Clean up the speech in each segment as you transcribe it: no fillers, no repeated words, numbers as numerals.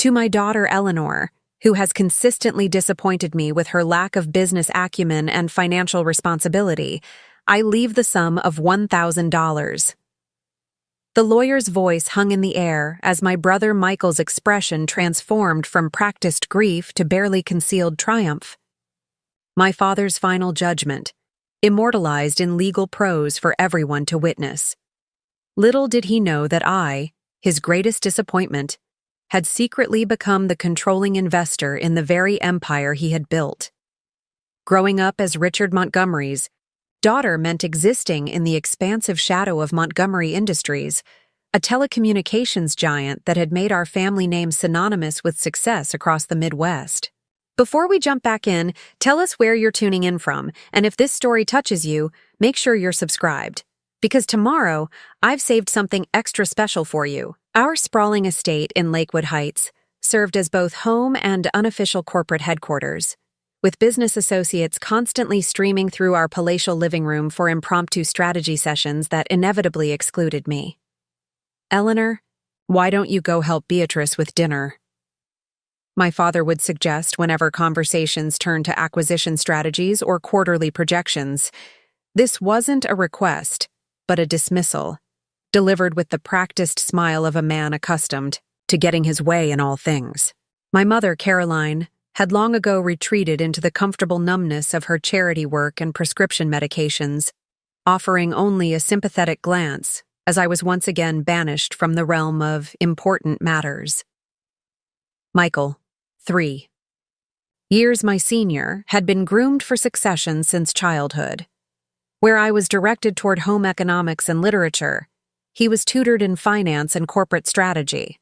To my daughter Eleanor, who has consistently disappointed me with her lack of business acumen and financial responsibility, I leave the sum of $1,000. The lawyer's voice hung in the air as my brother Michael's expression transformed from practiced grief to barely concealed triumph. My father's final judgment, immortalized in legal prose for everyone to witness. Little did he know that I, his greatest disappointment, had secretly become the controlling investor in the very empire he had built. Growing up as Richard Montgomery's daughter meant existing in the expansive shadow of Montgomery Industries, a telecommunications giant that had made our family name synonymous with success across the Midwest. Before we jump back in, tell us where you're tuning in from, and if this story touches you, make sure you're subscribed. Because tomorrow, I've saved something extra special for you. Our sprawling estate in Lakewood Heights served as both home and unofficial corporate headquarters, with business associates constantly streaming through our palatial living room for impromptu strategy sessions that inevitably excluded me. "Eleanor, why don't you go help Beatrice with dinner?" my father would suggest whenever conversations turned to acquisition strategies or quarterly projections. This wasn't a request, but a dismissal, delivered with the practiced smile of a man accustomed to getting his way in all things. My mother, Caroline, had long ago retreated into the comfortable numbness of her charity work and prescription medications, offering only a sympathetic glance as I was once again banished from the realm of important matters. Michael, 3. Years my senior, had been groomed for succession since childhood. Where I was directed toward home economics and literature, he was tutored in finance and corporate strategy.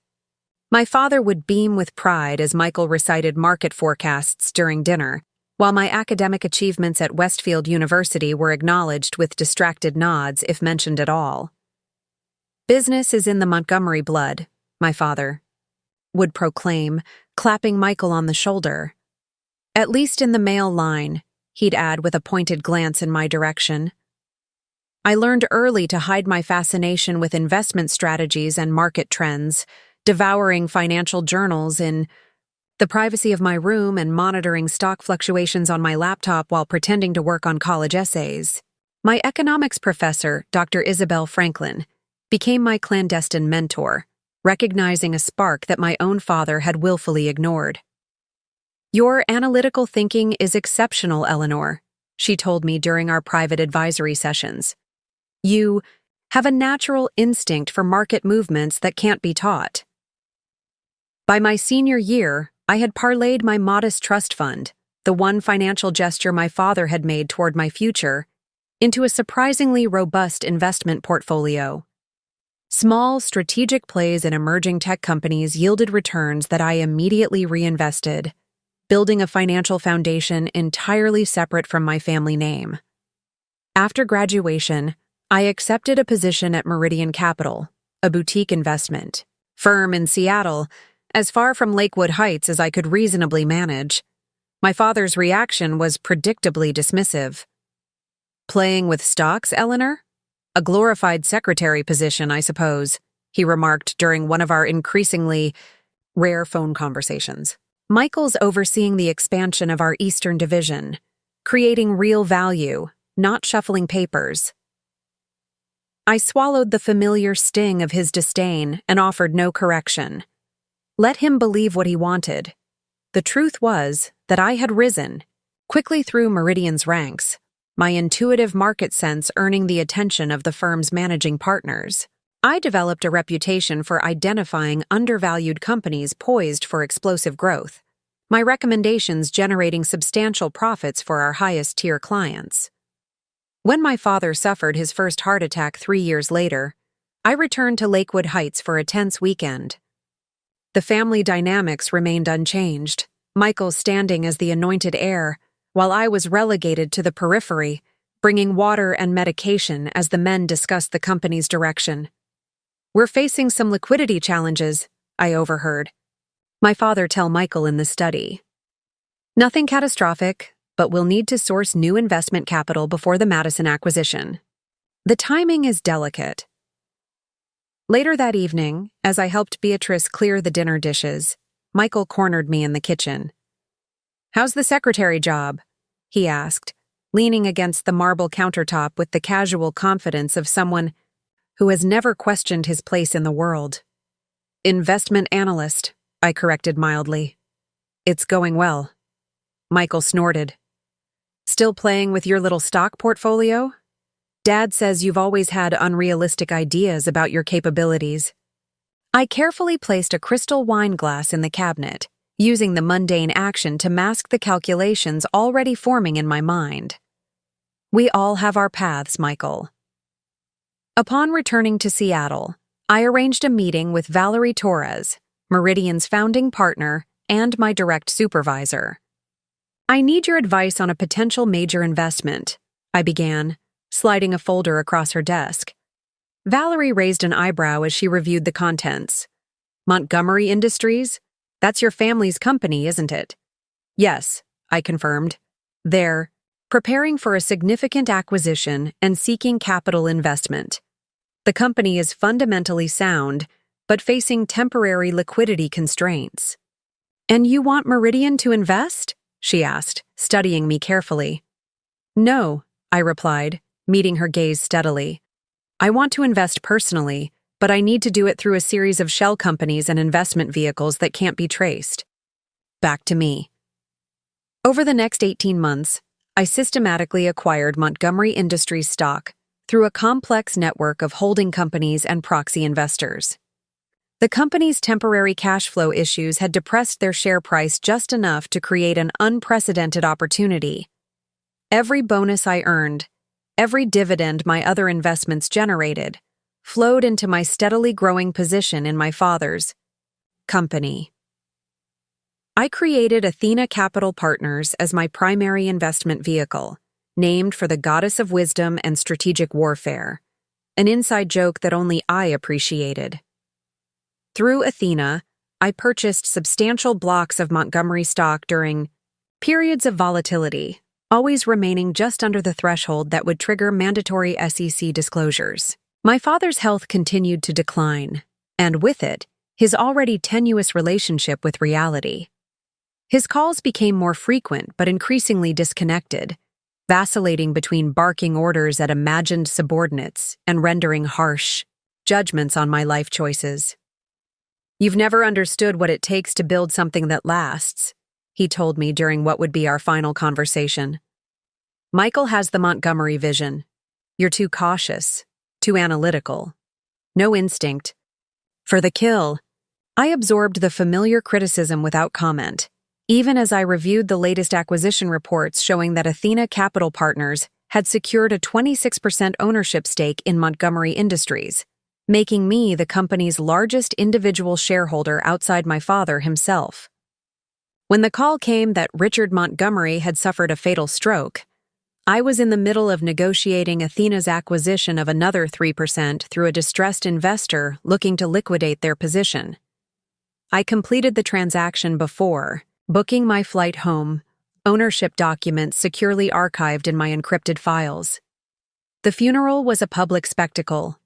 My father would beam with pride as Michael recited market forecasts during dinner, while my academic achievements at Westfield University were acknowledged with distracted nods if mentioned at all. "Business is in the Montgomery blood," my father would proclaim, clapping Michael on the shoulder. "At least in the male line," he'd add with a pointed glance in my direction. I learned early to hide my fascination with investment strategies and market trends, devouring financial journals in the privacy of my room and monitoring stock fluctuations on my laptop while pretending to work on college essays. My economics professor, Dr. Isabel Franklin, became my clandestine mentor, recognizing a spark that my own father had willfully ignored. "Your analytical thinking is exceptional, Eleanor," she told me during our private advisory sessions. "You have a natural instinct for market movements that can't be taught." By my senior year, I had parlayed my modest trust fund, the one financial gesture my father had made toward my future, into a surprisingly robust investment portfolio. Small, strategic plays in emerging tech companies yielded returns that I immediately reinvested, building a financial foundation entirely separate from my family name. After graduation, I accepted a position at Meridian Capital, a boutique investment firm in Seattle, as far from Lakewood Heights as I could reasonably manage. My father's reaction was predictably dismissive. "Playing with stocks, Eleanor? A glorified secretary position, I suppose," he remarked during one of our increasingly rare phone conversations. "Michael's overseeing the expansion of our Eastern Division, creating real value, not shuffling papers." I swallowed the familiar sting of his disdain and offered no correction. Let him believe what he wanted. The truth was that I had risen, quickly through Meridian's ranks, my intuitive market sense earning the attention of the firm's managing partners. I developed a reputation for identifying undervalued companies poised for explosive growth, my recommendations generating substantial profits for our highest-tier clients. When my father suffered his first heart attack 3 years later, I returned to Lakewood Heights for a tense weekend. The family dynamics remained unchanged, Michael standing as the anointed heir, while I was relegated to the periphery, bringing water and medication as the men discussed the company's direction. "We're facing some liquidity challenges," I overheard my father tell Michael in the study. "Nothing catastrophic, but we'll need to source new investment capital before the Madison acquisition. The timing is delicate." Later that evening, as I helped Beatrice clear the dinner dishes, Michael cornered me in the kitchen. "How's the secretary job?" he asked, leaning against the marble countertop with the casual confidence of someone who has never questioned his place in the world. "Investment analyst," I corrected mildly. "It's going well." Michael snorted. "Still playing with your little stock portfolio? Dad says you've always had unrealistic ideas about your capabilities." I carefully placed a crystal wine glass in the cabinet, using the mundane action to mask the calculations already forming in my mind. We all have our paths, Michael. Upon returning to Seattle, I arranged a meeting with Valerie Torres, Meridian's founding partner and my direct supervisor. "I need your advice on a potential major investment," I began, sliding a folder across her desk. Valerie raised an eyebrow as she reviewed the contents. "Montgomery Industries? That's your family's company, isn't it?" "Yes," I confirmed. "They're preparing for a significant acquisition and seeking capital investment. The company is fundamentally sound, but facing temporary liquidity constraints." "And you want Meridian to invest?" she asked, studying me carefully. "No," I replied, meeting her gaze steadily. "I want to invest personally, but I need to do it through a series of shell companies and investment vehicles that can't be traced." Back to me. Over the next 18 months, I systematically acquired Montgomery Industries stock through a complex network of holding companies and proxy investors. The company's temporary cash flow issues had depressed their share price just enough to create an unprecedented opportunity. Every bonus I earned, every dividend my other investments generated, flowed into my steadily growing position in my father's company. I created Athena Capital Partners as my primary investment vehicle, named for the goddess of wisdom and strategic warfare, an inside joke that only I appreciated. Through Athena, I purchased substantial blocks of Montgomery stock during periods of volatility, always remaining just under the threshold that would trigger mandatory SEC disclosures. My father's health continued to decline, and with it, his already tenuous relationship with reality. His calls became more frequent but increasingly disconnected, vacillating between barking orders at imagined subordinates and rendering harsh judgments on my life choices. "You've never understood what it takes to build something that lasts," he told me during what would be our final conversation. "Michael has the Montgomery vision. You're too cautious, too analytical. No instinct for the kill." I absorbed the familiar criticism without comment, even as I reviewed the latest acquisition reports showing that Athena Capital Partners had secured a 26% ownership stake in Montgomery Industries, making me the company's largest individual shareholder outside my father himself. When the call came that Richard Montgomery had suffered a fatal stroke, I was in the middle of negotiating Athena's acquisition of another 3% through a distressed investor looking to liquidate their position. I completed the transaction before, booking my flight home, ownership documents securely archived in my encrypted files. The funeral was a public spectacle.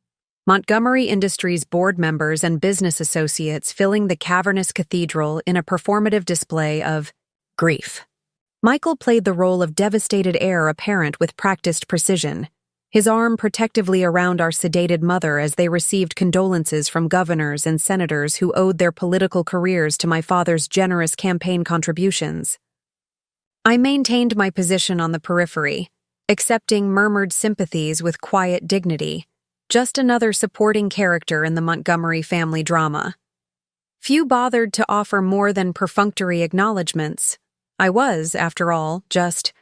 Montgomery Industries board members and business associates filling the cavernous cathedral in a performative display of grief. Michael played the role of devastated heir apparent with practiced precision, his arm protectively around our sedated mother as they received condolences from governors and senators who owed their political careers to my father's generous campaign contributions. I maintained my position on the periphery, accepting murmured sympathies with quiet dignity, just another supporting character in the Montgomery family drama. Few bothered to offer more than perfunctory acknowledgments. I was, after all, just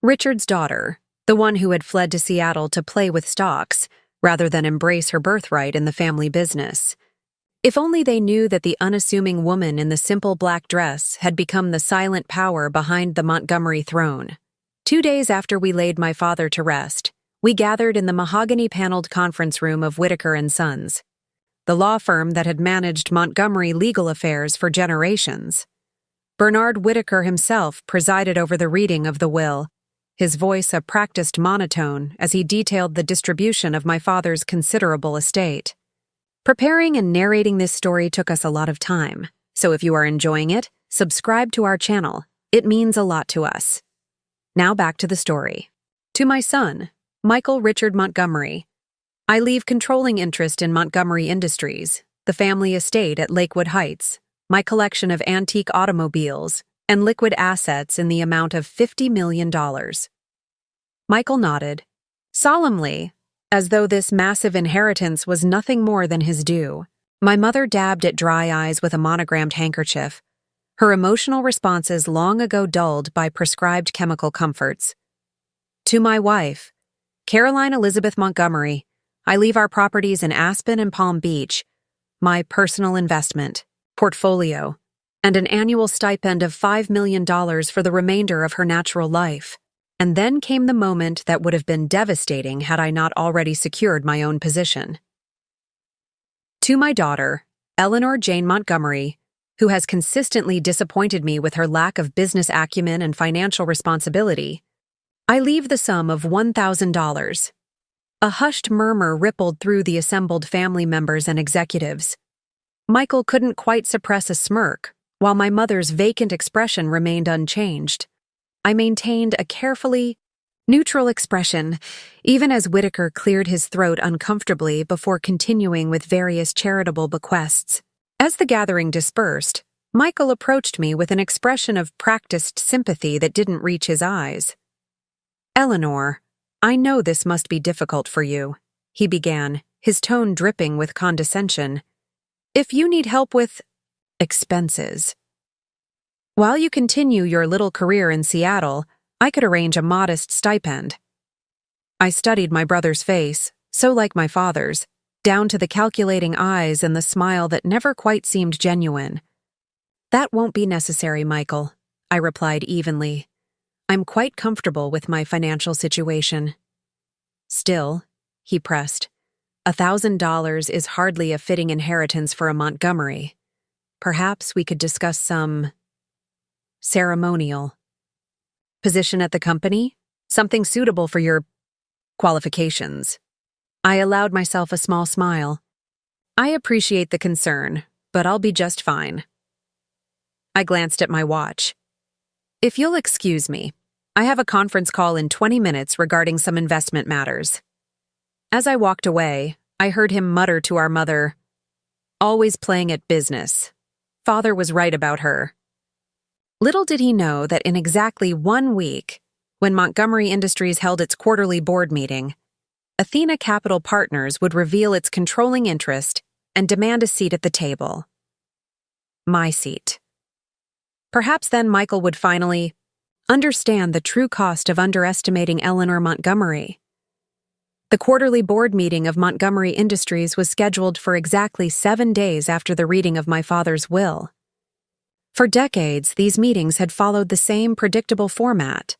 Richard's daughter, the one who had fled to Seattle to play with stocks, rather than embrace her birthright in the family business. If only they knew that the unassuming woman in the simple black dress had become the silent power behind the Montgomery throne. 2 days after we laid my father to rest, we gathered in the mahogany-paneled conference room of Whitaker & Sons, the law firm that had managed Montgomery legal affairs for generations. Bernard Whitaker himself presided over the reading of the will, his voice a practiced monotone as he detailed the distribution of my father's considerable estate. Preparing and narrating this story took us a lot of time, So if you are enjoying it, subscribe to our channel. It means a lot to us. Now back to the story. To my son, Michael Richard Montgomery, I leave controlling interest in Montgomery Industries, the family estate at Lakewood Heights, my collection of antique automobiles, and liquid assets in the amount of $50 million. Michael nodded, solemnly, as though this massive inheritance was nothing more than his due. My mother dabbed at dry eyes with a monogrammed handkerchief, her emotional responses long ago dulled by prescribed chemical comforts. To my wife, Caroline Elizabeth Montgomery, I leave our properties in Aspen and Palm Beach, my personal investment, portfolio, and an annual stipend of $5 million for the remainder of her natural life. And then came the moment that would have been devastating had I not already secured my own position. To my daughter, Eleanor Jane Montgomery, who has consistently disappointed me with her lack of business acumen and financial responsibility, I leave the sum of $1,000. A hushed murmur rippled through the assembled family members and executives. Michael couldn't quite suppress a smirk, while my mother's vacant expression remained unchanged. I maintained a carefully neutral expression, even as Whitaker cleared his throat uncomfortably before continuing with various charitable bequests. As the gathering dispersed, Michael approached me with an expression of practiced sympathy that didn't reach his eyes. "Eleanor, I know this must be difficult for you," he began, his tone dripping with condescension. "If you need help with expenses, while you continue your little career in Seattle, I could arrange a modest stipend." I studied my brother's face, so like my father's, down to the calculating eyes and the smile that never quite seemed genuine. "That won't be necessary, Michael," I replied evenly. "I'm quite comfortable with my financial situation." "Still," he pressed, $1,000 is hardly a fitting inheritance for a Montgomery. Perhaps we could discuss some ceremonial position at the company, something suitable for your qualifications. I allowed myself a small smile. "I appreciate the concern, but I'll be just fine." I glanced at my watch. "If you'll excuse me, I have a conference call in 20 minutes regarding some investment matters." As I walked away, I heard him mutter to our mother, "Always playing at business. Father was right about her." Little did he know that in exactly 1 week, when Montgomery Industries held its quarterly board meeting, Athena Capital Partners would reveal its controlling interest and demand a seat at the table. My seat. Perhaps then Michael would finally understand the true cost of underestimating Eleanor Montgomery. The quarterly board meeting of Montgomery Industries was scheduled for exactly 7 days after the reading of my father's will. For decades, these meetings had followed the same predictable format.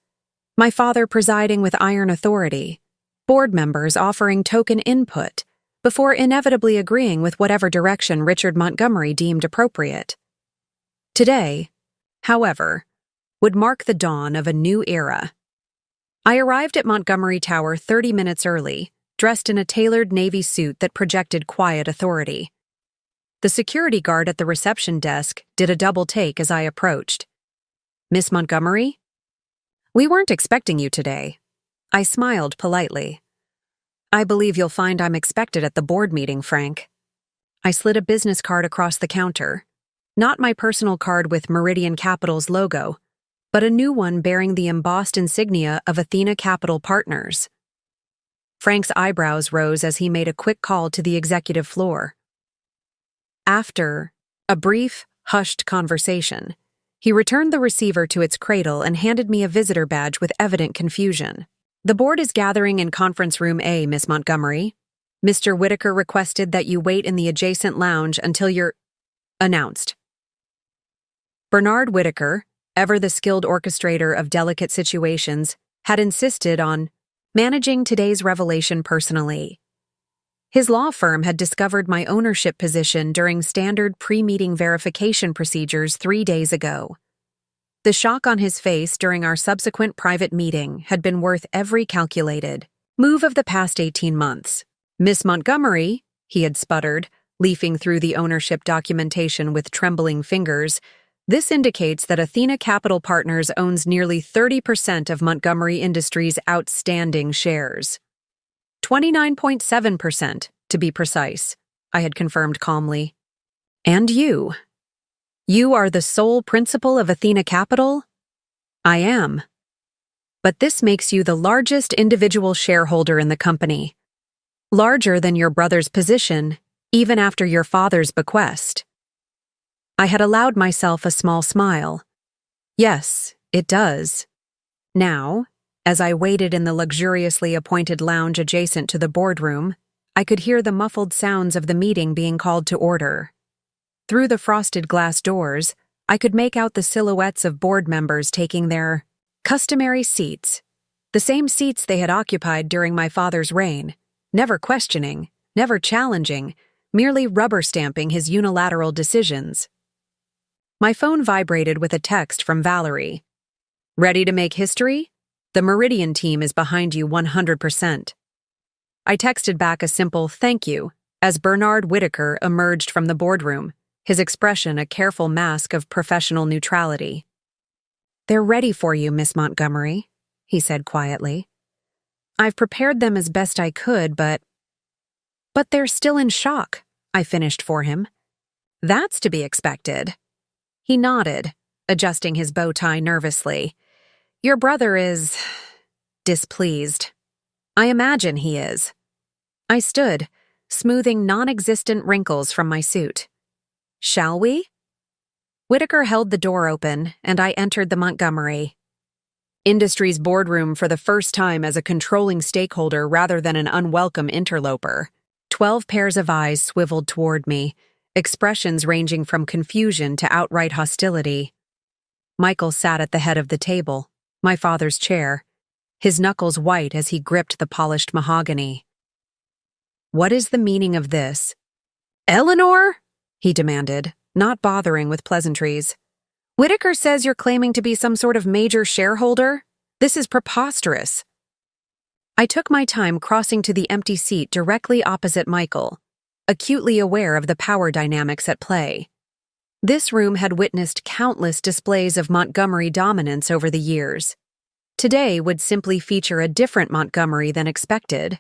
My father presiding with iron authority, board members offering token input, before inevitably agreeing with whatever direction Richard Montgomery deemed appropriate. Today, however, would mark the dawn of a new era. I arrived at Montgomery Tower 30 minutes early, dressed in a tailored navy suit that projected quiet authority. The security guard at the reception desk did a double take as I approached. "Miss Montgomery? We weren't expecting you today." I smiled politely. "I believe you'll find I'm expected at the board meeting, Frank." I slid a business card across the counter. Not my personal card with Meridian Capital's logo, but a new one bearing the embossed insignia of Athena Capital Partners. Frank's eyebrows rose as he made a quick call to the executive floor. After a brief, hushed conversation, he returned the receiver to its cradle and handed me a visitor badge with evident confusion. "The board is gathering in Conference Room A, Miss Montgomery. Mr. Whitaker requested that you wait in the adjacent lounge until you're announced." Bernard Whitaker, ever the skilled orchestrator of delicate situations, had insisted on managing today's revelation personally. His law firm had discovered my ownership position during standard pre-meeting verification procedures 3 days ago. The shock on his face during our subsequent private meeting had been worth every calculated move of the past 18 months. "Miss Montgomery," he had sputtered, leafing through the ownership documentation with trembling fingers. This indicates that Athena Capital Partners owns nearly 30% of Montgomery Industries' outstanding shares. 29.7%, to be precise, I had confirmed calmly. And you? You are the sole principal of Athena Capital? I am. But this makes you the largest individual shareholder in the company. Larger than your brother's position, even after your father's bequest. I had allowed myself a small smile. Yes, it does. Now, as I waited in the luxuriously appointed lounge adjacent to the boardroom, I could hear the muffled sounds of the meeting being called to order. Through the frosted glass doors, I could make out the silhouettes of board members taking their customary seats, the same seats they had occupied during my father's reign, never questioning, never challenging, merely rubber-stamping his unilateral decisions. My phone vibrated with a text from Valerie. Ready to make history? The Meridian team is behind you 100%. I texted back a simple thank you as Bernard Whitaker emerged from the boardroom, his expression a careful mask of professional neutrality. They're ready for you, Miss Montgomery, he said quietly. I've prepared them as best I could, but they're still in shock, I finished for him. That's to be expected. He nodded, adjusting his bow tie nervously. Your brother is displeased. I imagine he is. I stood, smoothing non-existent wrinkles from my suit. Shall we? Whitaker held the door open, and I entered the Montgomery Industries boardroom for the first time as a controlling stakeholder rather than an unwelcome interloper. 12 pairs of eyes swiveled toward me, expressions ranging from confusion to outright hostility. Michael sat at the head of the table, my father's chair, his knuckles white as he gripped the polished mahogany. What is the meaning of this? Eleanor? He demanded, not bothering with pleasantries. Whitaker says you're claiming to be some sort of major shareholder? This is preposterous. I took my time crossing to the empty seat directly opposite Michael, acutely aware of the power dynamics at play. This room had witnessed countless displays of Montgomery dominance over the years. Today would simply feature a different Montgomery than expected.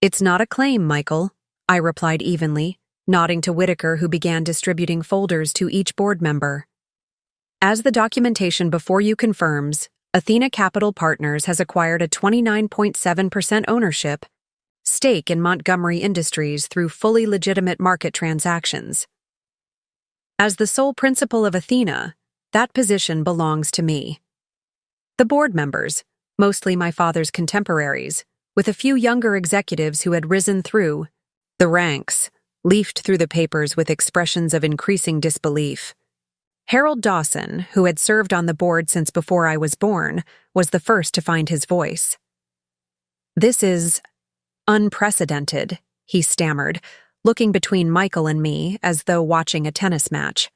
It's not a claim, Michael, I replied evenly, nodding to Whitaker, who began distributing folders to each board member. As the documentation before you confirms, Athena Capital Partners has acquired a 29.7% ownership stake in Montgomery Industries through fully legitimate market transactions. As the sole principal of Athena, that position belongs to me. The board members, mostly my father's contemporaries, with a few younger executives who had risen through the ranks, leafed through the papers with expressions of increasing disbelief. Harold Dawson, who had served on the board since before I was born, was the first to find his voice. This is unprecedented, he stammered, looking between Michael and me as though watching a tennis match.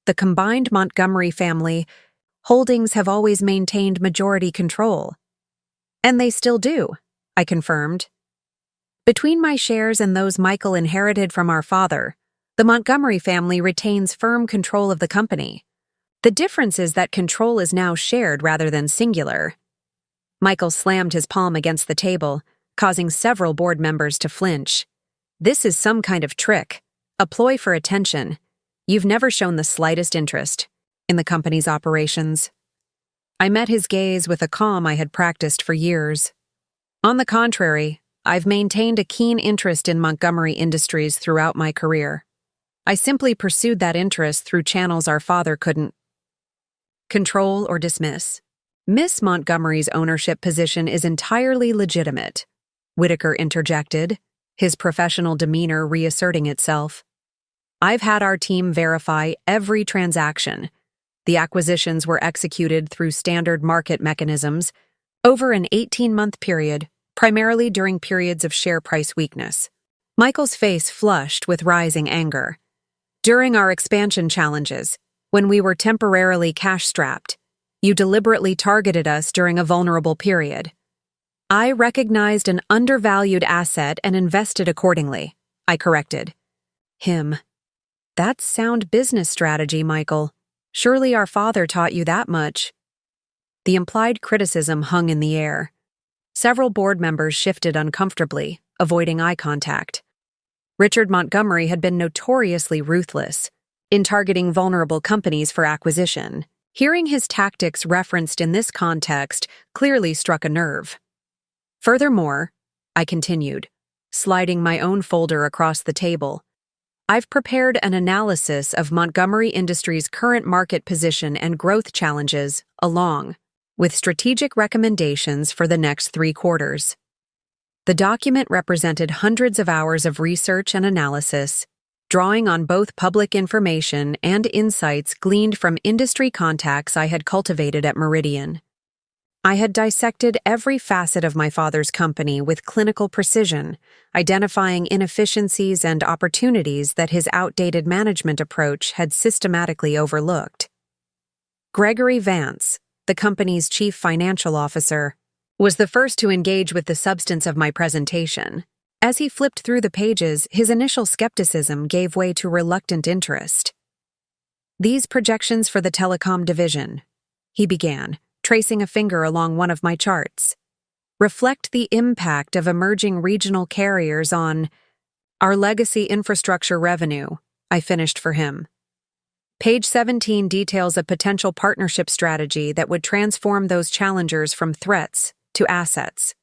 The combined Montgomery family holdings have always maintained majority control. And they still do, I confirmed. Between my shares and those Michael inherited from our father, the Montgomery family retains firm control of the company. The difference is that control is now shared rather than singular. Michael slammed his palm against the table, causing several board members to flinch. This is some kind of trick, a ploy for attention. You've never shown the slightest interest in the company's operations. I met his gaze with a calm I had practiced for years. On the contrary, I've maintained a keen interest in Montgomery Industries throughout my career. I simply pursued that interest through channels our father couldn't control or dismiss. Miss Montgomery's ownership position is entirely legitimate, Whitaker interjected, his professional demeanor reasserting itself. I've had our team verify every transaction. The acquisitions were executed through standard market mechanisms over an 18-month period, primarily during periods of share price weakness. Michael's face flushed with rising anger. During our expansion challenges, when we were temporarily cash-strapped, you deliberately targeted us during a vulnerable period. I recognized an undervalued asset and invested accordingly, I corrected. Him. That's sound business strategy, Michael. Surely our father taught you that much. The implied criticism hung in the air. Several board members shifted uncomfortably, avoiding eye contact. Richard Montgomery had been notoriously ruthless in targeting vulnerable companies for acquisition. Hearing his tactics referenced in this context clearly struck a nerve. Furthermore, I continued, sliding my own folder across the table, I've prepared an analysis of Montgomery Industries' current market position and growth challenges, along with strategic recommendations for the next 3 quarters. The document represented hundreds of hours of research and analysis, drawing on both public information and insights gleaned from industry contacts I had cultivated at Meridian. I had dissected every facet of my father's company with clinical precision, identifying inefficiencies and opportunities that his outdated management approach had systematically overlooked. Gregory Vance, the company's chief financial officer, was the first to engage with the substance of my presentation. As he flipped through the pages, his initial skepticism gave way to reluctant interest. "These projections for the telecom division," he began, tracing a finger along one of my charts, "reflect the impact of emerging regional carriers on our legacy infrastructure revenue," I finished for him. Page 17 details a potential partnership strategy that would transform those challengers from threats to assets.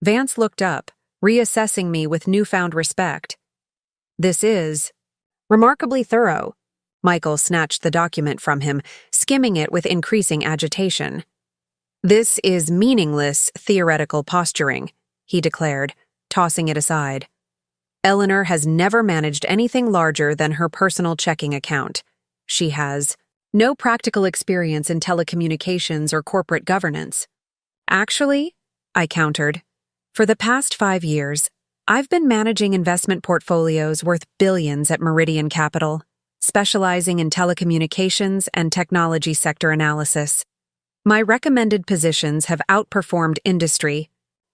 Vance looked up, reassessing me with newfound respect. "This is remarkably thorough." Michael snatched the document from him, skimming it with increasing agitation. "This is meaningless theoretical posturing," he declared, tossing it aside. "Eleanor has never managed anything larger than her personal checking account. She has no practical experience in telecommunications or corporate governance." "Actually," I countered, "for the past 5 years, I've been managing investment portfolios worth billions at Meridian Capital, specializing in telecommunications and technology sector analysis. My recommended positions have outperformed industry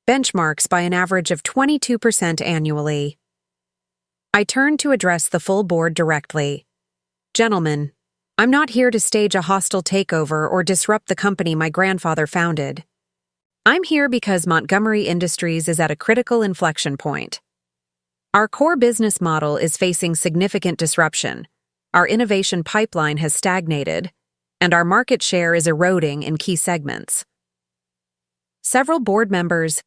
benchmarks by an average of 22% annually." I turned to address the full board directly. "Gentlemen, I'm not here to stage a hostile takeover or disrupt the company my grandfather founded. I'm here because Montgomery Industries is at a critical inflection point. Our core business model is facing significant disruption. Our innovation pipeline has stagnated, and our market share is eroding in key segments." Several board members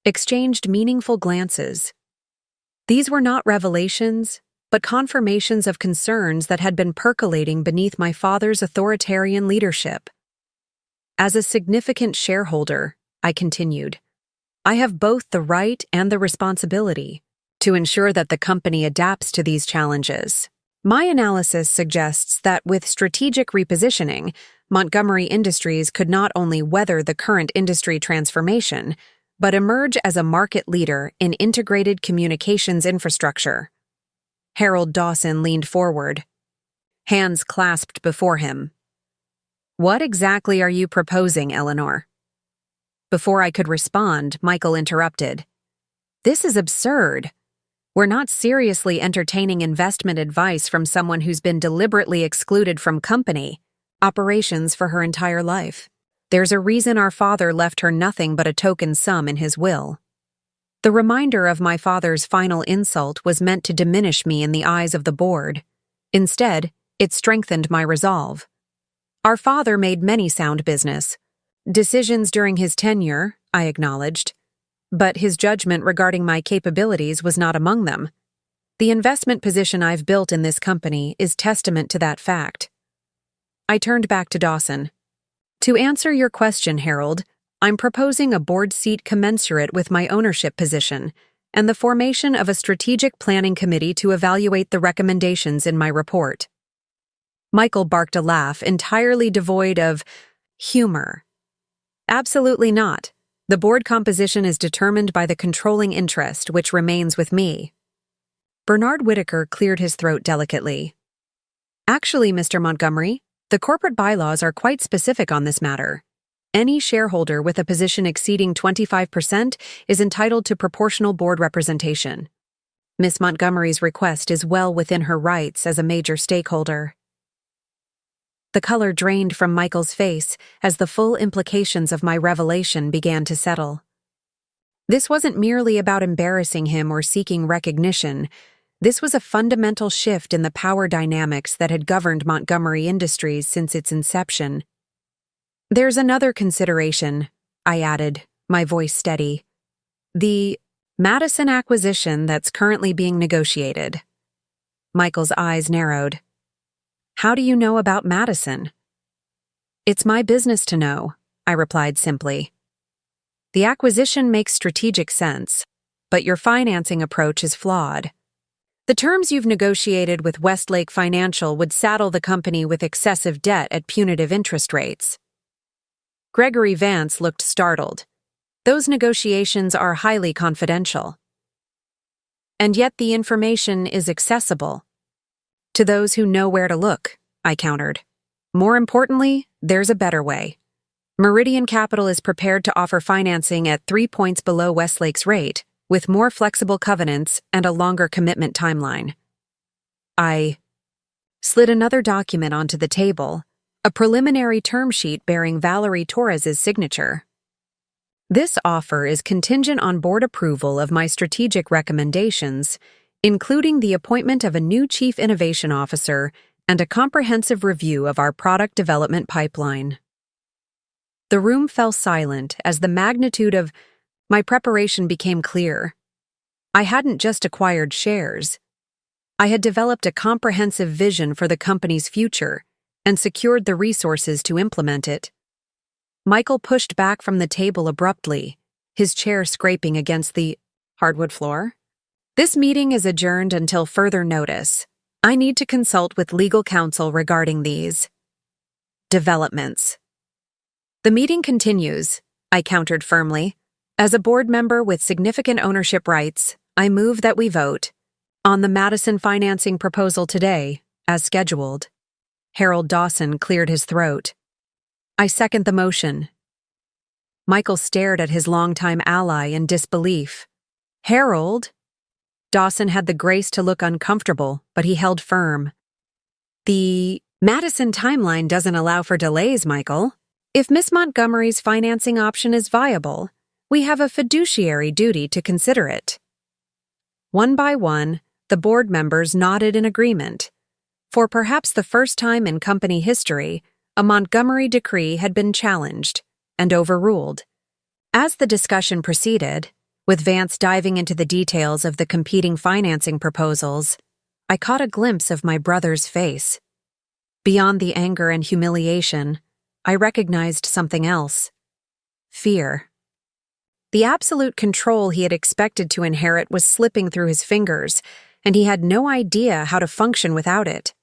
exchanged meaningful glances. These were not revelations, but confirmations of concerns that had been percolating beneath my father's authoritarian leadership. "As a significant shareholder," I continued, "I have both the right and the responsibility to ensure that the company adapts to these challenges. My analysis suggests that with strategic repositioning, Montgomery Industries could not only weather the current industry transformation, but emerge as a market leader in integrated communications infrastructure." Harold Dawson leaned forward, hands clasped before him. "What exactly are you proposing, Eleanor?" Before I could respond, Michael interrupted. "This is absurd. We're not seriously entertaining investment advice from someone who's been deliberately excluded from company operations for her entire life. There's a reason our father left her nothing but a token sum in his will." The reminder of my father's final insult was meant to diminish me in the eyes of the board. Instead, it strengthened my resolve. Our father made many sound business decisions during his tenure, I acknowledged, but his judgment regarding my capabilities was not among them. The investment position I've built in this company is testament to that fact. I turned back to Dawson. "To answer your question, Harold, I'm proposing a board seat commensurate with my ownership position and the formation of a strategic planning committee to evaluate the recommendations in my report." Michael barked a laugh entirely devoid of humor. "Absolutely not. The board composition is determined by the controlling interest, which remains with me." Bernard Whitaker cleared his throat delicately. "Actually, Mr. Montgomery, the corporate bylaws are quite specific on this matter. Any shareholder with a position exceeding 25% is entitled to proportional board representation. Miss Montgomery's request is well within her rights as a major stakeholder. The color drained from Michael's face as the full implications of my revelation began to settle. This wasn't merely about embarrassing him or seeking recognition. This was a fundamental shift in the power dynamics that had governed Montgomery Industries since its inception. "There's another consideration," I added, my voice steady. "The Madison acquisition that's currently being negotiated." Michael's eyes narrowed. "How do you know about Madison?" "It's my business to know," I replied simply. "The acquisition makes strategic sense, but your financing approach is flawed. The terms you've negotiated with Westlake Financial would saddle the company with excessive debt at punitive interest rates." Gregory Vance looked startled. "Those negotiations are highly confidential." "And yet the information is accessible to those who know where to look," I countered. "More importantly, there's a better way. Meridian Capital is prepared to offer financing at 3 points below Westlake's rate, with more flexible covenants and a longer commitment timeline." I slid another document onto the table, a preliminary term sheet bearing Valerie Torres's signature. "This offer is contingent on board approval of my strategic recommendations, including the appointment of a new Chief Innovation Officer and a comprehensive review of our product development pipeline." The room fell silent as the magnitude of my preparation became clear. I hadn't just acquired shares. I had developed a comprehensive vision for the company's future and secured the resources to implement it. Michael pushed back from the table abruptly, his chair scraping against the hardwood floor. "This meeting is adjourned until further notice. I need to consult with legal counsel regarding these developments." "The meeting continues," I countered firmly. "As a board member with significant ownership rights, I move that we vote on the Madison financing proposal today, as scheduled." Harold Dawson cleared his throat. "I second the motion." Michael stared at his longtime ally in disbelief. "Harold?" Dawson had the grace to look uncomfortable, but he held firm. "The Madison timeline doesn't allow for delays, Michael. If Miss Montgomery's financing option is viable, we have a fiduciary duty to consider it." One by one, the board members nodded in agreement. For perhaps the first time in company history, a Montgomery decree had been challenged and overruled. As the discussion proceeded, with Vance diving into the details of the competing financing proposals, I caught a glimpse of my brother's face. Beyond the anger and humiliation, I recognized something else: fear. The absolute control he had expected to inherit was slipping through his fingers, and he had no idea how to function without it.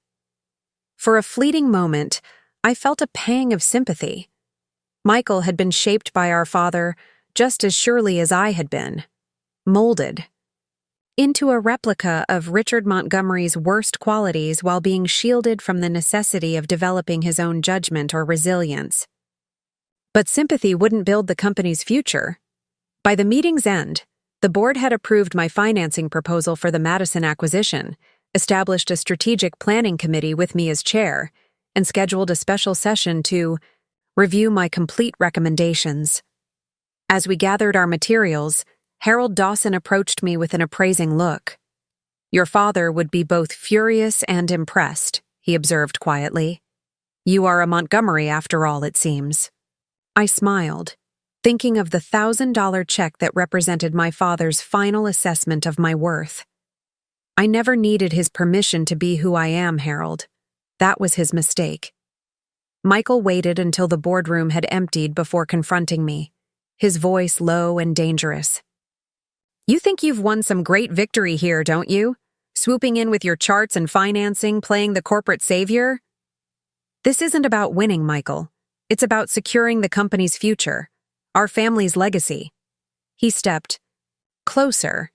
For a fleeting moment, I felt a pang of sympathy. Michael had been shaped by our father just as surely as I had been, molded into a replica of Richard Montgomery's worst qualities while being shielded from the necessity of developing his own judgment or resilience. But sympathy wouldn't build the company's future. By the meeting's end, the board had approved my financing proposal for the Madison acquisition, established a strategic planning committee with me as chair, and scheduled a special session to review my complete recommendations. As we gathered our materials, Harold Dawson approached me with an appraising look. "Your father would be both furious and impressed," he observed quietly. "You are a Montgomery after all, it seems." I smiled, thinking of the $1,000 check that represented my father's final assessment of my worth. "I never needed his permission to be who I am, Harold. That was his mistake." Michael waited until the boardroom had emptied before confronting me, his voice low and dangerous. "You think you've won some great victory here, don't you? Swooping in with your charts and financing, playing the corporate savior?" "This isn't about winning, Michael. It's about securing the company's future, our family's legacy." He stepped closer,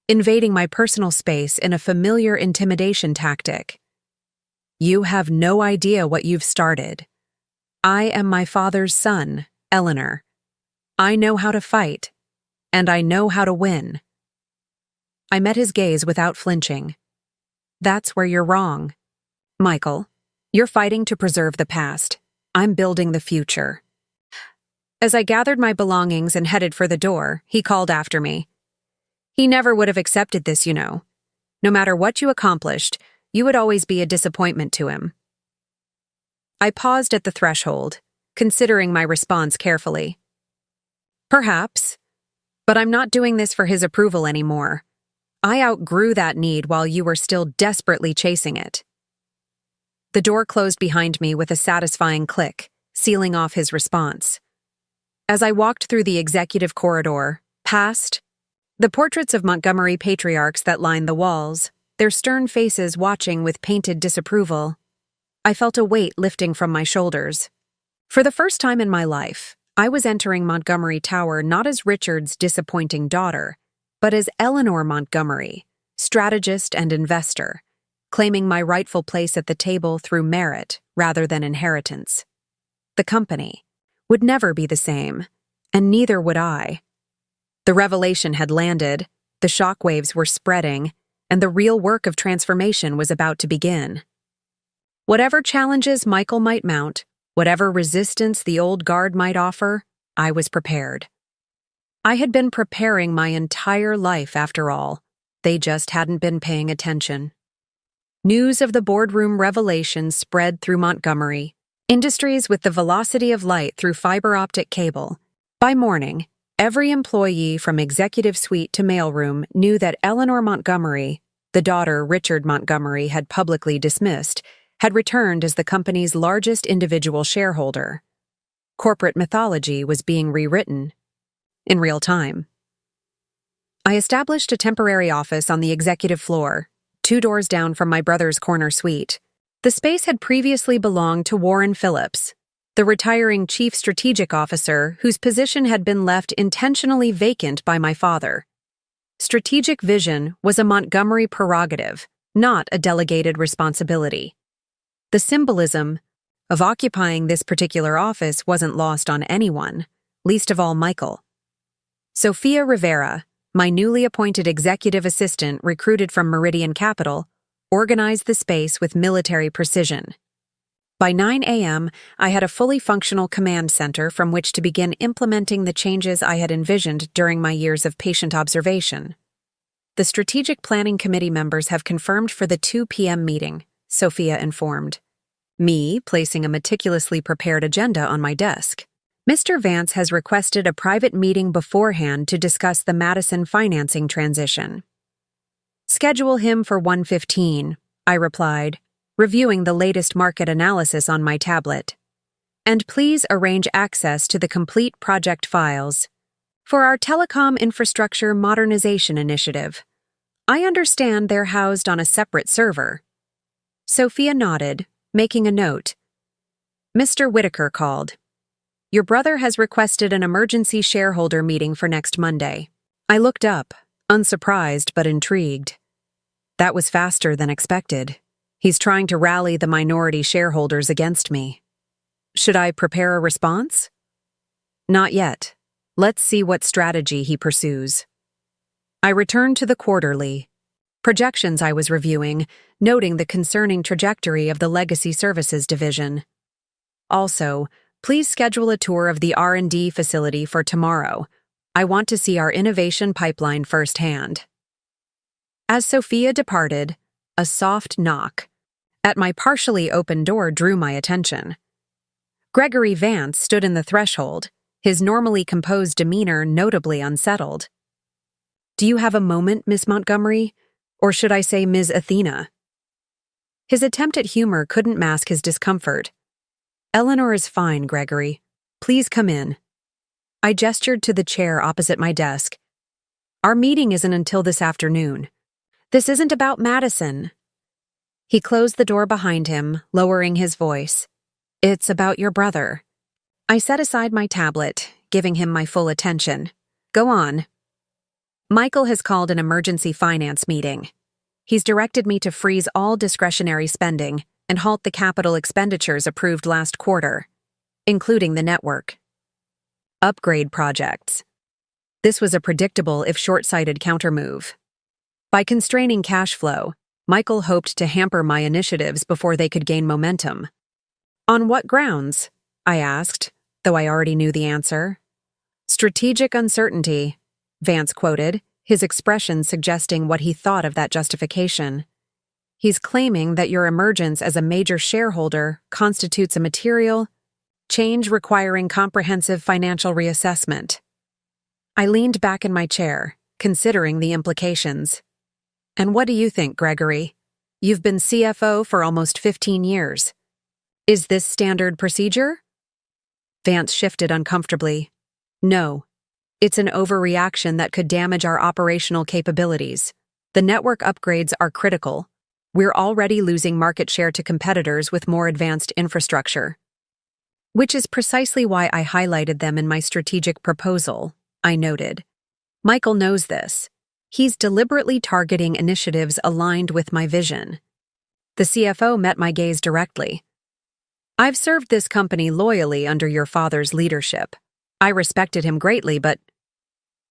invading my personal space in a familiar intimidation tactic. "You have no idea what you've started. I am my father's son, Eleanor. I know how to fight, and I know how to win." I met his gaze without flinching. That's where you're wrong. Michael, you're fighting to preserve the past. I'm building the future. As I gathered my belongings and headed for the door, he called after me. He never would have accepted this, you know. No matter what you accomplished, you would always be a disappointment to him. I paused at the threshold, considering my response carefully. Perhaps, but I'm not doing this for his approval anymore. I outgrew that need while you were still desperately chasing it. The door closed behind me with a satisfying click, sealing off his response. As I walked through the executive corridor, past the portraits of Montgomery patriarchs that lined the walls, their stern faces watching with painted disapproval, I felt a weight lifting from my shoulders. For the first time in my life, I was entering Montgomery Tower not as Richard's disappointing daughter, but as Eleanor Montgomery, strategist and investor, claiming my rightful place at the table through merit rather than inheritance. The company would never be the same, and neither would I. The revelation had landed, the shockwaves were spreading, and the real work of transformation was about to begin. Whatever challenges Michael might mount, whatever resistance the old guard might offer, I was prepared. I had been preparing my entire life, after all. They just hadn't been paying attention. News of the boardroom revelation spread through Montgomery, industries with the velocity of light through fiber optic cable. By morning, every employee from executive suite to mailroom knew that Eleanor Montgomery, the daughter Richard Montgomery had publicly dismissed, had returned as the company's largest individual shareholder. Corporate mythology was being rewritten in real time. I established a temporary office on the executive floor, 2 doors down from my brother's corner suite. The space had previously belonged to Warren Phillips, the retiring chief strategic officer whose position had been left intentionally vacant by my father. Strategic vision was a Montgomery prerogative, not a delegated responsibility. The symbolism of occupying this particular office wasn't lost on anyone, least of all Michael. Sophia Rivera, my newly appointed executive assistant recruited from Meridian Capital, organized the space with military precision. By 9 a.m., I had a fully functional command center from which to begin implementing the changes I had envisioned during my years of patient observation. The Strategic Planning Committee members have confirmed for the 2 p.m. meeting, Sophia informed, me placing a meticulously prepared agenda on my desk. Mr. Vance has requested a private meeting beforehand to discuss the Madison financing transition. Schedule him for 1:15, I replied, reviewing the latest market analysis on my tablet. And please arrange access to the complete project files for our telecom infrastructure modernization initiative. I understand they're housed on a separate server. Sophia nodded, making a note. Mr. Whitaker called. Your brother has requested an emergency shareholder meeting for next Monday. I looked up, unsurprised but intrigued. That was faster than expected. He's trying to rally the minority shareholders against me. Should I prepare a response? Not yet. Let's see what strategy he pursues. I returned to the quarterly projections I was reviewing, noting the concerning trajectory of the Legacy Services division. Also, please schedule a tour of the R&D facility for tomorrow. I want to see our innovation pipeline firsthand. As Sophia departed, a soft knock at my partially open door drew my attention. Gregory Vance stood in the threshold, his normally composed demeanor notably unsettled. Do you have a moment, Miss Montgomery? Or should I say Ms. Athena? His attempt at humor couldn't mask his discomfort. Eleanor is fine, Gregory. Please come in. I gestured to the chair opposite my desk. Our meeting isn't until this afternoon. This isn't about Madison. He closed the door behind him, lowering his voice. It's about your brother. I set aside my tablet, giving him my full attention. Go on. Michael has called an emergency finance meeting. He's directed me to freeze all discretionary spending and halt the capital expenditures approved last quarter, including the network upgrade projects. This was a predictable if short-sighted countermove. By constraining cash flow, Michael hoped to hamper my initiatives before they could gain momentum. On what grounds? I asked, though I already knew the answer. Strategic uncertainty, Vance quoted, his expression suggesting what he thought of that justification. He's claiming that your emergence as a major shareholder constitutes a material change requiring comprehensive financial reassessment. I leaned back in my chair, considering the implications. And what do you think, Gregory? You've been CFO for almost 15 years. Is this standard procedure? Vance shifted uncomfortably. No. It's an overreaction that could damage our operational capabilities. The network upgrades are critical. We're already losing market share to competitors with more advanced infrastructure. Which is precisely why I highlighted them in my strategic proposal, I noted. Michael knows this. He's deliberately targeting initiatives aligned with my vision. The CFO met my gaze directly. I've served this company loyally under your father's leadership. I respected him greatly, but...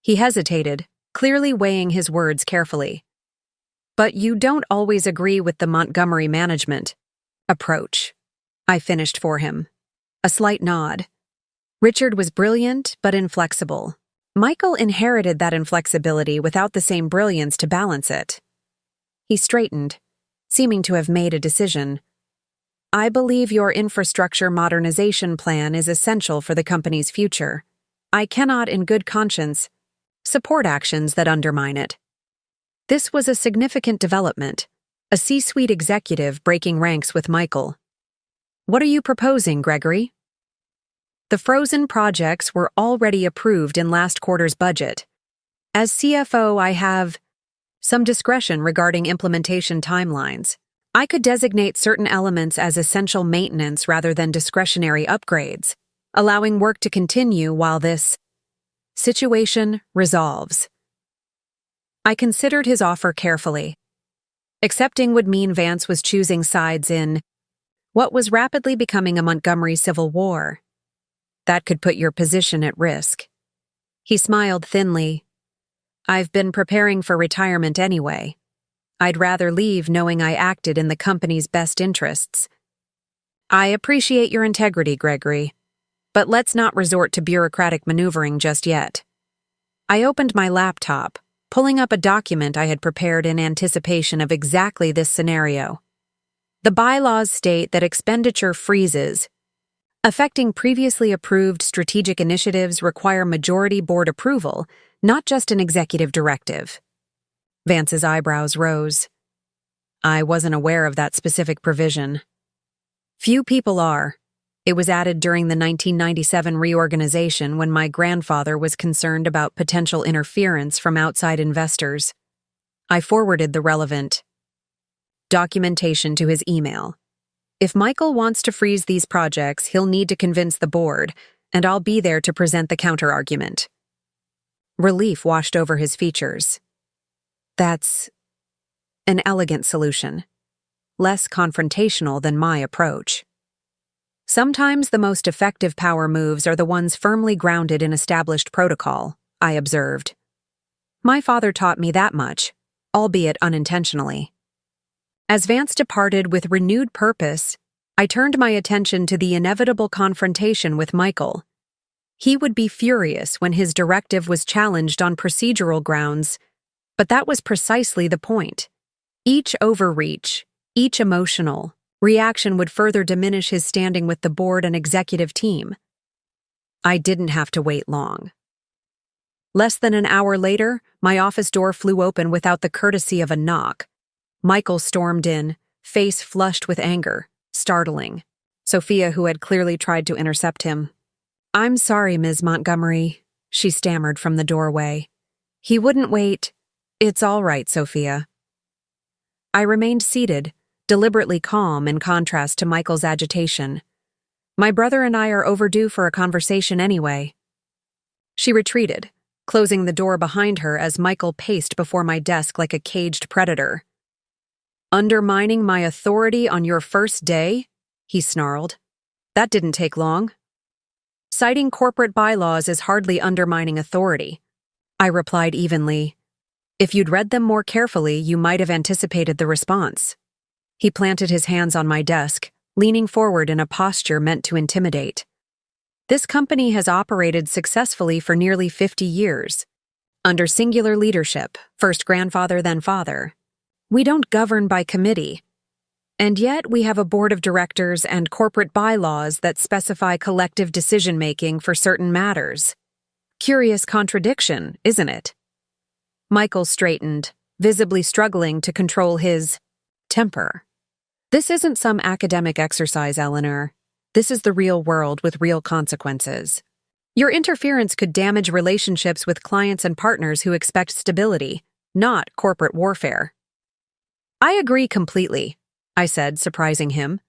He hesitated, clearly weighing his words carefully. But you don't always agree with the Montgomery management approach. I finished for him. A slight nod. Richard was brilliant but inflexible. Michael inherited that inflexibility without the same brilliance to balance it. He straightened, seeming to have made a decision. I believe your infrastructure modernization plan is essential for the company's future. I cannot, in good conscience, support actions that undermine it. This was a significant development, a C-suite executive breaking ranks with Michael. What are you proposing, Gregory? The frozen projects were already approved in last quarter's budget. As CFO, I have some discretion regarding implementation timelines. I could designate certain elements as essential maintenance rather than discretionary upgrades, allowing work to continue while this situation resolves. I considered his offer carefully. Accepting would mean Vance was choosing sides in what was rapidly becoming a Montgomery civil war. That could put your position at risk. He smiled thinly. I've been preparing for retirement anyway. I'd rather leave knowing I acted in the company's best interests. I appreciate your integrity, Gregory, but let's not resort to bureaucratic maneuvering just yet. I opened my laptop, pulling up a document I had prepared in anticipation of exactly this scenario. The bylaws state that expenditure freezes affecting previously approved strategic initiatives require majority board approval, not just an executive directive. Vance's eyebrows rose. I wasn't aware of that specific provision. Few people are. It was added during the 1997 reorganization when my grandfather was concerned about potential interference from outside investors. I forwarded the relevant documentation to his email. If Michael wants to freeze these projects, he'll need to convince the board, and I'll be there to present the counterargument. Relief washed over his features. That's an elegant solution, less confrontational than my approach. Sometimes the most effective power moves are the ones firmly grounded in established protocol, I observed. My father taught me that much, albeit unintentionally. As Vance departed with renewed purpose, I turned my attention to the inevitable confrontation with Michael. He would be furious when his directive was challenged on procedural grounds, but that was precisely the point. Each overreach, each emotional reaction would further diminish his standing with the board and executive team. I didn't have to wait long. Less than an hour later, my office door flew open without the courtesy of a knock. Michael stormed in, face flushed with anger, startling Sophia, who had clearly tried to intercept him. I'm sorry, Ms. Montgomery, she stammered from the doorway. He wouldn't wait. It's all right, Sophia. I remained seated, deliberately calm in contrast to Michael's agitation. My brother and I are overdue for a conversation anyway. She retreated, closing the door behind her as Michael paced before my desk like a caged predator. Undermining my authority on your first day? He snarled. That didn't take long. Citing corporate bylaws is hardly undermining authority, I replied evenly. If you'd read them more carefully, you might have anticipated the response. He planted his hands on my desk, leaning forward in a posture meant to intimidate. This company has operated successfully for nearly 50 years. Under singular leadership, first grandfather then father. We don't govern by committee. And yet we have a board of directors and corporate bylaws that specify collective decision-making for certain matters. Curious contradiction, isn't it? Michael straightened, visibly struggling to control his temper. This isn't some academic exercise, Eleanor. This is the real world with real consequences. Your interference could damage relationships with clients and partners who expect stability, not corporate warfare. I agree completely, I said, surprising him.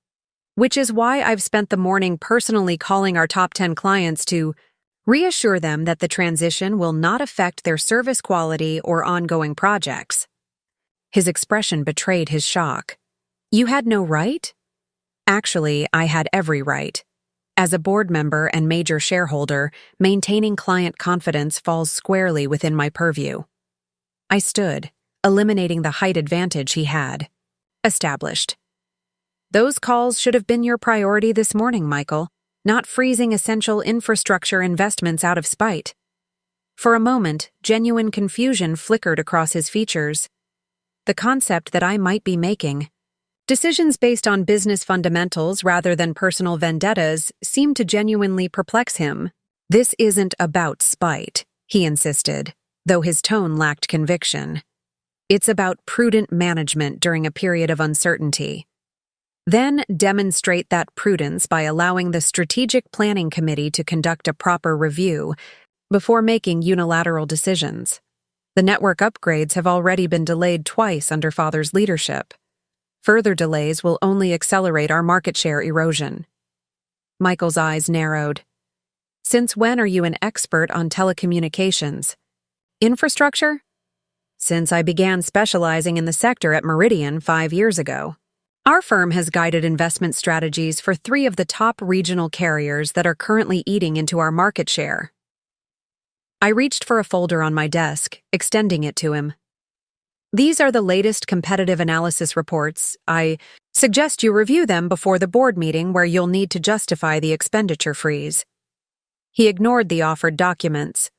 Which is why I've spent the morning personally calling our top 10 clients to reassure them that the transition will not affect their service quality or ongoing projects. His expression betrayed his shock. You had no right? Actually, I had every right. As a board member and major shareholder, maintaining client confidence falls squarely within my purview. I stood, eliminating the height advantage he had. Established. Those calls should have been your priority this morning, Michael, not freezing essential infrastructure investments out of spite. For a moment, genuine confusion flickered across his features. The concept that I might be making decisions based on business fundamentals rather than personal vendettas seemed to genuinely perplex him. This isn't about spite, he insisted, though his tone lacked conviction. It's about prudent management during a period of uncertainty. Then demonstrate that prudence by allowing the Strategic Planning Committee to conduct a proper review before making unilateral decisions. The network upgrades have already been delayed twice under Father's leadership. Further delays will only accelerate our market share erosion. Michael's eyes narrowed. Since when are you an expert on telecommunications? Infrastructure? Since I began specializing in the sector at Meridian 5 years ago. Our firm has guided investment strategies for 3 of the top regional carriers that are currently eating into our market share. I reached for a folder on my desk, extending it to him. These are the latest competitive analysis reports. I suggest you review them before the board meeting where you'll need to justify the expenditure freeze. He ignored the offered documents.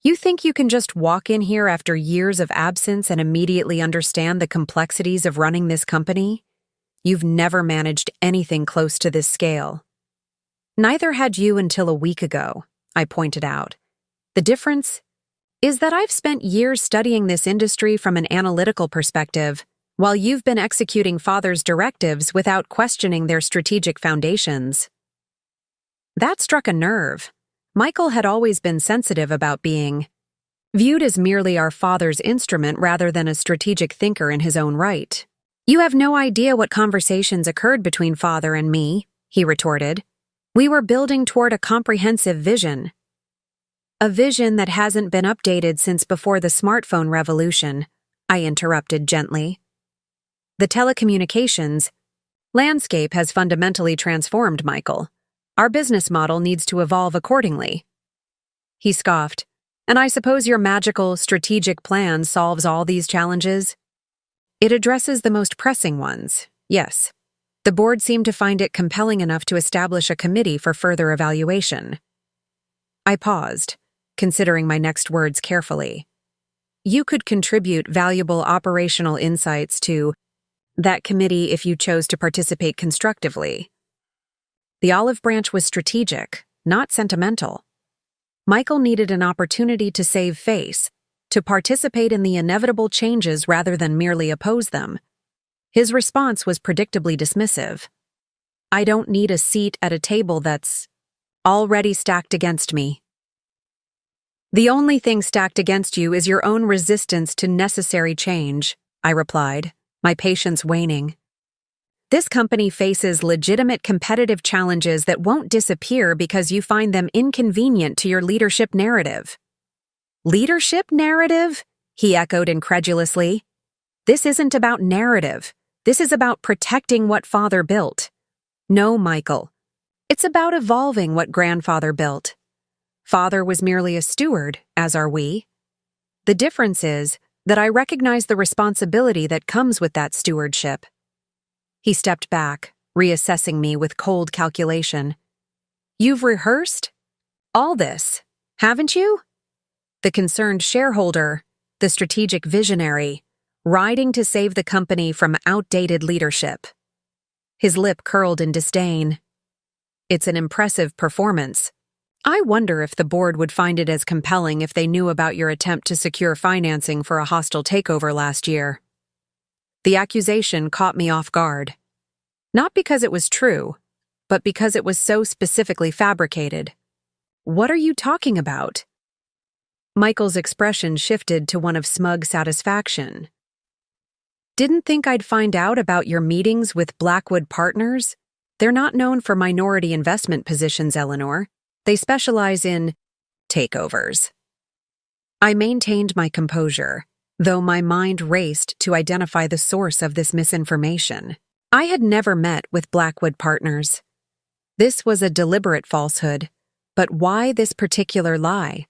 You think you can just walk in here after years of absence and immediately understand the complexities of running this company? You've never managed anything close to this scale. Neither had you until a week ago, I pointed out. The difference is that I've spent years studying this industry from an analytical perspective, while you've been executing Father's directives without questioning their strategic foundations. That struck a nerve. Michael had always been sensitive about being viewed as merely our father's instrument rather than a strategic thinker in his own right. You have no idea what conversations occurred between Father and me, he retorted. We were building toward a comprehensive vision. A vision that hasn't been updated since before the smartphone revolution, I interrupted gently. The telecommunications landscape has fundamentally transformed, Michael. Our business model needs to evolve accordingly. He scoffed. And I suppose your magical, strategic plan solves all these challenges? It addresses the most pressing ones, yes. The board seemed to find it compelling enough to establish a committee for further evaluation. I paused, considering my next words carefully. You could contribute valuable operational insights to that committee if you chose to participate constructively. The olive branch was strategic, not sentimental. Michael needed an opportunity to save face, to participate in the inevitable changes rather than merely oppose them. His response was predictably dismissive. I don't need a seat at a table that's already stacked against me. The only thing stacked against you is your own resistance to necessary change, I replied, my patience waning. This company faces legitimate competitive challenges that won't disappear because you find them inconvenient to your leadership narrative. Leadership narrative? He echoed incredulously. This isn't about narrative. This is about protecting what Father built. No, Michael. It's about evolving what Grandfather built. Father was merely a steward, as are we. The difference is, that I recognize the responsibility that comes with that stewardship. He stepped back, reassessing me with cold calculation. You've rehearsed all this, haven't you? The concerned shareholder, the strategic visionary, riding to save the company from outdated leadership. His lip curled in disdain. It's an impressive performance. I wonder if the board would find it as compelling if they knew about your attempt to secure financing for a hostile takeover last year. The accusation caught me off guard. Not because it was true, but because it was so specifically fabricated. What are you talking about? Michael's expression shifted to one of smug satisfaction. Didn't think I'd find out about your meetings with Blackwood Partners? They're not known for minority investment positions, Eleanor. They specialize in takeovers. I maintained my composure, though my mind raced to identify the source of this misinformation. I had never met with Blackwood Partners. This was a deliberate falsehood, but why this particular lie?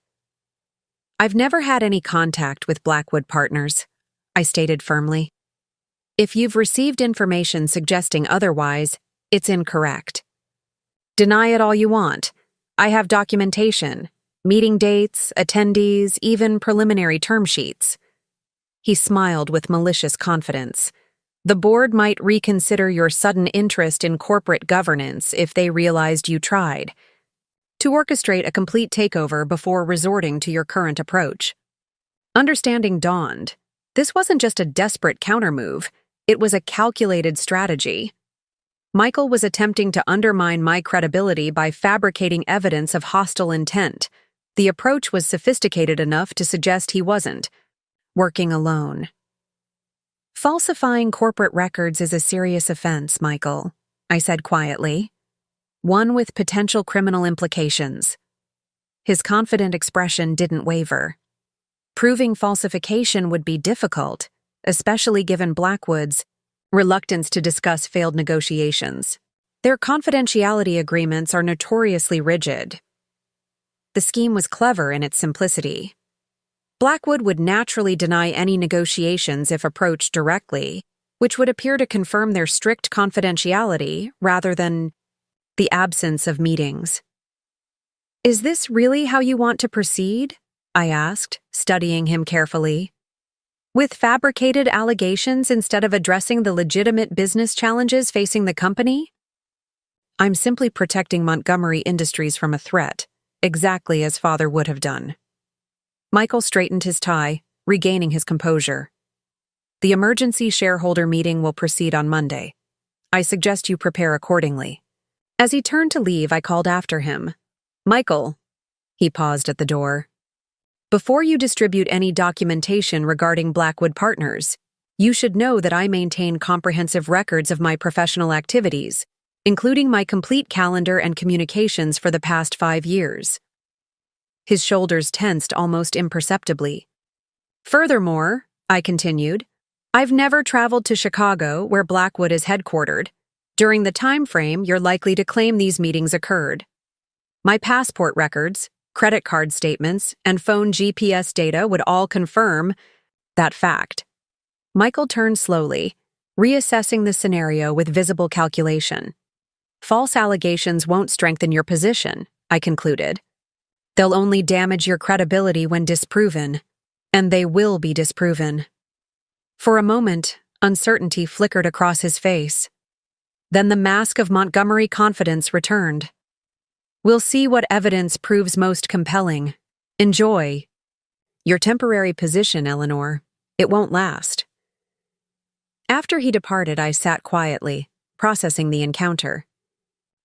I've never had any contact with Blackwood Partners, I stated firmly. If you've received information suggesting otherwise, it's incorrect. Deny it all you want. I have documentation, meeting dates, attendees, even preliminary term sheets. He smiled with malicious confidence. The board might reconsider your sudden interest in corporate governance if they realized you tried to orchestrate a complete takeover before resorting to your current approach. Understanding dawned. This wasn't just a desperate countermove, it was a calculated strategy. Michael was attempting to undermine my credibility by fabricating evidence of hostile intent. The approach was sophisticated enough to suggest he wasn't working alone. Falsifying corporate records is a serious offense, Michael, I said quietly. One with potential criminal implications. His confident expression didn't waver. Proving falsification would be difficult, especially given Blackwood's reluctance to discuss failed negotiations. Their confidentiality agreements are notoriously rigid. The scheme was clever in its simplicity. Blackwood would naturally deny any negotiations if approached directly, which would appear to confirm their strict confidentiality rather than the absence of meetings. Is this really how you want to proceed? I asked, studying him carefully. With fabricated allegations instead of addressing the legitimate business challenges facing the company? I'm simply protecting Montgomery Industries from a threat, exactly as Father would have done. Michael straightened his tie, regaining his composure. The emergency shareholder meeting will proceed on Monday. I suggest you prepare accordingly. As he turned to leave, I called after him. Michael. He paused at the door. Before you distribute any documentation regarding Blackwood Partners, you should know that I maintain comprehensive records of my professional activities, including my complete calendar and communications for the past 5 years. His shoulders tensed almost imperceptibly. Furthermore, I continued, I've never traveled to Chicago, where Blackwood is headquartered, during the time frame you're likely to claim these meetings occurred. My passport records, credit card statements, and phone GPS data would all confirm that fact. Michael turned slowly, reassessing the scenario with visible calculation. False allegations won't strengthen your position, I concluded. They'll only damage your credibility when disproven, and they will be disproven. For a moment, uncertainty flickered across his face. Then the mask of Montgomery confidence returned. We'll see what evidence proves most compelling. Enjoy. Your temporary position, Eleanor. It won't last. After he departed, I sat quietly, processing the encounter.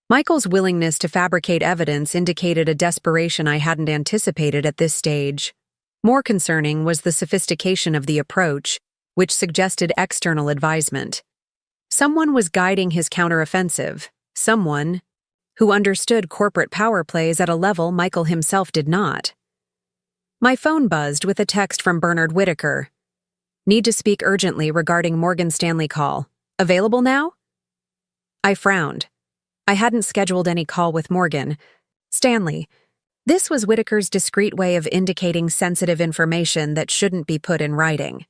Michael's willingness to fabricate evidence indicated a desperation I hadn't anticipated at this stage. More concerning was the sophistication of the approach, which suggested external advisement. Someone was guiding his counteroffensive, someone who understood corporate power plays at a level Michael himself did not. My phone buzzed with a text from Bernard Whitaker. Need to speak urgently regarding Morgan Stanley call. Available now? I frowned. I hadn't scheduled any call with Morgan Stanley. This was Whitaker's discreet way of indicating sensitive information that shouldn't be put in writing.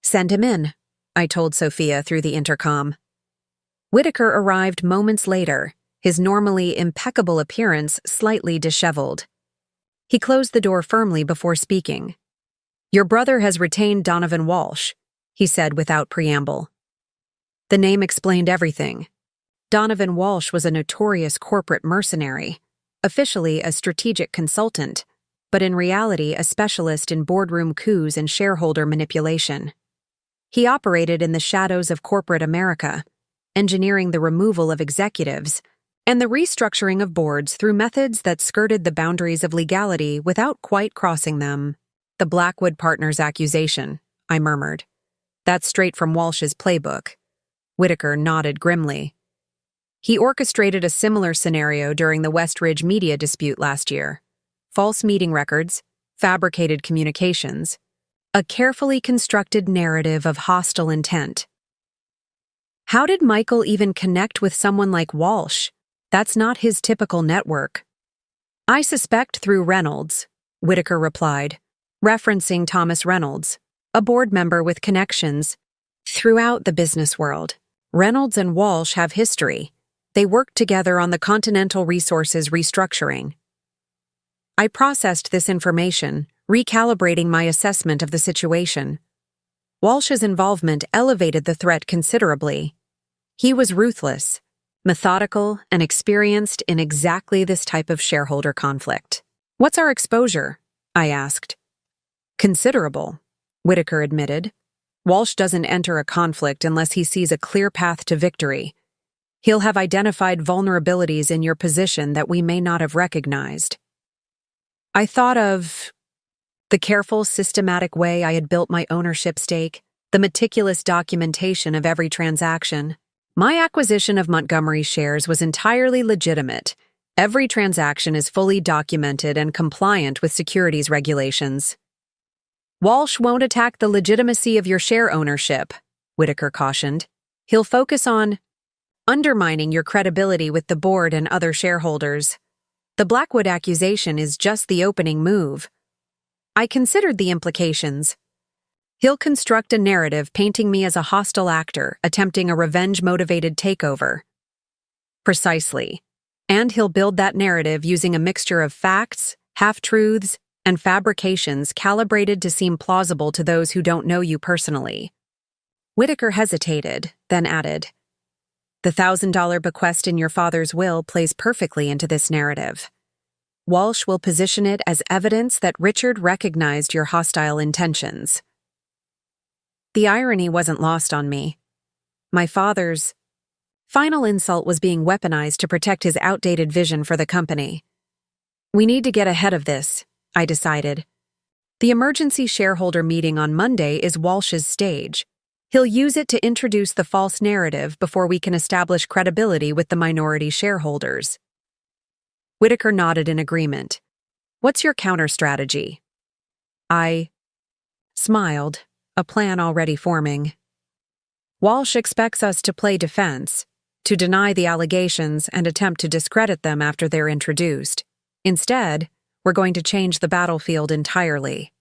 "Send him in," I told Sophia through the intercom. Whitaker arrived moments later, his normally impeccable appearance slightly disheveled. He closed the door firmly before speaking. "Your brother has retained Donovan Walsh," he said without preamble. The name explained everything. Donovan Walsh was a notorious corporate mercenary, officially a strategic consultant, but in reality a specialist in boardroom coups and shareholder manipulation. He operated in the shadows of corporate America, engineering the removal of executives and the restructuring of boards through methods that skirted the boundaries of legality without quite crossing them. "The Blackwood Partners accusation," I murmured. "That's straight from Walsh's playbook." Whitaker nodded grimly. "He orchestrated a similar scenario during the Westridge media dispute last year. False meeting records, fabricated communications, a carefully constructed narrative of hostile intent. How did Michael even connect with someone like Walsh? That's not his typical network." "I suspect through Reynolds," Whitaker replied, referencing Thomas Reynolds, a board member with connections throughout the business world. Reynolds and Walsh have history. They worked together on the Continental Resources restructuring. I processed this information, recalibrating my assessment of the situation. Walsh's involvement elevated the threat considerably. He was ruthless, methodical, and experienced in exactly this type of shareholder conflict. "What's our exposure?" I asked. "Considerable," Whitaker admitted. "Walsh doesn't enter a conflict unless he sees a clear path to victory. He'll have identified vulnerabilities in your position that we may not have recognized." I thought of the careful, systematic way I had built my ownership stake, the meticulous documentation of every transaction. My acquisition of Montgomery shares was entirely legitimate. Every transaction is fully documented and compliant with securities regulations. "Walsh won't attack the legitimacy of your share ownership," Whitaker cautioned. "He'll focus on undermining your credibility with the board and other shareholders. The Blackwood accusation is just the opening move." I considered the implications. "He'll construct a narrative painting me as a hostile actor attempting a revenge-motivated takeover." "Precisely. And he'll build that narrative using a mixture of facts, half-truths, and fabrications calibrated to seem plausible to those who don't know you personally." Whitaker hesitated, then added, "The $1,000 bequest in your father's will plays perfectly into this narrative. Walsh will position it as evidence that Richard recognized your hostile intentions." The irony wasn't lost on me. My father's final insult was being weaponized to protect his outdated vision for the company. "We need to get ahead of this," I decided. "The emergency shareholder meeting on Monday is Walsh's stage. He'll use it to introduce the false narrative before we can establish credibility with the minority shareholders." Whitaker nodded in agreement. "What's your counter-strategy?" I smiled, a plan already forming. "Walsh expects us to play defense, to deny the allegations and attempt to discredit them after they're introduced. Instead, we're going to change the battlefield entirely."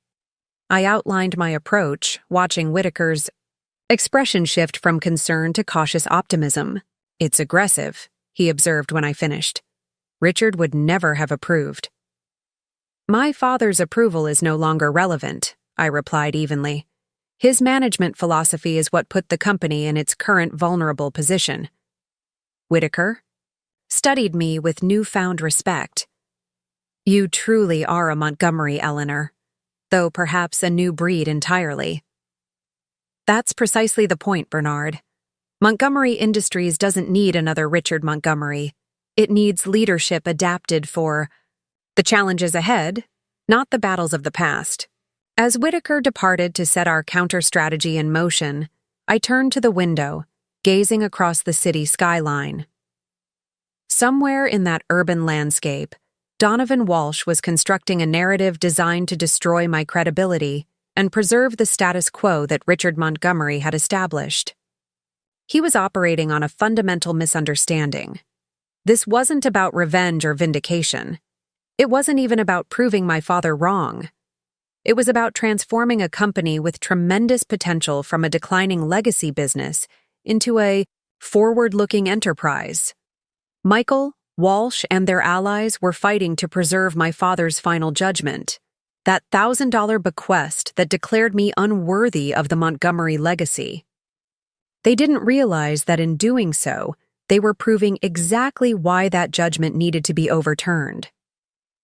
I outlined my approach, watching Whitaker's expression shift from concern to cautious optimism. "It's aggressive," he observed when I finished. "Richard would never have approved." "My father's approval is no longer relevant," I replied evenly. "His management philosophy is what put the company in its current vulnerable position." Whitaker studied me with newfound respect. "You truly are a Montgomery, Eleanor, though perhaps a new breed entirely." "That's precisely the point, Bernard. Montgomery Industries doesn't need another Richard Montgomery. It needs leadership adapted for the challenges ahead, not the battles of the past." As Whitaker departed to set our counter-strategy in motion, I turned to the window, gazing across the city skyline. Somewhere in that urban landscape, Donovan Walsh was constructing a narrative designed to destroy my credibility and preserve the status quo that Richard Montgomery had established. He was operating on a fundamental misunderstanding. This wasn't about revenge or vindication. It wasn't even about proving my father wrong. It was about transforming a company with tremendous potential from a declining legacy business into a forward-looking enterprise. Michael, Walsh, and their allies were fighting to preserve my father's final judgment, that $1,000 bequest that declared me unworthy of the Montgomery legacy. They didn't realize that in doing so, they were proving exactly why that judgment needed to be overturned.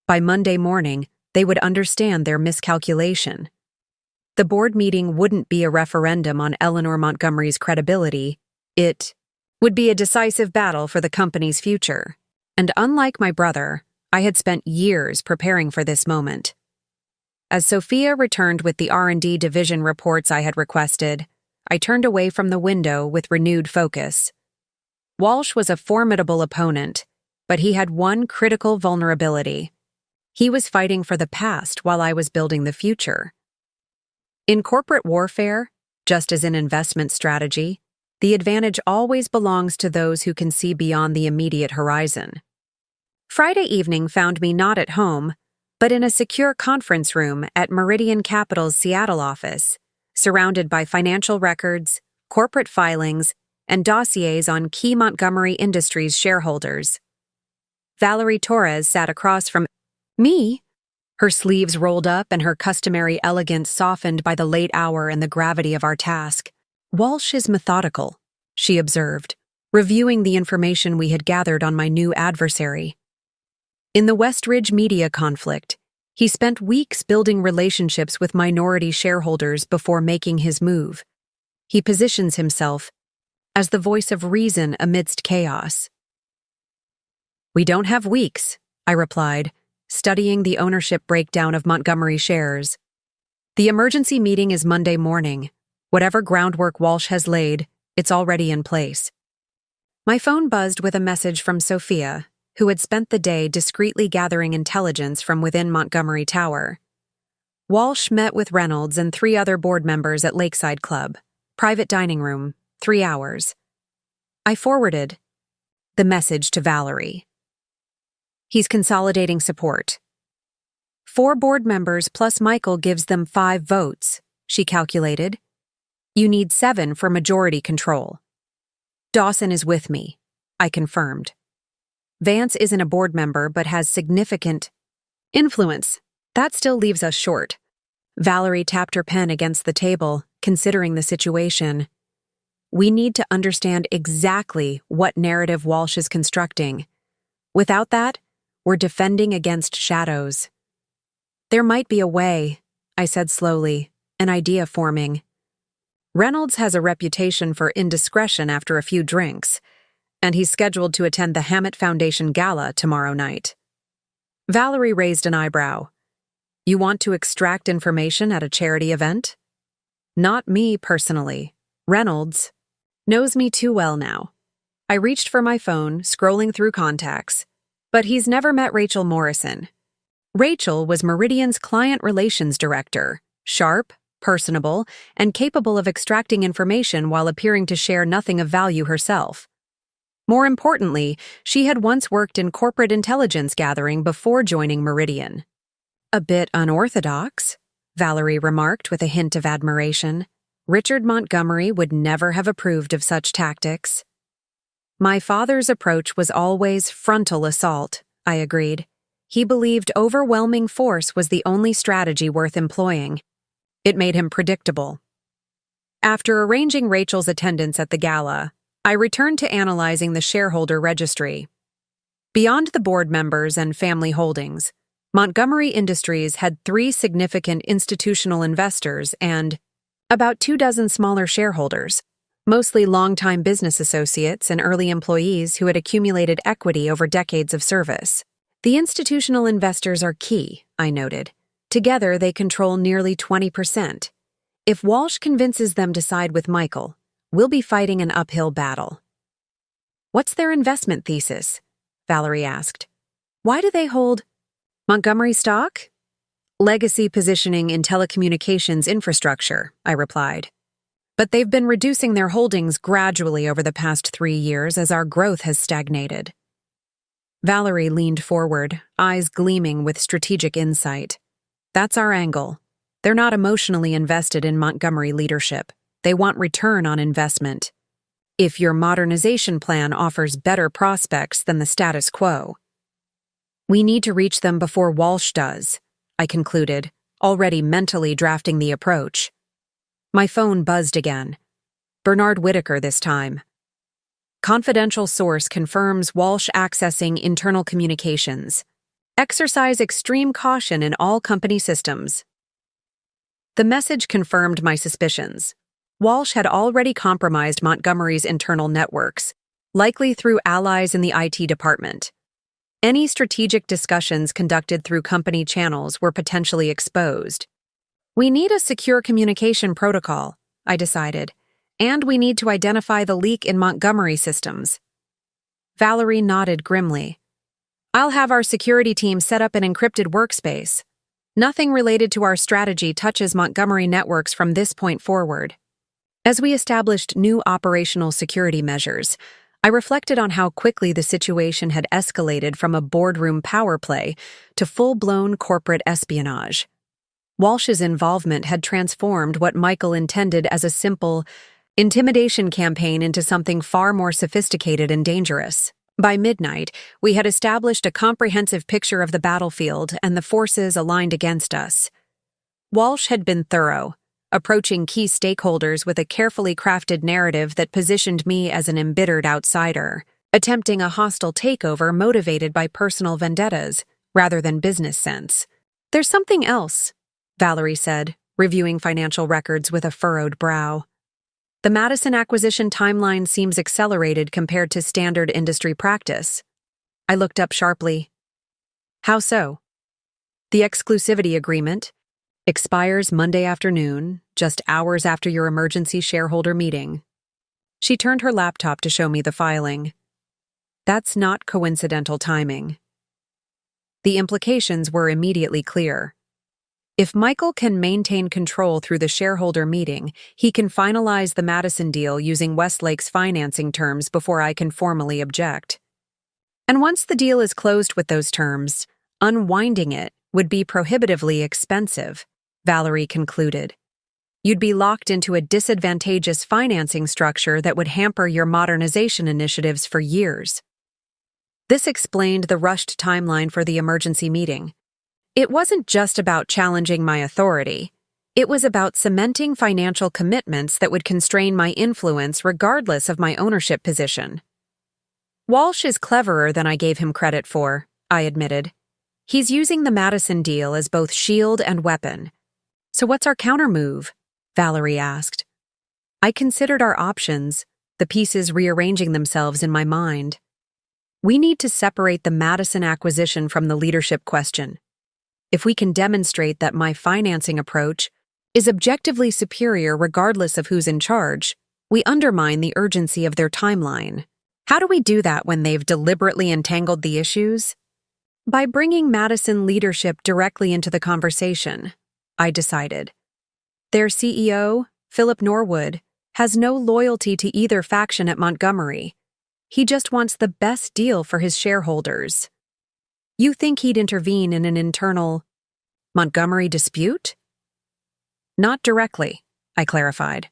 By Monday morning, they would understand their miscalculation. The board meeting wouldn't be a referendum on Eleanor Montgomery's credibility. It would be a decisive battle for the company's future. And unlike my brother, I had spent years preparing for this moment. As Sophia returned with the R&D division reports I had requested, I turned away from the window with renewed focus. Walsh was a formidable opponent, but he had one critical vulnerability. He was fighting for the past while I was building the future. In corporate warfare, just as in investment strategy, the advantage always belongs to those who can see beyond the immediate horizon. Friday evening found me not at home, but in a secure conference room at Meridian Capital's Seattle office, surrounded by financial records, corporate filings, and dossiers on key Montgomery Industries shareholders. Valerie Torres sat across from me, her sleeves rolled up and her customary elegance softened by the late hour and the gravity of our task. "Walsh is methodical," she observed, reviewing the information we had gathered on my new adversary. In the Westridge media conflict, he spent weeks building relationships with minority shareholders before making his move. He positions himself as the voice of reason amidst chaos. "We don't have weeks," I replied, studying the ownership breakdown of Montgomery shares. "The emergency meeting is Monday morning. Whatever groundwork Walsh has laid, it's already in place." My phone buzzed with a message from Sophia, who had spent the day discreetly gathering intelligence from within Montgomery Tower. Walsh met with Reynolds and 3 other board members at Lakeside Club, private dining room, 3 hours. I forwarded the message to Valerie. "He's consolidating support. 4 board members plus Michael gives them 5 votes, she calculated. You need 7 for majority control. Dawson is with me, I confirmed. Vance isn't a board member but has significant influence. That still leaves us short." Valerie tapped her pen against the table, considering the situation. "We need to understand exactly what narrative Walsh is constructing. Without that, we're defending against shadows." "There might be a way," I said slowly, an idea forming. "Reynolds has a reputation for indiscretion after a few drinks, and he's scheduled to attend the Hammett Foundation Gala tomorrow night." Valerie raised an eyebrow. "You want to extract information at a charity event?" "Not me personally. Reynolds knows me too well now." I reached for my phone, scrolling through contacts, but he's never met Rachel Morrison. Rachel was Meridian's client relations director, sharp, personable, and capable of extracting information while appearing to share nothing of value herself. More importantly, she had once worked in corporate intelligence gathering before joining Meridian. "A bit unorthodox," Valerie remarked with a hint of admiration. "Richard Montgomery would never have approved of such tactics." "My father's approach was always frontal assault," I agreed. "He believed overwhelming force was the only strategy worth employing. It made him predictable." After arranging Rachel's attendance at the gala, I returned to analyzing the shareholder registry. Beyond the board members and family holdings, Montgomery Industries had 3 significant institutional investors and about 24 smaller shareholders, mostly longtime business associates and early employees who had accumulated equity over decades of service. "The institutional investors are key," I noted. "Together, they control nearly 20%. If Walsh convinces them to side with Michael, we'll be fighting an uphill battle." "What's their investment thesis?" Valerie asked. "Why do they hold Montgomery stock?" "Legacy positioning in telecommunications infrastructure," I replied. "But they've been reducing their holdings gradually over the past 3 years as our growth has stagnated." Valerie leaned forward, eyes gleaming with strategic insight. That's our angle. They're not emotionally invested in Montgomery leadership. They want return on investment. If your modernization plan offers better prospects than the status quo. We need to reach them before Walsh does, I concluded, already mentally drafting the approach. My phone buzzed again. Bernard Whitaker this time. Confidential source confirms Walsh accessing internal communications. Exercise extreme caution in all company systems. The message confirmed my suspicions. Walsh had already compromised Montgomery's internal networks, likely through allies in the IT department. Any strategic discussions conducted through company channels were potentially exposed. We need a secure communication protocol, I decided, and we need to identify the leak in Montgomery systems. Valerie nodded grimly. I'll have our security team set up an encrypted workspace. Nothing related to our strategy touches Montgomery networks from this point forward. As we established new operational security measures, I reflected on how quickly the situation had escalated from a boardroom power play to full-blown corporate espionage. Walsh's involvement had transformed what Michael intended as a simple intimidation campaign into something far more sophisticated and dangerous. By midnight, we had established a comprehensive picture of the battlefield and the forces aligned against us. Walsh had been thorough, approaching key stakeholders with a carefully crafted narrative that positioned me as an embittered outsider, attempting a hostile takeover motivated by personal vendettas rather than business sense. There's something else, Valerie said, reviewing financial records with a furrowed brow. The Madison acquisition timeline seems accelerated compared to standard industry practice. I looked up sharply. How so? The exclusivity agreement expires Monday afternoon, just hours after your emergency shareholder meeting. She turned her laptop to show me the filing. That's not coincidental timing. The implications were immediately clear. If Michael can maintain control through the shareholder meeting, he can finalize the Madison deal using Westlake's financing terms before I can formally object. And once the deal is closed with those terms, unwinding it would be prohibitively expensive, Valerie concluded. You'd be locked into a disadvantageous financing structure that would hamper your modernization initiatives for years. This explained the rushed timeline for the emergency meeting. It wasn't just about challenging my authority. It was about cementing financial commitments that would constrain my influence regardless of my ownership position. Walsh is cleverer than I gave him credit for, I admitted. He's using the Madison deal as both shield and weapon. So what's our countermove? Valerie asked. I considered our options, the pieces rearranging themselves in my mind. We need to separate the Madison acquisition from the leadership question. If we can demonstrate that my financing approach is objectively superior regardless of who's in charge, we undermine the urgency of their timeline. How do we do that when they've deliberately entangled the issues? By bringing Madison leadership directly into the conversation, I decided. Their CEO, Philip Norwood, has no loyalty to either faction at Montgomery. He just wants the best deal for his shareholders. You think he'd intervene in an internal Montgomery dispute? Not directly, I clarified.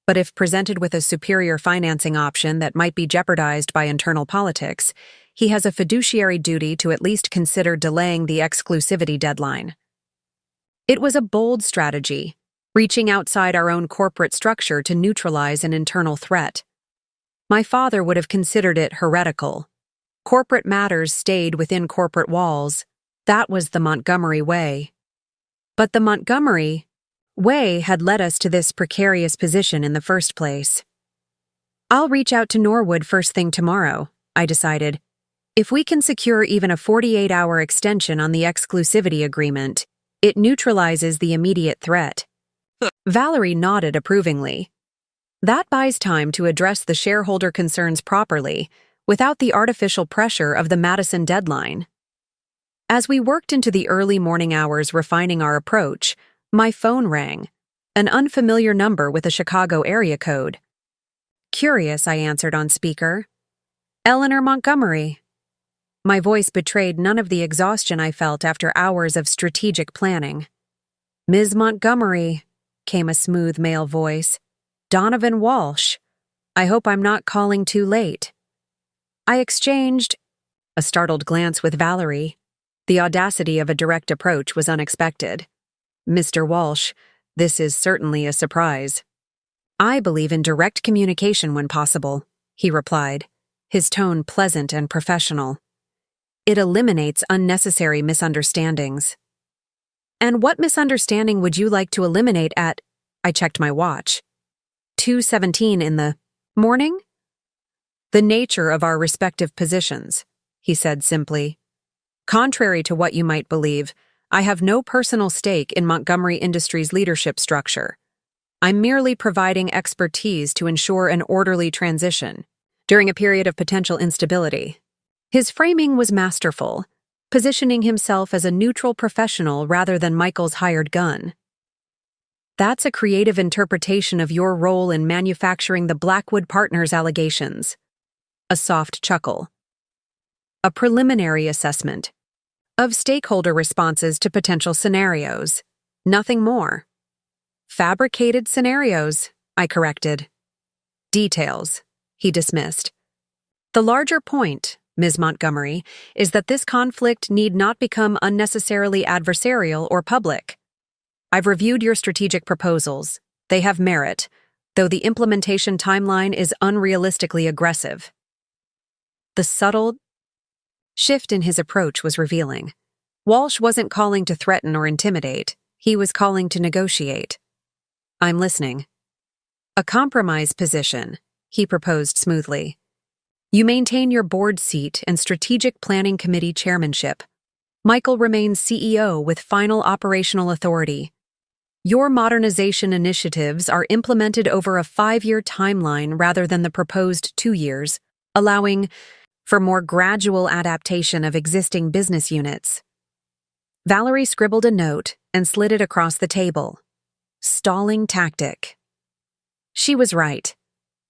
But if presented with a superior financing option that might be jeopardized by internal politics, he has a fiduciary duty to at least consider delaying the exclusivity deadline. It was a bold strategy, reaching outside our own corporate structure to neutralize an internal threat. My father would have considered it heretical. Corporate matters stayed within corporate walls. That was the Montgomery way. But the Montgomery way had led us to this precarious position in the first place. I'll reach out to Norwood first thing tomorrow, I decided. If we can secure even a 48-hour extension on the exclusivity agreement, it neutralizes the immediate threat. Valerie nodded approvingly. That buys time to address the shareholder concerns properly, without the artificial pressure of the Madison deadline. As we worked into the early morning hours refining our approach, my phone rang, an unfamiliar number with a Chicago area code. Curious, I answered on speaker. Eleanor Montgomery. My voice betrayed none of the exhaustion I felt after hours of strategic planning. "Ms. Montgomery," came a smooth male voice. "Donovan Walsh. I hope I'm not calling too late." I exchanged a startled glance with Valerie. The audacity of a direct approach was unexpected. "Mr. Walsh, this is certainly a surprise." "I believe in direct communication when possible," he replied, his tone pleasant and professional. "It eliminates unnecessary misunderstandings." "And what misunderstanding would you like to eliminate at—" I checked my watch. 2:17 in the morning? "The nature of our respective positions," he said simply. "Contrary to what you might believe, I have no personal stake in Montgomery Industries' leadership structure. I'm merely providing expertise to ensure an orderly transition during a period of potential instability." His framing was masterful, positioning himself as a neutral professional rather than Michael's hired gun. "That's a creative interpretation of your role in manufacturing the Blackwood Partners allegations." A soft chuckle. "A preliminary assessment of stakeholder responses to potential scenarios. Nothing more." "Fabricated scenarios," I corrected. "Details," he dismissed. "The larger point, Ms. Montgomery, is that this conflict need not become unnecessarily adversarial or public. I've reviewed your strategic proposals. They have merit, though the implementation timeline is unrealistically aggressive." The subtle shift in his approach was revealing. Walsh wasn't calling to threaten or intimidate. He was calling to negotiate. "I'm listening." "A compromise position," he proposed smoothly. "You maintain your board seat and strategic planning committee chairmanship. Michael remains CEO with final operational authority. Your modernization initiatives are implemented over a 5-year timeline rather than the proposed 2 years, allowing for more gradual adaptation of existing business units." Valerie scribbled a note and slid it across the table. Stalling tactic. She was right.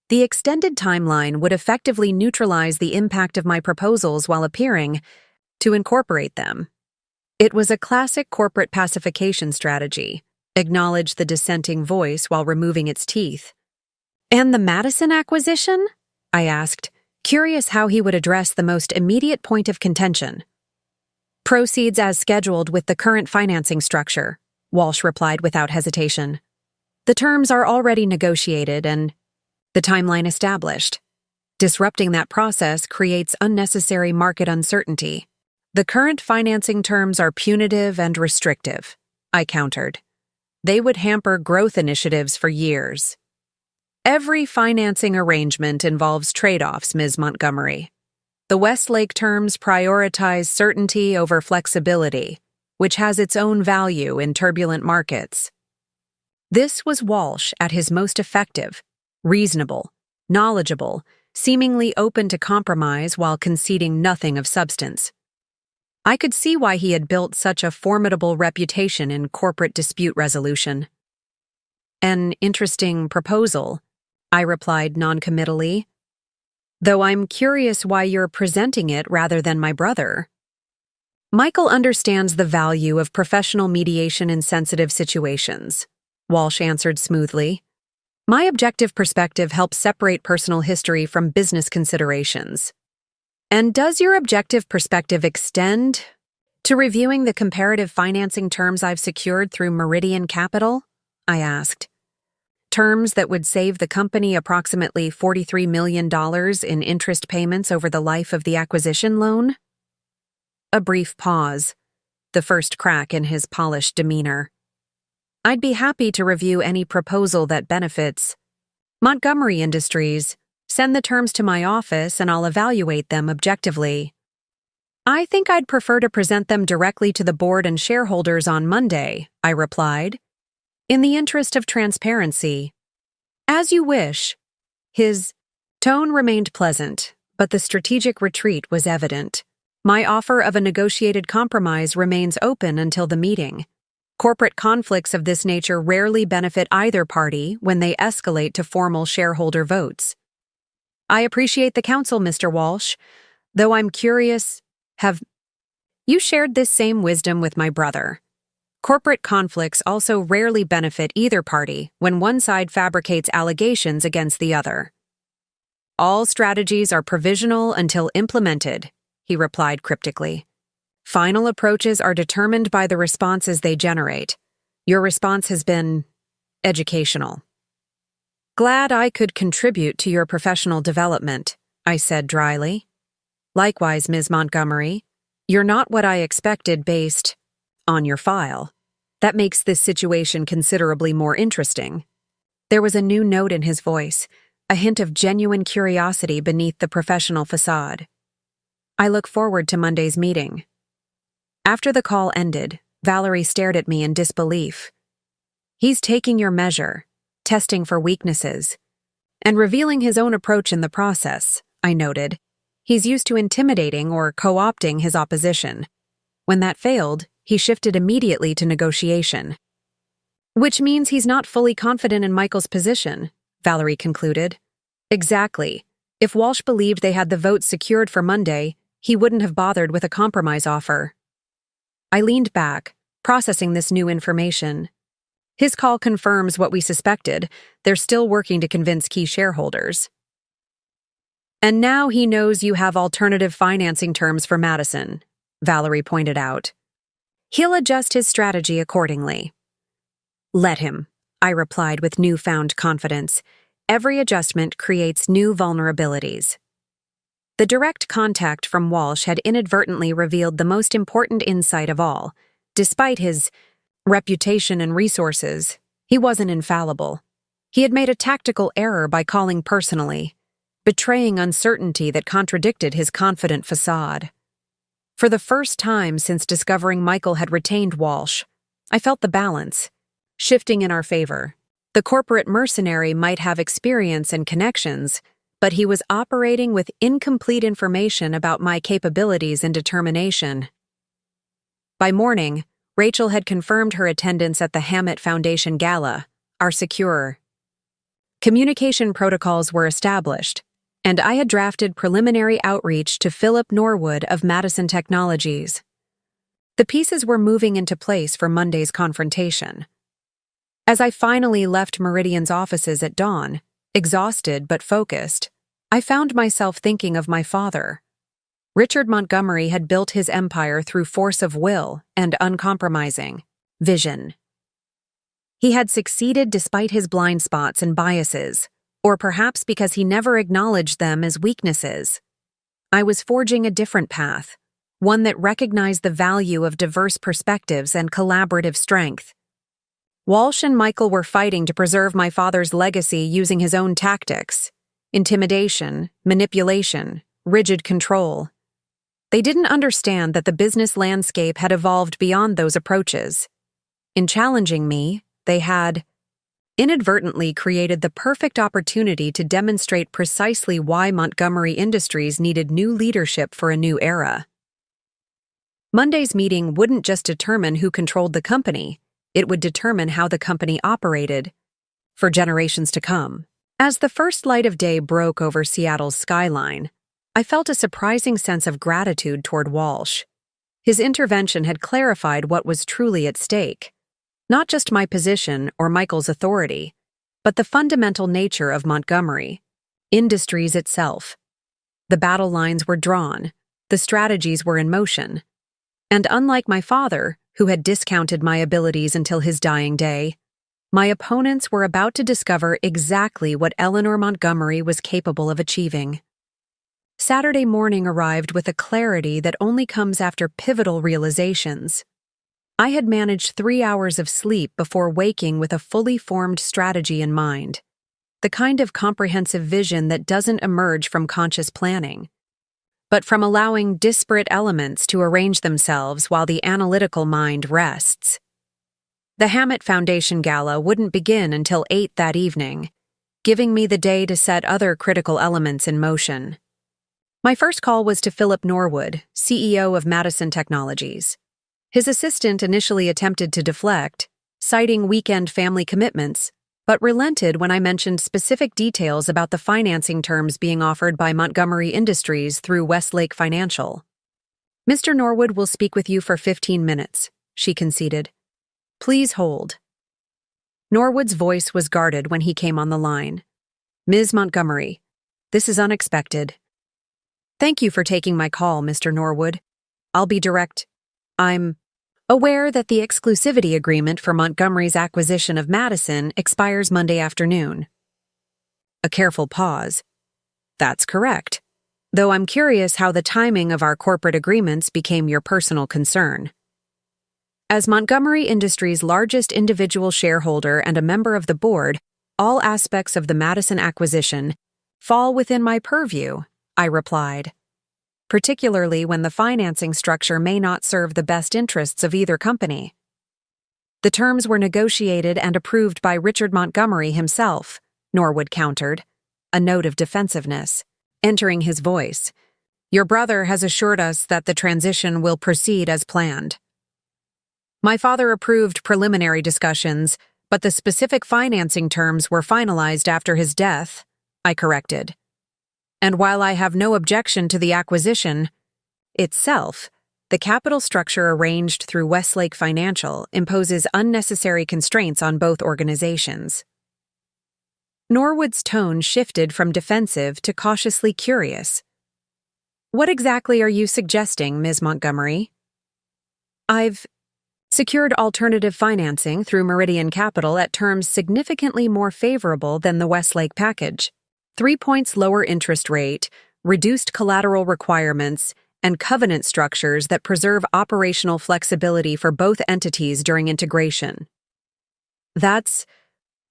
The extended timeline would effectively neutralize the impact of my proposals while appearing to incorporate them. It was a classic corporate pacification strategy. Acknowledge the dissenting voice while removing its teeth. "And the Madison acquisition?" I asked, curious how he would address the most immediate point of contention. "Proceeds as scheduled with the current financing structure," Walsh replied without hesitation. "The terms are already negotiated and the timeline established. Disrupting that process creates unnecessary market uncertainty. The current financing terms are punitive and restrictive," I countered. "They would hamper growth initiatives for years." "Every financing arrangement involves trade-offs, Ms. Montgomery. The Westlake terms prioritize certainty over flexibility, which has its own value in turbulent markets." This was Walsh at his most effective, reasonable, knowledgeable, seemingly open to compromise while conceding nothing of substance. I could see why he had built such a formidable reputation in corporate dispute resolution. "An interesting proposal," I replied noncommittally, "though I'm curious why you're presenting it rather than my brother." "Michael understands the value of professional mediation in sensitive situations," Walsh answered smoothly. "My objective perspective helps separate personal history from business considerations." "And does your objective perspective extend to reviewing the comparative financing terms I've secured through Meridian Capital?" I asked. "Terms that would save the company approximately $43 million in interest payments over the life of the acquisition loan?" A brief pause, the first crack in his polished demeanor. "I'd be happy to review any proposal that benefits Montgomery Industries. Send the terms to my office and I'll evaluate them objectively." "I think I'd prefer to present them directly to the board and shareholders on Monday," I replied, "in the interest of transparency." "As you wish." His tone remained pleasant, but the strategic retreat was evident. My offer of a negotiated compromise remains open until the meeting. Corporate conflicts of this nature rarely benefit either party when they escalate to formal shareholder votes. "I appreciate the counsel, Mr. Walsh, though I'm curious Have you shared this same wisdom with my brother? Corporate conflicts also rarely benefit either party when one side fabricates allegations against the other. All strategies are provisional until implemented, he replied cryptically. Final approaches are determined by the responses they generate. Your response has been educational. Glad I could contribute to your professional development, I said dryly. Likewise, Ms. Montgomery, you're not what I expected based on your file. That makes this situation considerably more interesting. There was a new note in his voice, a hint of genuine curiosity beneath the professional facade. I look forward to Monday's meeting. After the call ended, Valerie stared at me in disbelief. He's taking your measure, testing for weaknesses, and revealing his own approach in the process, I noted. He's used to intimidating or co-opting his opposition. When that failed, he shifted immediately to negotiation. Which means he's not fully confident in Michael's position, Valerie concluded. Exactly. If Walsh believed they had the vote secured for Monday, he wouldn't have bothered with a compromise offer. I leaned back, processing this new information. His call confirms what we suspected. They're still working to convince key shareholders. And now he knows you have alternative financing terms for Madison, Valerie pointed out. He'll adjust his strategy accordingly. Let him, I replied with newfound confidence. Every adjustment creates new vulnerabilities. The direct contact from Walsh had inadvertently revealed the most important insight of all. Despite his reputation and resources, he wasn't infallible. He had made a tactical error by calling personally, betraying uncertainty that contradicted his confident facade. For the first time since discovering Michael had retained Walsh, I felt the balance shifting in our favor. The corporate mercenary might have experience and connections, but he was operating with incomplete information about my capabilities and determination. By morning, Rachel had confirmed her attendance at the Hammett Foundation Gala, our securer. Communication protocols were established, and I had drafted preliminary outreach to Philip Norwood of Madison Technologies. The pieces were moving into place for Monday's confrontation. As I finally left Meridian's offices at dawn, exhausted but focused, I found myself thinking of my father. Richard Montgomery had built his empire through force of will and uncompromising vision. He had succeeded despite his blind spots and biases, or perhaps because he never acknowledged them as weaknesses. I was forging a different path, one that recognized the value of diverse perspectives and collaborative strength. Walsh and Michael were fighting to preserve my father's legacy using his own tactics: intimidation, manipulation, rigid control. They didn't understand that the business landscape had evolved beyond those approaches. In challenging me, they had inadvertently created the perfect opportunity to demonstrate precisely why Montgomery Industries needed new leadership for a new era. Monday's meeting wouldn't just determine who controlled the company, it would determine how the company operated for generations to come. As the first light of day broke over Seattle's skyline, I felt a surprising sense of gratitude toward Walsh. His intervention had clarified what was truly at stake. Not just my position or Michael's authority, but the fundamental nature of Montgomery Industries itself. The battle lines were drawn, the strategies were in motion. And unlike my father, who had discounted my abilities until his dying day, my opponents were about to discover exactly what Eleanor Montgomery was capable of achieving. Saturday morning arrived with a clarity that only comes after pivotal realizations. I had managed 3 hours of sleep before waking with a fully formed strategy in mind, the kind of comprehensive vision that doesn't emerge from conscious planning, but from allowing disparate elements to arrange themselves while the analytical mind rests. The Hammett Foundation Gala wouldn't begin until 8 that evening, giving me the day to set other critical elements in motion. My first call was to Philip Norwood, CEO of Madison Technologies. His assistant initially attempted to deflect, citing weekend family commitments, but relented when I mentioned specific details about the financing terms being offered by Montgomery Industries through Westlake Financial. Mr. Norwood will speak with you for 15 minutes, she conceded. Please hold. Norwood's voice was guarded when he came on the line. Ms. Montgomery, this is unexpected. Thank you for taking my call, Mr. Norwood. I'll be direct. I'm aware that the exclusivity agreement for Montgomery's acquisition of Madison expires Monday afternoon. A careful pause. That's correct. Though I'm curious how the timing of our corporate agreements became your personal concern. As Montgomery Industries' largest individual shareholder and a member of the board, all aspects of the Madison acquisition fall within my purview, I replied, particularly when the financing structure may not serve the best interests of either company. The terms were negotiated and approved by Richard Montgomery himself, Norwood countered, a note of defensiveness entering his voice. Your brother has assured us that the transition will proceed as planned. My father approved preliminary discussions, but the specific financing terms were finalized after his death, I corrected. And while I have no objection to the acquisition itself, the capital structure arranged through Westlake Financial imposes unnecessary constraints on both organizations. Norwood's tone shifted from defensive to cautiously curious. What exactly are you suggesting, Ms. Montgomery? I've secured alternative financing through Meridian Capital at terms significantly more favorable than the Westlake package. 3 points lower interest rate, reduced collateral requirements, and covenant structures that preserve operational flexibility for both entities during integration. That's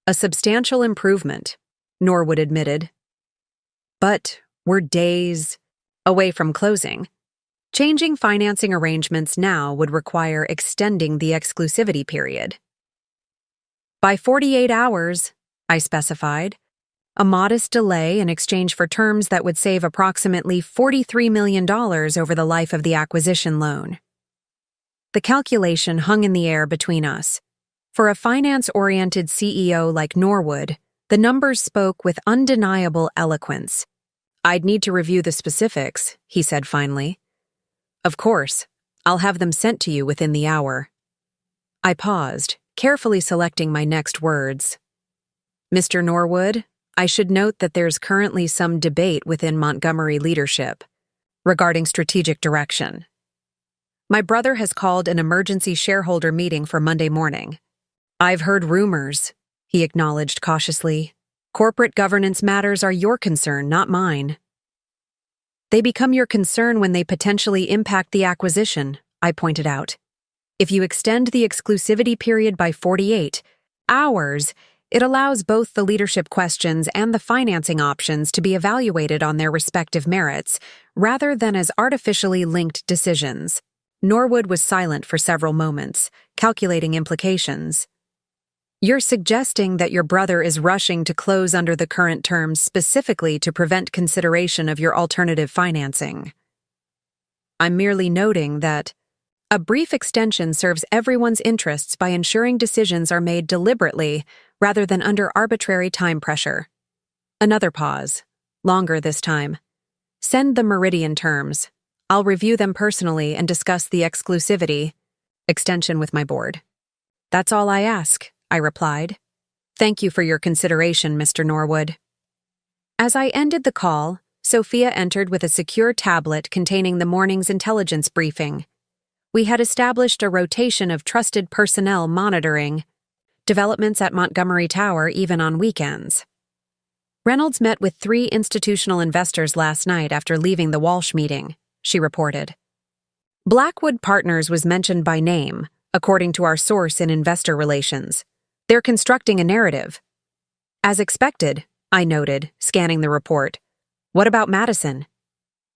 a substantial improvement, Norwood admitted. But we're days away from closing. Changing financing arrangements now would require extending the exclusivity period. By 48 hours, I specified, a modest delay in exchange for terms that would save approximately $43 million over the life of the acquisition loan. The calculation hung in the air between us. For a finance-oriented CEO like Norwood, the numbers spoke with undeniable eloquence. I'd need to review the specifics, he said finally. Of course, I'll have them sent to you within the hour. I paused, carefully selecting my next words. Mr. Norwood, I should note that there's currently some debate within Montgomery leadership regarding strategic direction. My brother has called an emergency shareholder meeting for Monday morning. I've heard rumors, he acknowledged cautiously. Corporate governance matters are your concern, not mine. They become your concern when they potentially impact the acquisition, I pointed out. If you extend the exclusivity period by 48 hours, it allows both the leadership questions and the financing options to be evaluated on their respective merits, rather than as artificially linked decisions. Norwood was silent for several moments, calculating implications. You're suggesting that your brother is rushing to close under the current terms specifically to prevent consideration of your alternative financing. I'm merely noting that a brief extension serves everyone's interests by ensuring decisions are made deliberately rather than under arbitrary time pressure. Another pause, longer this time. Send the Meridian terms. I'll review them personally and discuss the exclusivity extension with my board. That's all I ask, I replied. Thank you for your consideration, Mr. Norwood. As I ended the call, Sophia entered with a secure tablet containing the morning's intelligence briefing. We had established a rotation of trusted personnel monitoring developments at Montgomery Tower even on weekends. Reynolds met with 3 institutional investors last night after leaving the Walsh meeting, she reported. Blackwood Partners was mentioned by name, according to our source in investor relations. They're constructing a narrative. As expected, I noted, scanning the report. What about Madison?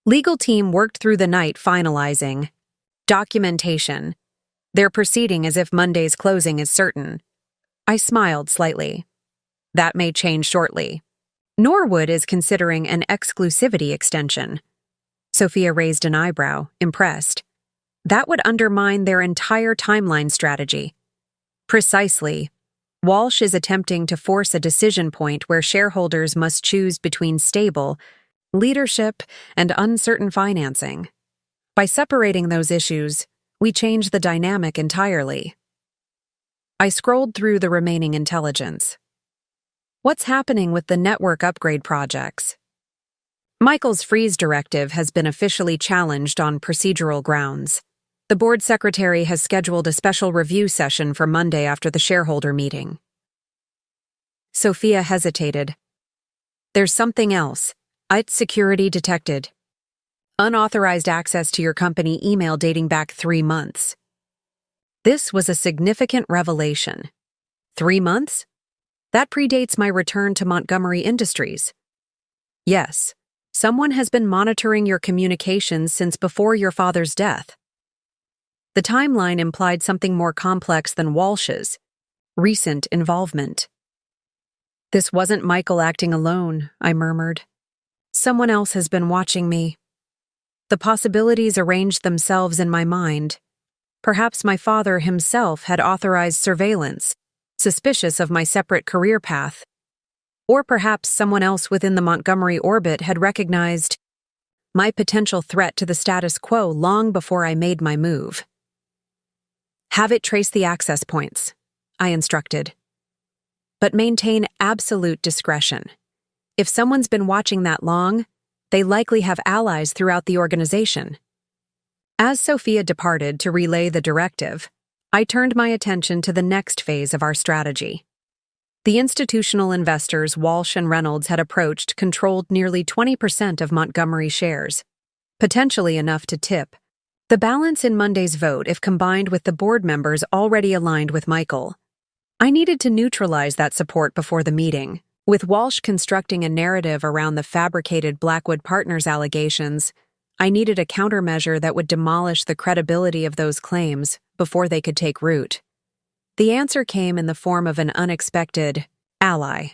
Legal team worked through the night finalizing documentation. They're proceeding as if Monday's closing is certain. I smiled slightly. That may change shortly. Norwood is considering an exclusivity extension. Sophia raised an eyebrow, impressed. That would undermine their entire timeline strategy. Precisely. Walsh is attempting to force a decision point where shareholders must choose between stable leadership and uncertain financing. By separating those issues, we change the dynamic entirely. I scrolled through the remaining intelligence. What's happening with the network upgrade projects? Michael's freeze directive has been officially challenged on procedural grounds. The board secretary has scheduled a special review session for Monday after the shareholder meeting. Sophia hesitated. There's something else. IT security detected. Unauthorized access to your company email dating back 3 months. This was a significant revelation. 3 months? That predates my return to Montgomery Industries. Yes, someone has been monitoring your communications since before your father's death. The timeline implied something more complex than Walsh's recent involvement. This wasn't Michael acting alone, I murmured. Someone else has been watching me. The possibilities arranged themselves in my mind. Perhaps my father himself had authorized surveillance, suspicious of my separate career path. Or perhaps someone else within the Montgomery orbit had recognized my potential threat to the status quo long before I made my move. Have it trace the access points, I instructed. But maintain absolute discretion. If someone's been watching that long, they likely have allies throughout the organization. As Sophia departed to relay the directive, I turned my attention to the next phase of our strategy. The institutional investors Walsh and Reynolds had approached controlled nearly 20% of Montgomery shares, potentially enough to tip the balance in Monday's vote if combined with the board members already aligned with Michael. I needed to neutralize that support before the meeting. With Walsh constructing a narrative around the fabricated Blackwood Partners allegations, I needed a countermeasure that would demolish the credibility of those claims before they could take root. The answer came in the form of an unexpected ally.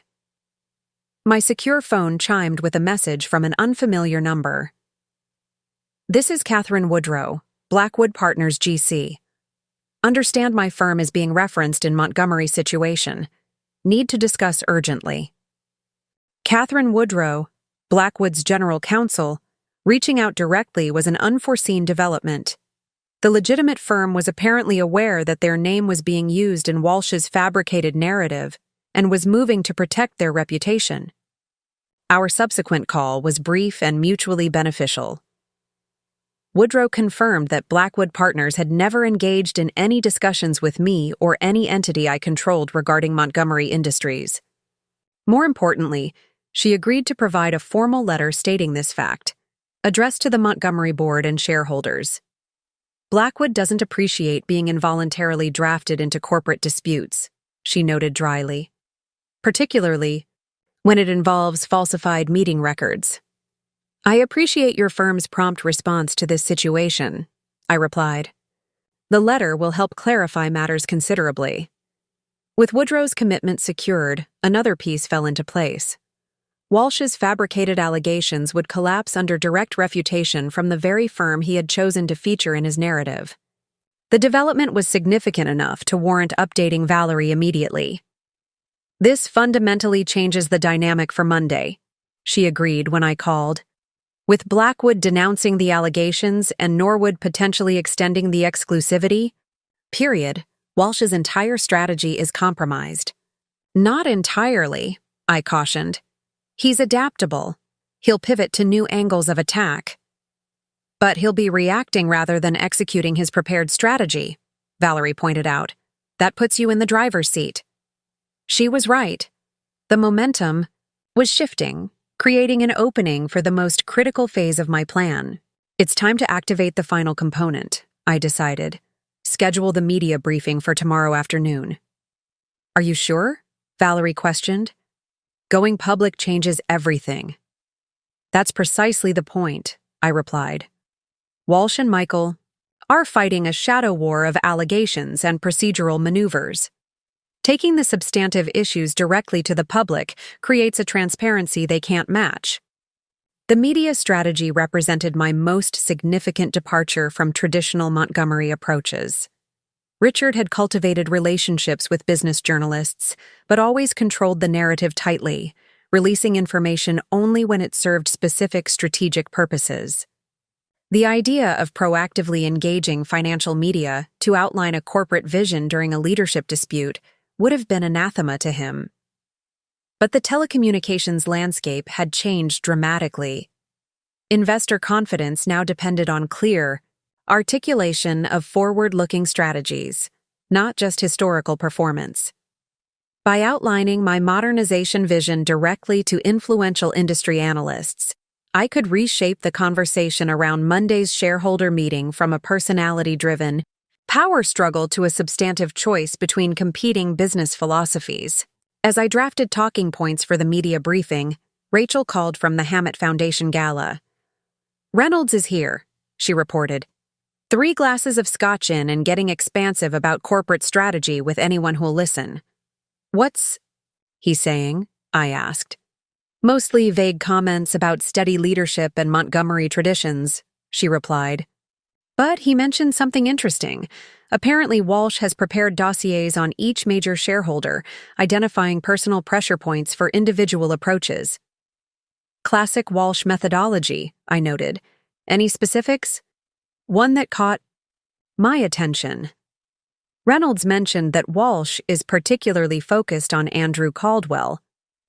My secure phone chimed with a message from an unfamiliar number. This is Catherine Woodrow, Blackwood Partners GC. Understand my firm is being referenced in Montgomery's situation. Need to discuss urgently. Catherine Woodrow, Blackwood's general counsel, reaching out directly was an unforeseen development. The legitimate firm was apparently aware that their name was being used in Walsh's fabricated narrative and was moving to protect their reputation. Our subsequent call was brief and mutually beneficial. Woodrow confirmed that Blackwood Partners had never engaged in any discussions with me or any entity I controlled regarding Montgomery Industries. More importantly, she agreed to provide a formal letter stating this fact, addressed to the Montgomery board and shareholders. Blackwood doesn't appreciate being involuntarily drafted into corporate disputes, she noted dryly, particularly when it involves falsified meeting records. I appreciate your firm's prompt response to this situation, I replied. The letter will help clarify matters considerably. With Woodrow's commitment secured, another piece fell into place. Walsh's fabricated allegations would collapse under direct refutation from the very firm he had chosen to feature in his narrative. The development was significant enough to warrant updating Valerie immediately. This fundamentally changes the dynamic for Monday, she agreed when I called. With Blackwood denouncing the allegations and Norwood potentially extending the exclusivity, Walsh's entire strategy is compromised. Not entirely, I cautioned. He's adaptable. He'll pivot to new angles of attack. But he'll be reacting rather than executing his prepared strategy, Valerie pointed out. That puts you in the driver's seat. She was right. The momentum was shifting, creating an opening for the most critical phase of my plan. It's time to activate the final component, I decided. Schedule the media briefing for tomorrow afternoon. Are you sure? Valerie questioned. Going public changes everything. That's precisely the point, I replied. Walsh and Michael are fighting a shadow war of allegations and procedural maneuvers. Taking the substantive issues directly to the public creates a transparency they can't match. The media strategy represented my most significant departure from traditional Montgomery approaches. Richard had cultivated relationships with business journalists, but always controlled the narrative tightly, releasing information only when it served specific strategic purposes. The idea of proactively engaging financial media to outline a corporate vision during a leadership dispute would have been anathema to him. But the telecommunications landscape had changed dramatically. Investor confidence now depended on clear articulation of forward-looking strategies, not just historical performance. By outlining my modernization vision directly to influential industry analysts, I could reshape the conversation around Monday's shareholder meeting from a personality-driven power struggle to a substantive choice between competing business philosophies. As I drafted talking points for the media briefing, Rachel called from the Hammett Foundation Gala. "Reynolds is here," she reported. 3 glasses of scotch in and getting expansive about corporate strategy with anyone who'll listen." "What's he saying?" I asked. "Mostly vague comments about steady leadership and Montgomery traditions," she replied. "But he mentioned something interesting. Apparently Walsh has prepared dossiers on each major shareholder, identifying personal pressure points for individual approaches." "Classic Walsh methodology," I noted. "Any specifics?" "One that caught my attention. Reynolds mentioned that Walsh is particularly focused on Andrew Caldwell,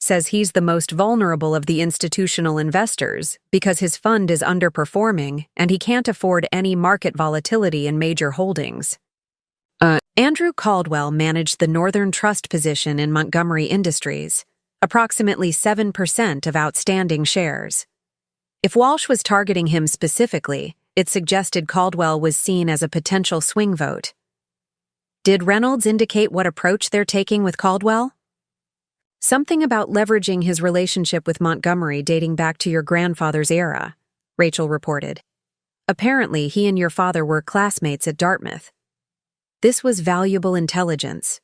says he's the most vulnerable of the institutional investors because his fund is underperforming and he can't afford any market volatility in major holdings. Andrew Caldwell managed the Northern Trust position in Montgomery Industries, approximately 7% of outstanding shares. If Walsh was targeting him specifically, it suggested Caldwell was seen as a potential swing vote. Did Reynolds indicate what approach they're taking with Caldwell? "Something about leveraging his relationship with Montgomery dating back to your grandfather's era," Rachel reported. "Apparently, he and your father were classmates at Dartmouth." This was valuable intelligence.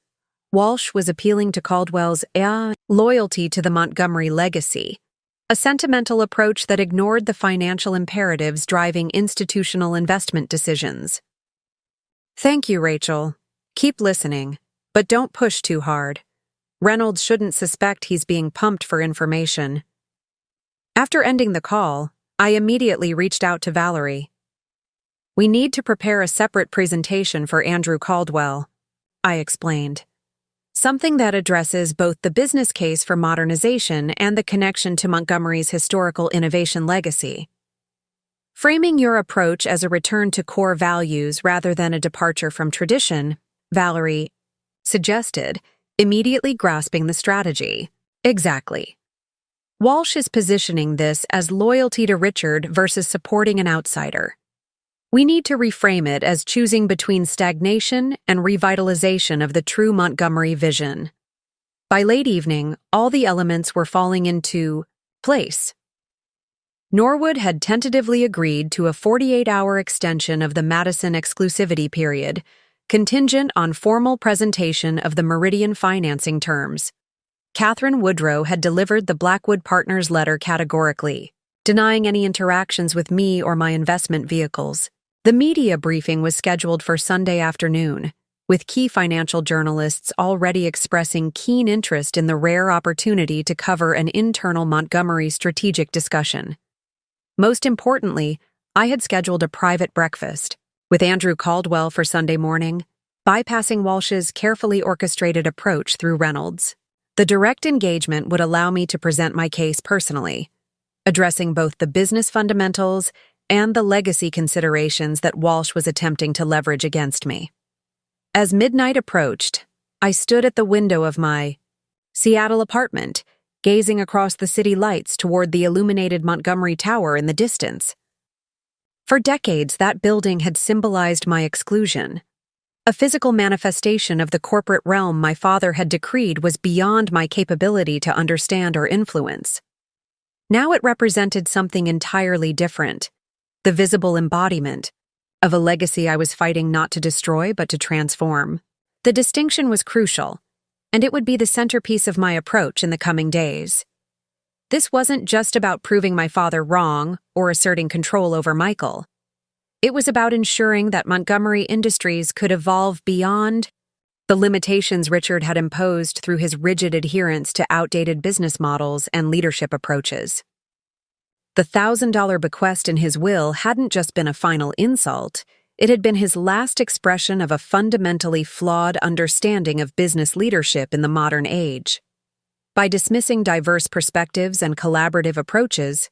Walsh was appealing to Caldwell's loyalty to the Montgomery legacy, a sentimental approach that ignored the financial imperatives driving institutional investment decisions. "Thank you, Rachel. Keep listening, but don't push too hard. Reynolds shouldn't suspect he's being pumped for information." After ending the call, I immediately reached out to Valerie. "We need to prepare a separate presentation for Andrew Caldwell," I explained. "Something that addresses both the business case for modernization and the connection to Montgomery's historical innovation legacy. Framing your approach as a return to core values rather than a departure from tradition," Valerie suggested, immediately grasping the strategy. "Exactly. Walsh is positioning this as loyalty to Richard versus supporting an outsider. We need to reframe it as choosing between stagnation and revitalization of the true Montgomery vision." By late evening, all the elements were falling into place. Norwood had tentatively agreed to a 48-hour extension of the Madison exclusivity period, contingent on formal presentation of the Meridian financing terms. Catherine Woodrow had delivered the Blackwood Partners letter categorically, denying any interactions with me or my investment vehicles. The media briefing was scheduled for Sunday afternoon, with key financial journalists already expressing keen interest in the rare opportunity to cover an internal Montgomery strategic discussion. Most importantly, I had scheduled a private breakfast with Andrew Caldwell for Sunday morning, bypassing Walsh's carefully orchestrated approach through Reynolds. The direct engagement would allow me to present my case personally, addressing both the business fundamentals and the legacy considerations that Walsh was attempting to leverage against me. As midnight approached, I stood at the window of my Seattle apartment, gazing across the city lights toward the illuminated Montgomery Tower in the distance. For decades, that building had symbolized my exclusion, a physical manifestation of the corporate realm my father had decreed was beyond my capability to understand or influence. Now it represented something entirely different, the visible embodiment of a legacy I was fighting not to destroy but to transform. The distinction was crucial, and it would be the centerpiece of my approach in the coming days. This wasn't just about proving my father wrong or asserting control over Michael. It was about ensuring that Montgomery Industries could evolve beyond the limitations Richard had imposed through his rigid adherence to outdated business models and leadership approaches. The $1,000 bequest in his will hadn't just been a final insult, it had been his last expression of a fundamentally flawed understanding of business leadership in the modern age. By dismissing diverse perspectives and collaborative approaches,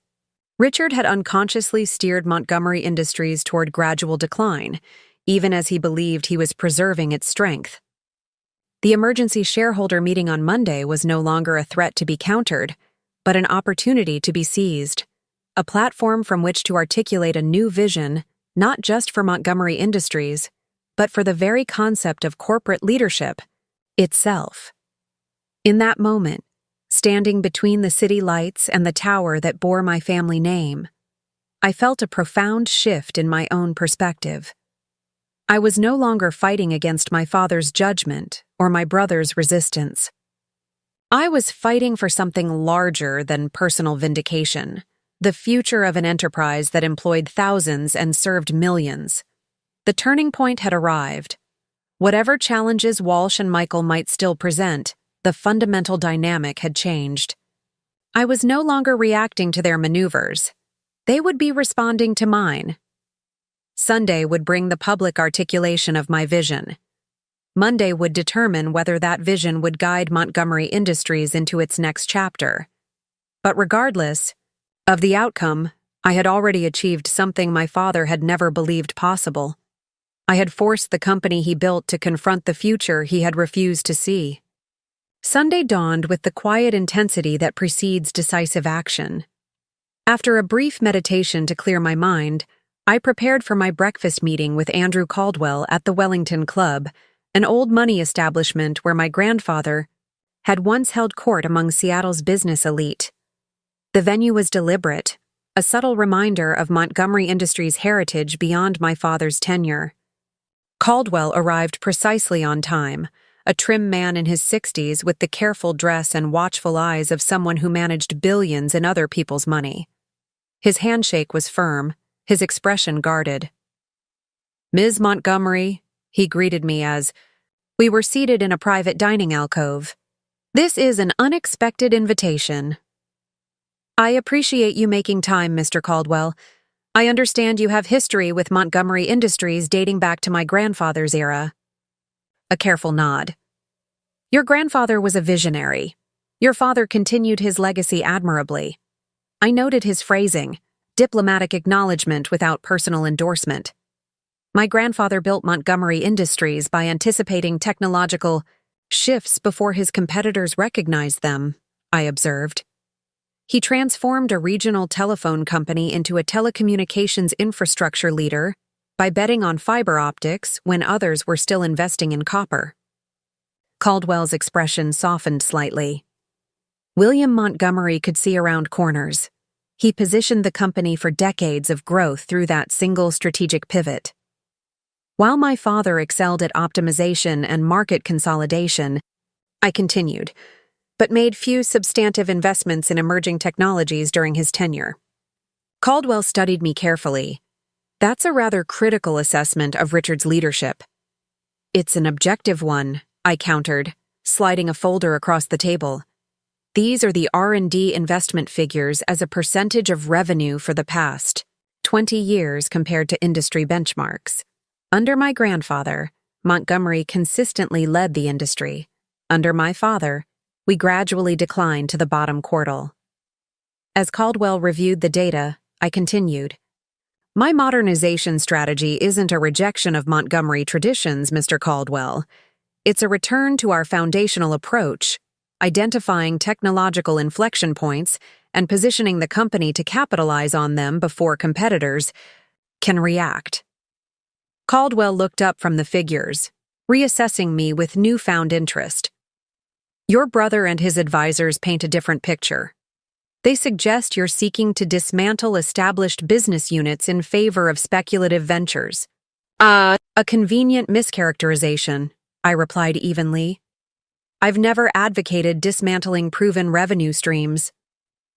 Richard had unconsciously steered Montgomery Industries toward gradual decline, even as he believed he was preserving its strength. The emergency shareholder meeting on Monday was no longer a threat to be countered, but an opportunity to be seized, a platform from which to articulate a new vision, not just for Montgomery Industries, but for the very concept of corporate leadership itself. In that moment, standing between the city lights and the tower that bore my family name, I felt a profound shift in my own perspective. I was no longer fighting against my father's judgment or my brother's resistance. I was fighting for something larger than personal vindication, the future of an enterprise that employed thousands and served millions. The turning point had arrived. Whatever challenges Walsh and Michael might still present, the fundamental dynamic had changed. I was no longer reacting to their maneuvers. They would be responding to mine. Sunday would bring the public articulation of my vision. Monday would determine whether that vision would guide Montgomery Industries into its next chapter. But regardless of the outcome, I had already achieved something my father had never believed possible. I had forced the company he built to confront the future he had refused to see. Sunday dawned with the quiet intensity that precedes decisive action. After a brief meditation to clear my mind, I prepared for my breakfast meeting with Andrew Caldwell at the Wellington Club, an old money establishment where my grandfather had once held court among Seattle's business elite. The venue was deliberate, a subtle reminder of Montgomery Industries' heritage beyond my father's tenure. Caldwell arrived precisely on time, a trim man in his 60s with the careful dress and watchful eyes of someone who managed billions in other people's money. His handshake was firm, his expression guarded. "Ms. Montgomery," he greeted me as we were seated in a private dining alcove. "This is an unexpected invitation." "I appreciate you making time, Mr. Caldwell. I understand you have history with Montgomery Industries dating back to my grandfather's era." A careful nod. "Your grandfather was a visionary. Your father continued his legacy admirably." I noted his phrasing, diplomatic acknowledgement without personal endorsement. My grandfather built Montgomery Industries by anticipating technological shifts before his competitors recognized them, I observed. He transformed a regional telephone company into a telecommunications infrastructure leader by betting on fiber optics when others were still investing in copper. Caldwell's expression softened slightly. William Montgomery could see around corners. He positioned the company for decades of growth through that single strategic pivot. While my father excelled at optimization and market consolidation, I continued, but made few substantive investments in emerging technologies during his tenure. Caldwell studied me carefully. "That's a rather critical assessment of Richard's leadership." "It's an objective one," I countered, sliding a folder across the table. "These are the R&D investment figures as a percentage of revenue for the past 20 years compared to industry benchmarks. Under my grandfather, Montgomery consistently led the industry. Under my father, we gradually declined to the bottom quartile." As Caldwell reviewed the data, I continued, "My modernization strategy isn't a rejection of Montgomery traditions, Mr. Caldwell. It's a return to our foundational approach, identifying technological inflection points and positioning the company to capitalize on them before competitors can react." Caldwell looked up from the figures, reassessing me with newfound interest. "Your brother and his advisors paint a different picture. They suggest you're seeking to dismantle established business units in favor of speculative ventures." A convenient mischaracterization," I replied evenly. "I've never advocated dismantling proven revenue streams.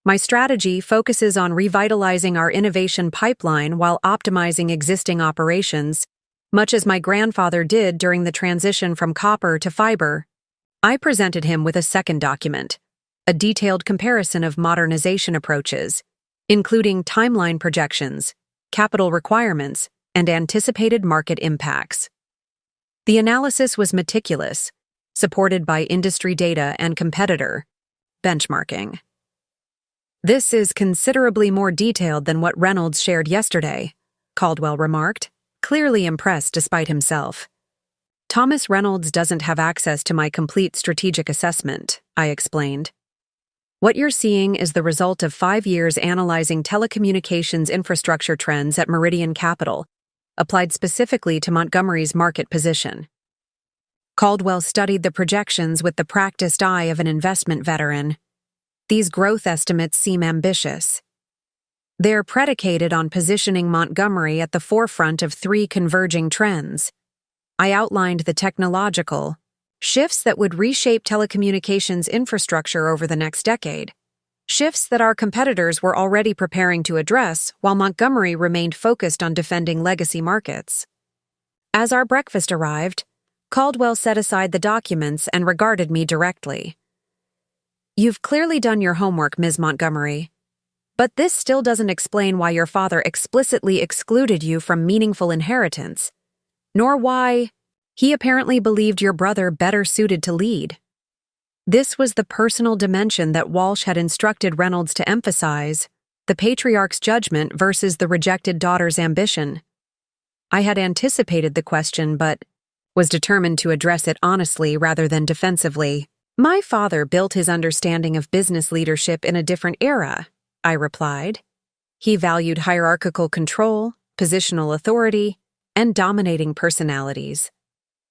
My strategy focuses on revitalizing our innovation pipeline while optimizing existing operations, much as my grandfather did during the transition from copper to fiber." I presented him with a second document, a detailed comparison of modernization approaches. including timeline projections, capital requirements, and anticipated market impacts. The analysis was meticulous, supported by industry data and competitor benchmarking. "This is considerably more detailed than what Reynolds shared yesterday," Caldwell remarked, clearly impressed despite himself. "Thomas Reynolds doesn't have access to my complete strategic assessment," I explained. "What you're seeing is the result of 5 years analyzing telecommunications infrastructure trends at Meridian Capital, applied specifically to Montgomery's market position." Caldwell studied the projections with the practiced eye of an investment veteran. "These growth estimates seem ambitious. They're predicated on positioning Montgomery at the forefront of 3 converging trends. I outlined the technological shifts that would reshape telecommunications infrastructure over the next decade, shifts that our competitors were already preparing to address while Montgomery remained focused on defending legacy markets." As our breakfast arrived, Caldwell set aside the documents and regarded me directly. "You've clearly done your homework, Ms. Montgomery. But this still doesn't explain why your father explicitly excluded you from meaningful inheritance, nor why he apparently believed your brother better suited to lead." This was the personal dimension that Walsh had instructed Reynolds to emphasize, the patriarch's judgment versus the rejected daughter's ambition. I had anticipated the question, but was determined to address it honestly rather than defensively. "My father built his understanding of business leadership in a different era," I replied. "He valued hierarchical control, positional authority, and dominating personalities.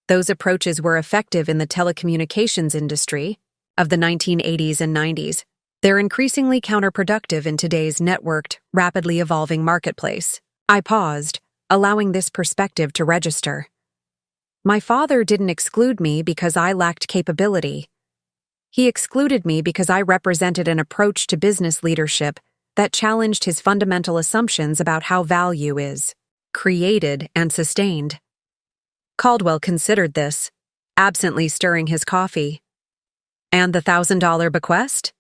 Those approaches were effective in the telecommunications industry of the 1980s and 90s. They're increasingly counterproductive in today's networked, rapidly evolving marketplace." I paused, allowing this perspective to register. My father didn't exclude me because I lacked capability. He excluded me because I represented an approach to business leadership that challenged his fundamental assumptions about how value is created and sustained. Caldwell considered this, absently stirring his coffee. "And the $1,000 bequest?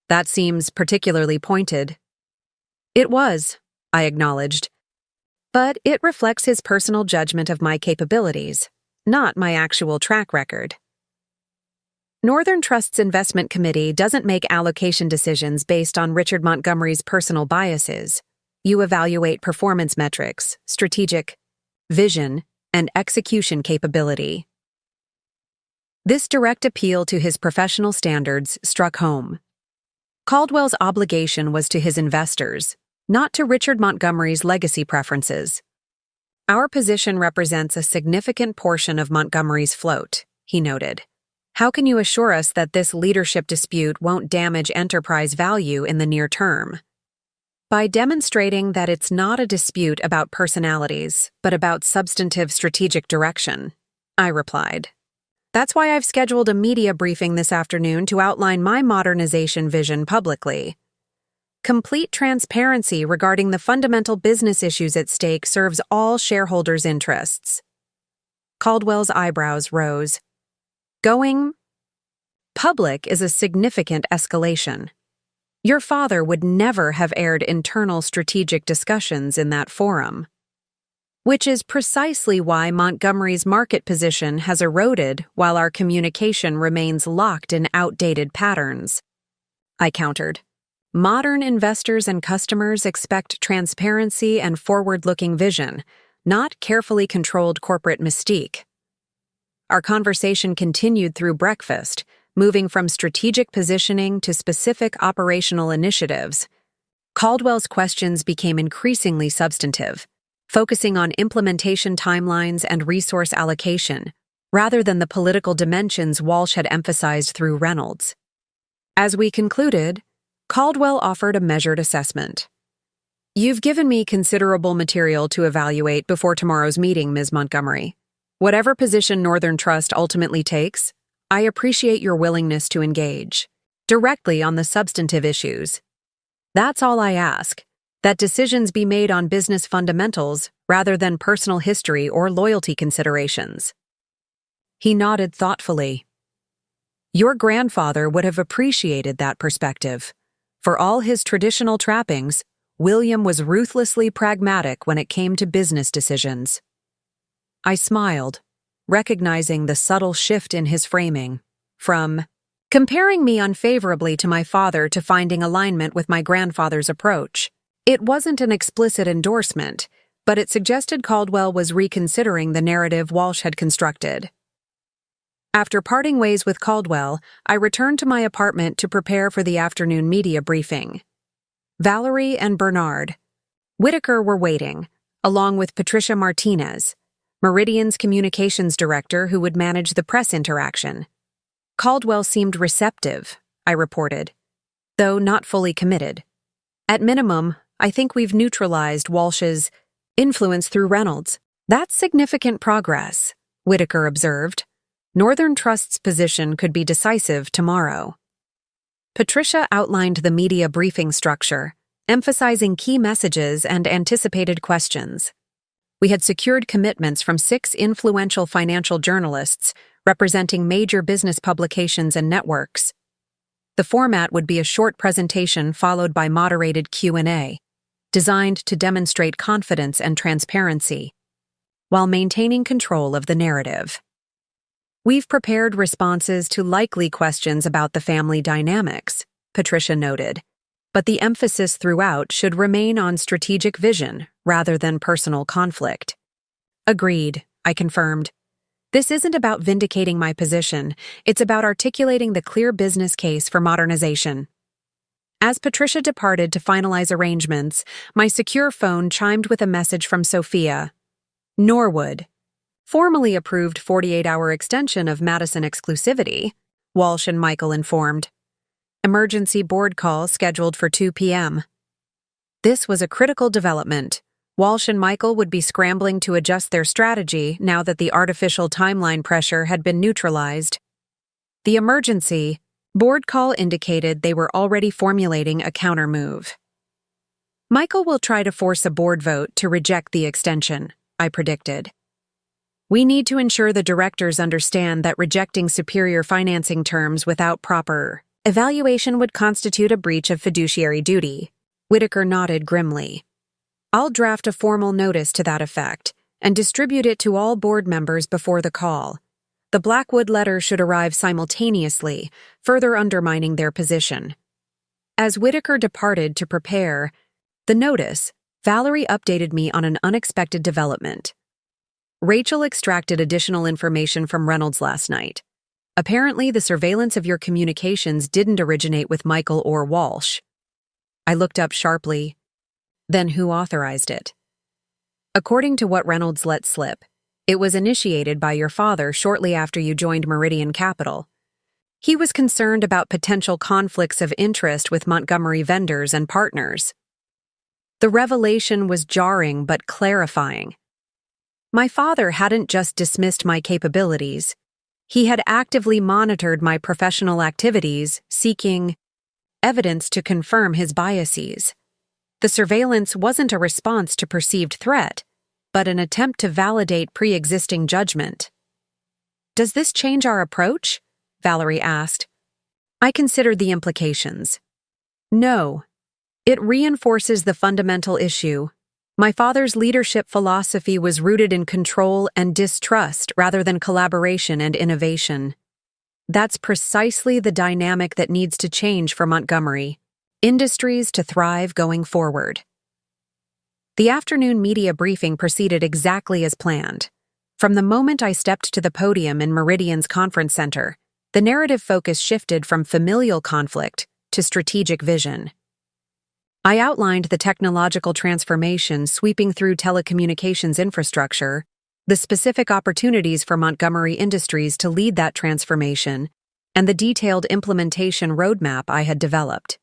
That seems particularly pointed." "It was," I acknowledged. "But it reflects his personal judgment of my capabilities, not my actual track record." Northern Trust's investment committee doesn't make allocation decisions based on Richard Montgomery's personal biases. You evaluate performance metrics, strategic vision, and execution capability. This direct appeal to his professional standards struck home. Caldwell's obligation was to his investors, not to Richard Montgomery's legacy preferences. "Our position represents a significant portion of Montgomery's float," he noted. "How can you assure us that this leadership dispute won't damage enterprise value in the near term?" "By demonstrating that it's not a dispute about personalities, but about substantive strategic direction," I replied. "That's why I've scheduled a media briefing this afternoon to outline my modernization vision publicly. Complete transparency regarding the fundamental business issues at stake serves all shareholders' interests." Caldwell's eyebrows rose. "Going public is a significant escalation. Your father would never have aired internal strategic discussions in that forum. Which is precisely why Montgomery's market position has eroded while our communication remains locked in outdated patterns," I countered. "Modern investors and customers expect transparency and forward-looking vision, not carefully controlled corporate mystique." Our conversation continued through breakfast, moving from strategic positioning to specific operational initiatives. Caldwell's questions became increasingly substantive, focusing on implementation timelines and resource allocation, rather than the political dimensions Walsh had emphasized through Reynolds. As we concluded, Caldwell offered a measured assessment. "You've given me considerable material to evaluate before tomorrow's meeting, Ms. Montgomery. Whatever position Northern Trust ultimately takes, I appreciate your willingness to engage directly on the substantive issues. That's all I ask, that decisions be made on business fundamentals rather than personal history or loyalty considerations." He nodded thoughtfully. "Your grandfather would have appreciated that perspective. For all his traditional trappings, William was ruthlessly pragmatic when it came to business decisions. I smiled, recognizing the subtle shift in his framing, from comparing me unfavorably to my father to finding alignment with my grandfather's approach. It wasn't an explicit endorsement, but it suggested Caldwell was reconsidering the narrative Walsh had constructed. After parting ways with Caldwell, I returned to my apartment to prepare for the afternoon media briefing. Valerie and Bernard Whitaker were waiting, along with Patricia Martinez, Meridian's communications director who would manage the press interaction. Caldwell seemed receptive, I reported, though not fully committed. At minimum, I think we've neutralized Walsh's influence through Reynolds. That's significant progress, Whitaker observed. Northern Trust's position could be decisive tomorrow. Patricia outlined the media briefing structure, emphasizing key messages and anticipated questions. We had secured commitments from 6 influential financial journalists representing major business publications and networks. The format would be a short presentation followed by moderated Q&A, designed to demonstrate confidence and transparency, while maintaining control of the narrative. We've prepared responses to likely questions about the family dynamics, Patricia noted, but the emphasis throughout should remain on strategic vision rather than personal conflict. Agreed, I confirmed. This isn't about vindicating my position, it's about articulating the clear business case for modernization. As Patricia departed to finalize arrangements, my secure phone chimed with a message from Sophia. Norwood. Formally approved 48-hour extension of Madison exclusivity, Walsh and Michael informed. Emergency board call scheduled for 2 p.m. This was a critical development. Walsh and Michael would be scrambling to adjust their strategy now that the artificial timeline pressure had been neutralized. The emergency board call indicated they were already formulating a countermove. Michael will try to force a board vote to reject the extension, I predicted. We need to ensure the directors understand that rejecting superior financing terms without proper evaluation would constitute a breach of fiduciary duty. Whitaker nodded grimly. I'll draft a formal notice to that effect and distribute it to all board members before the call. The Blackwood letter should arrive simultaneously, further undermining their position. As Whitaker departed to prepare the notice, Valerie updated me on an unexpected development. Rachel extracted additional information from Reynolds last night. Apparently, the surveillance of your communications didn't originate with Michael or Walsh. I looked up sharply. Then who authorized it? According to what Reynolds let slip, it was initiated by your father shortly after you joined Meridian Capital. He was concerned about potential conflicts of interest with Montgomery vendors and partners. The revelation was jarring but clarifying. My father hadn't just dismissed my capabilities. He had actively monitored my professional activities, seeking evidence to confirm his biases. The surveillance wasn't a response to perceived threat, but an attempt to validate pre-existing judgment. Does this change our approach? Valerie asked. I considered the implications. No. It reinforces the fundamental issue. My father's leadership philosophy was rooted in control and distrust rather than collaboration and innovation. That's precisely the dynamic that needs to change for Montgomery. Industries to thrive going forward. The afternoon media briefing proceeded exactly as planned. From the moment I stepped to the podium in Meridian's conference center, the narrative focus shifted from familial conflict to strategic vision. I outlined the technological transformation sweeping through telecommunications infrastructure, the specific opportunities for Montgomery Industries to lead that transformation, and the detailed implementation roadmap I had developed.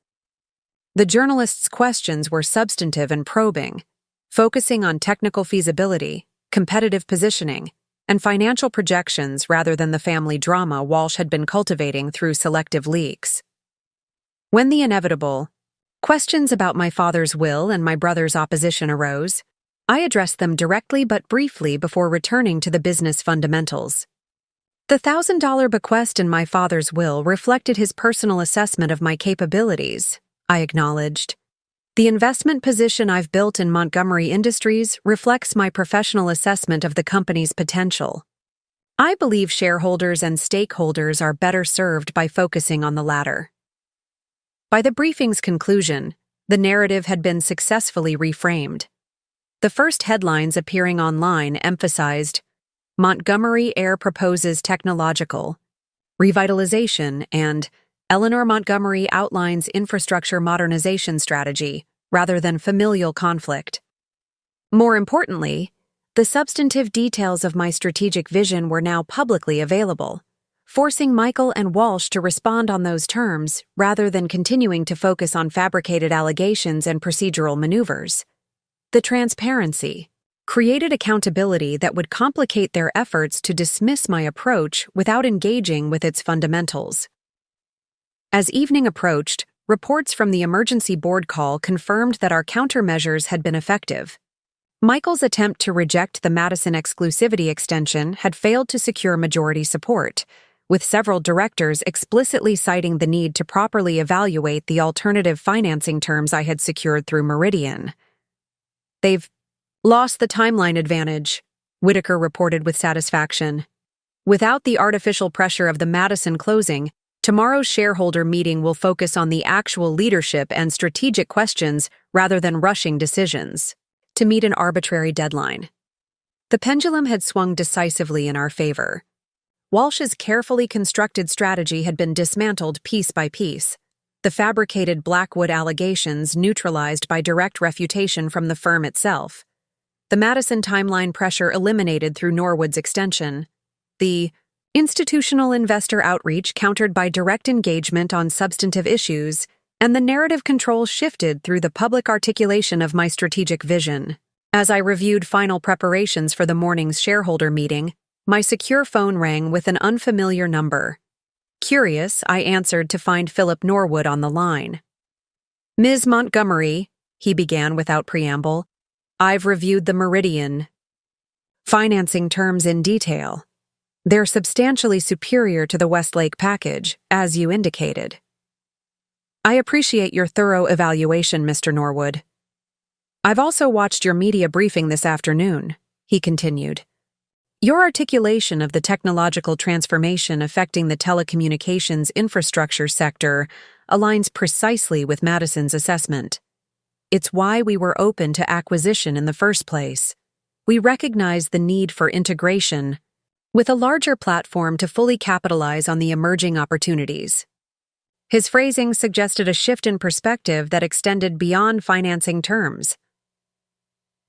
The journalists' questions were substantive and probing, focusing on technical feasibility, competitive positioning, and financial projections rather than the family drama Walsh had been cultivating through selective leaks. When the inevitable questions about my father's will and my brother's opposition arose, I addressed them directly but briefly before returning to the business fundamentals. The $1,000 bequest in my father's will reflected his personal assessment of my capabilities, I acknowledged. The investment position I've built in Montgomery Industries reflects my professional assessment of the company's potential. I believe shareholders and stakeholders are better served by focusing on the latter. By the briefing's conclusion, the narrative had been successfully reframed. The first headlines appearing online emphasized, Montgomery Air proposes technological revitalization and Eleanor Montgomery outlines infrastructure modernization strategy rather than familial conflict. More importantly, the substantive details of my strategic vision were now publicly available, forcing Michael and Walsh to respond on those terms rather than continuing to focus on fabricated allegations and procedural maneuvers. The transparency created accountability that would complicate their efforts to dismiss my approach without engaging with its fundamentals. As evening approached, reports from the emergency board call confirmed that our countermeasures had been effective. Michael's attempt to reject the Madison exclusivity extension had failed to secure majority support, with several directors explicitly citing the need to properly evaluate the alternative financing terms I had secured through Meridian. They've lost the timeline advantage, Whitaker reported with satisfaction. Without the artificial pressure of the Madison closing, tomorrow's shareholder meeting will focus on the actual leadership and strategic questions rather than rushing decisions to meet an arbitrary deadline. The pendulum had swung decisively in our favor. Walsh's carefully constructed strategy had been dismantled piece by piece, the fabricated Blackwood allegations neutralized by direct refutation from the firm itself. The Madison timeline pressure eliminated through Norwood's extension. The institutional investor outreach countered by direct engagement on substantive issues, and the narrative control shifted through the public articulation of my strategic vision. As I reviewed final preparations for the morning's shareholder meeting, my secure phone rang with an unfamiliar number. Curious, I answered to find Philip Norwood on the line. Ms. Montgomery, he began without preamble, I've reviewed the Meridian financing terms in detail. They're substantially superior to the Westlake package, as you indicated. I appreciate your thorough evaluation, Mr. Norwood. I've also watched your media briefing this afternoon, he continued. Your articulation of the technological transformation affecting the telecommunications infrastructure sector aligns precisely with Madison's assessment. It's why we were open to acquisition in the first place. We recognize the need for integration with a larger platform to fully capitalize on the emerging opportunities. His phrasing suggested a shift in perspective that extended beyond financing terms.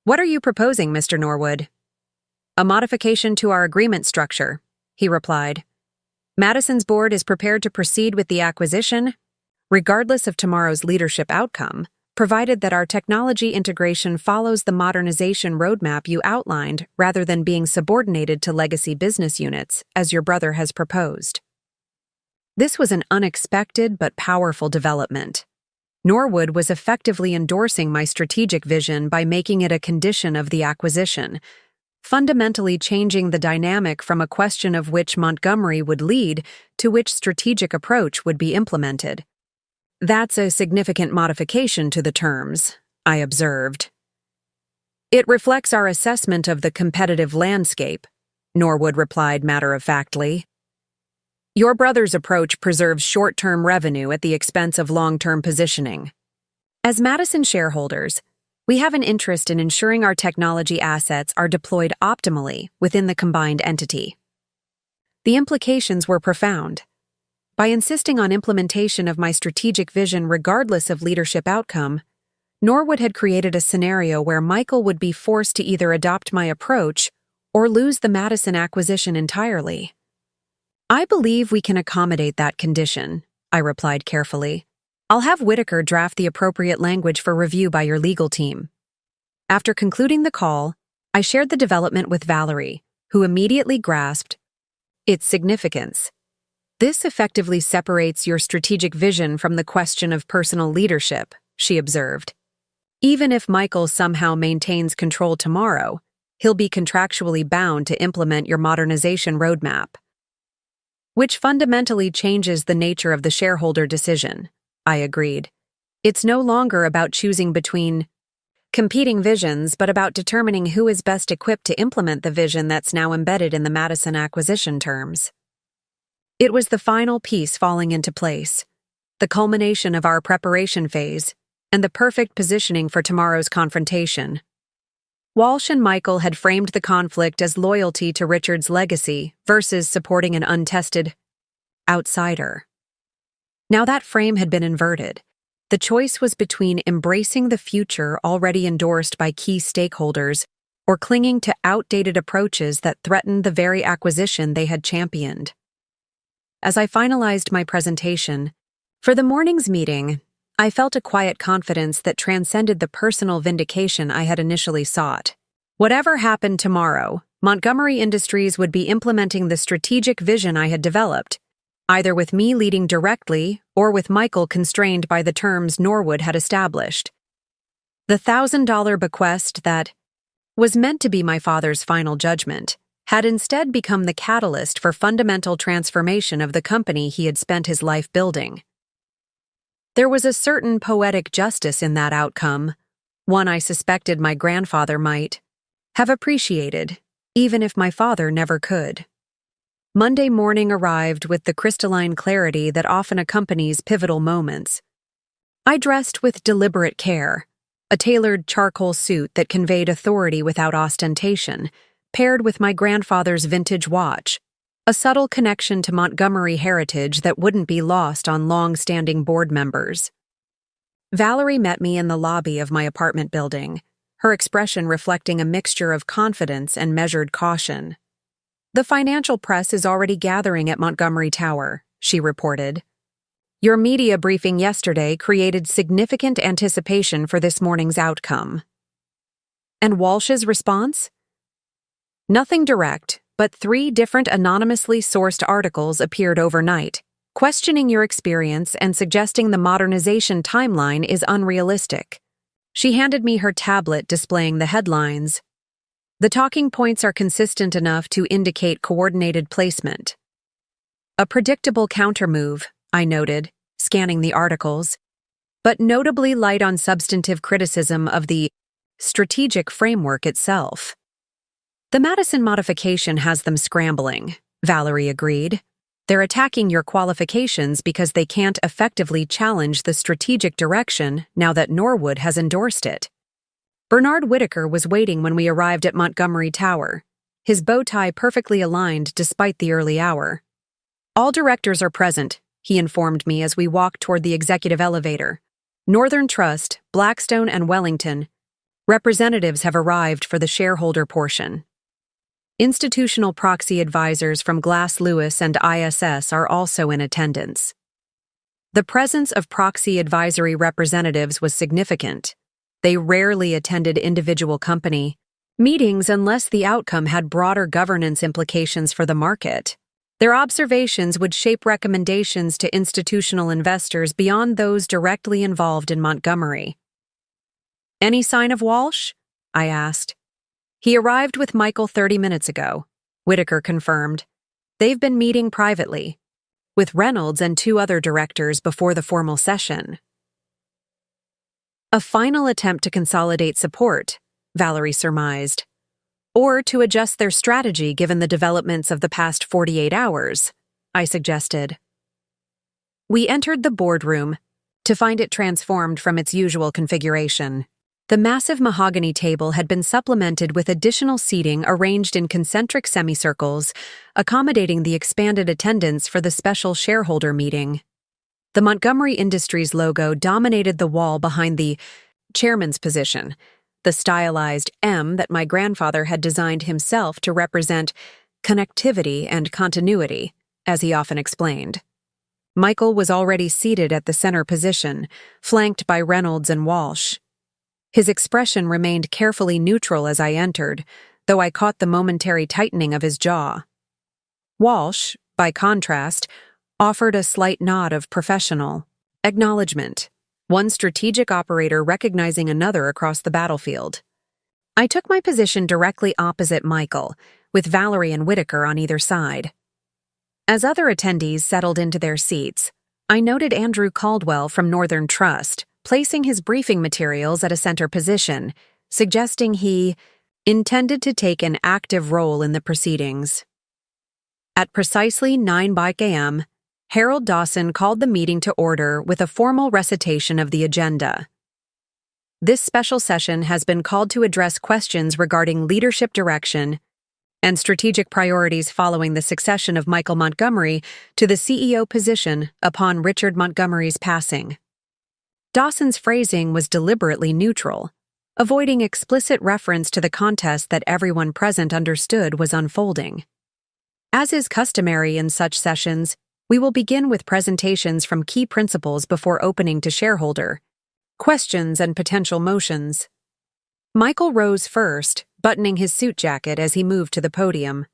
What are you proposing, Mr. Norwood? A modification to our agreement structure, he replied. Madison's board is prepared to proceed with the acquisition, regardless of tomorrow's leadership outcome, provided that our technology integration follows the modernization roadmap you outlined rather than being subordinated to legacy business units, as your brother has proposed. This was an unexpected but powerful development. Norwood was effectively endorsing my strategic vision by making it a condition of the acquisition, fundamentally changing the dynamic from a question of which Montgomery would lead to which strategic approach would be implemented. That's a significant modification to the terms, I observed. It reflects our assessment of the competitive landscape, Norwood replied matter-of-factly. Your brother's approach preserves short-term revenue at the expense of long-term positioning. As Madison shareholders, we have an interest in ensuring our technology assets are deployed optimally within the combined entity. The implications were profound. By insisting on implementation of my strategic vision regardless of leadership outcome, Norwood had created a scenario where Michael would be forced to either adopt my approach or lose the Madison acquisition entirely. I believe we can accommodate that condition, I replied carefully. I'll have Whitaker draft the appropriate language for review by your legal team. After concluding the call, I shared the development with Valerie, who immediately grasped its significance. This effectively separates your strategic vision from the question of personal leadership, she observed. Even if Michael somehow maintains control tomorrow, he'll be contractually bound to implement your modernization roadmap, which fundamentally changes the nature of the shareholder decision, I agreed. It's no longer about choosing between competing visions, but about determining who is best equipped to implement the vision that's now embedded in the Madison acquisition terms. It was the final piece falling into place, the culmination of our preparation phase, and the perfect positioning for tomorrow's confrontation. Walsh and Michael had framed the conflict as loyalty to Richard's legacy versus supporting an untested outsider. Now that frame had been inverted. The choice was between embracing the future already endorsed by key stakeholders or clinging to outdated approaches that threatened the very acquisition they had championed. As I finalized my presentation, for the morning's meeting, I felt a quiet confidence that transcended the personal vindication I had initially sought. Whatever happened tomorrow, Montgomery Industries would be implementing the strategic vision I had developed, either with me leading directly or with Michael constrained by the terms Norwood had established. The $1,000 bequest that was meant to be my father's final judgment had instead become the catalyst for fundamental transformation of the company he had spent his life building. There was a certain poetic justice in that outcome, one I suspected my grandfather might have appreciated, even if my father never could. Monday morning arrived with the crystalline clarity that often accompanies pivotal moments. I dressed with deliberate care, a tailored charcoal suit that conveyed authority without ostentation, paired with my grandfather's vintage watch, a subtle connection to Montgomery heritage that wouldn't be lost on long-standing board members. Valerie met me in the lobby of my apartment building, her expression reflecting a mixture of confidence and measured caution. "The financial press is already gathering at Montgomery Tower," she reported. "Your media briefing yesterday created significant anticipation for this morning's outcome." And Walsh's response? Nothing direct, but 3 different anonymously sourced articles appeared overnight, questioning your experience and suggesting the modernization timeline is unrealistic. She handed me her tablet displaying the headlines. The talking points are consistent enough to indicate coordinated placement. A predictable countermove, I noted, scanning the articles, but notably light on substantive criticism of the strategic framework itself. "The Madison modification has them scrambling," Valerie agreed. "They're attacking your qualifications because they can't effectively challenge the strategic direction now that Norwood has endorsed it." Bernard Whitaker was waiting when we arrived at Montgomery Tower, his bow tie perfectly aligned despite the early hour. "All directors are present," he informed me as we walked toward the executive elevator. "Northern Trust, Blackstone, and Wellington. Representatives have arrived for the shareholder portion. Institutional proxy advisors from Glass Lewis and ISS are also in attendance." The presence of proxy advisory representatives was significant. They rarely attended individual company meetings unless the outcome had broader governance implications for the market. Their observations would shape recommendations to institutional investors beyond those directly involved in Montgomery. "Any sign of Walsh?" I asked. "He arrived with Michael 30 minutes ago," Whitaker confirmed. "They've been meeting privately, with Reynolds and 2 other directors before the formal session." A final attempt to consolidate support, Valerie surmised, or to adjust their strategy given the developments of the past 48 hours, I suggested. We entered the boardroom, to find it transformed from its usual configuration. The massive mahogany table had been supplemented with additional seating arranged in concentric semicircles, accommodating the expanded attendance for the special shareholder meeting. The Montgomery Industries logo dominated the wall behind the chairman's position, the stylized M that my grandfather had designed himself to represent connectivity and continuity, as he often explained. Michael was already seated at the center position, flanked by Reynolds and Walsh. His expression remained carefully neutral as I entered, though I caught the momentary tightening of his jaw. Walsh, by contrast, offered a slight nod of professional acknowledgement, one strategic operator recognizing another across the battlefield. I took my position directly opposite Michael, with Valerie and Whitaker on either side. As other attendees settled into their seats, I noted Andrew Caldwell from Northern Trust, placing his briefing materials at a center position, suggesting he intended to take an active role in the proceedings. At precisely 9 a.m., Harold Dawson called the meeting to order with a formal recitation of the agenda. This special session has been called to address questions regarding leadership direction and strategic priorities following the succession of Michael Montgomery to the CEO position upon Richard Montgomery's passing. Dawson's phrasing was deliberately neutral, avoiding explicit reference to the contest that everyone present understood was unfolding. As is customary in such sessions, we will begin with presentations from key principals before opening to shareholder questions and potential motions. Michael rose first, buttoning his suit jacket as he moved to the podium.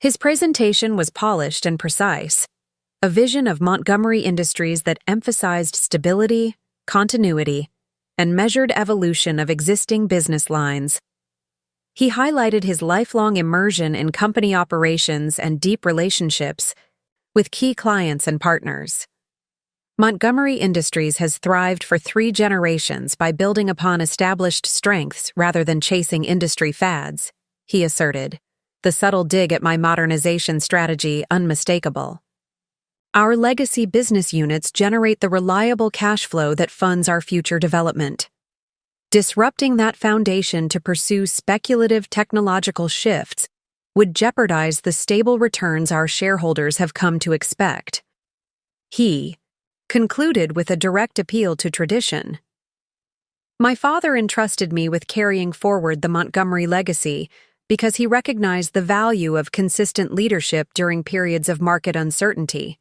His presentation was polished and precise, a vision of Montgomery Industries that emphasized stability, continuity, and measured evolution of existing business lines. He highlighted his lifelong immersion in company operations and deep relationships with key clients and partners. Montgomery Industries has thrived for 3 generations by building upon established strengths rather than chasing industry fads, he asserted, the subtle dig at my modernization strategy unmistakable. Our legacy business units generate the reliable cash flow that funds our future development. Disrupting that foundation to pursue speculative technological shifts would jeopardize the stable returns our shareholders have come to expect. He concluded with a direct appeal to tradition. My father entrusted me with carrying forward the Montgomery legacy because he recognized the value of consistent leadership during periods of market uncertainty.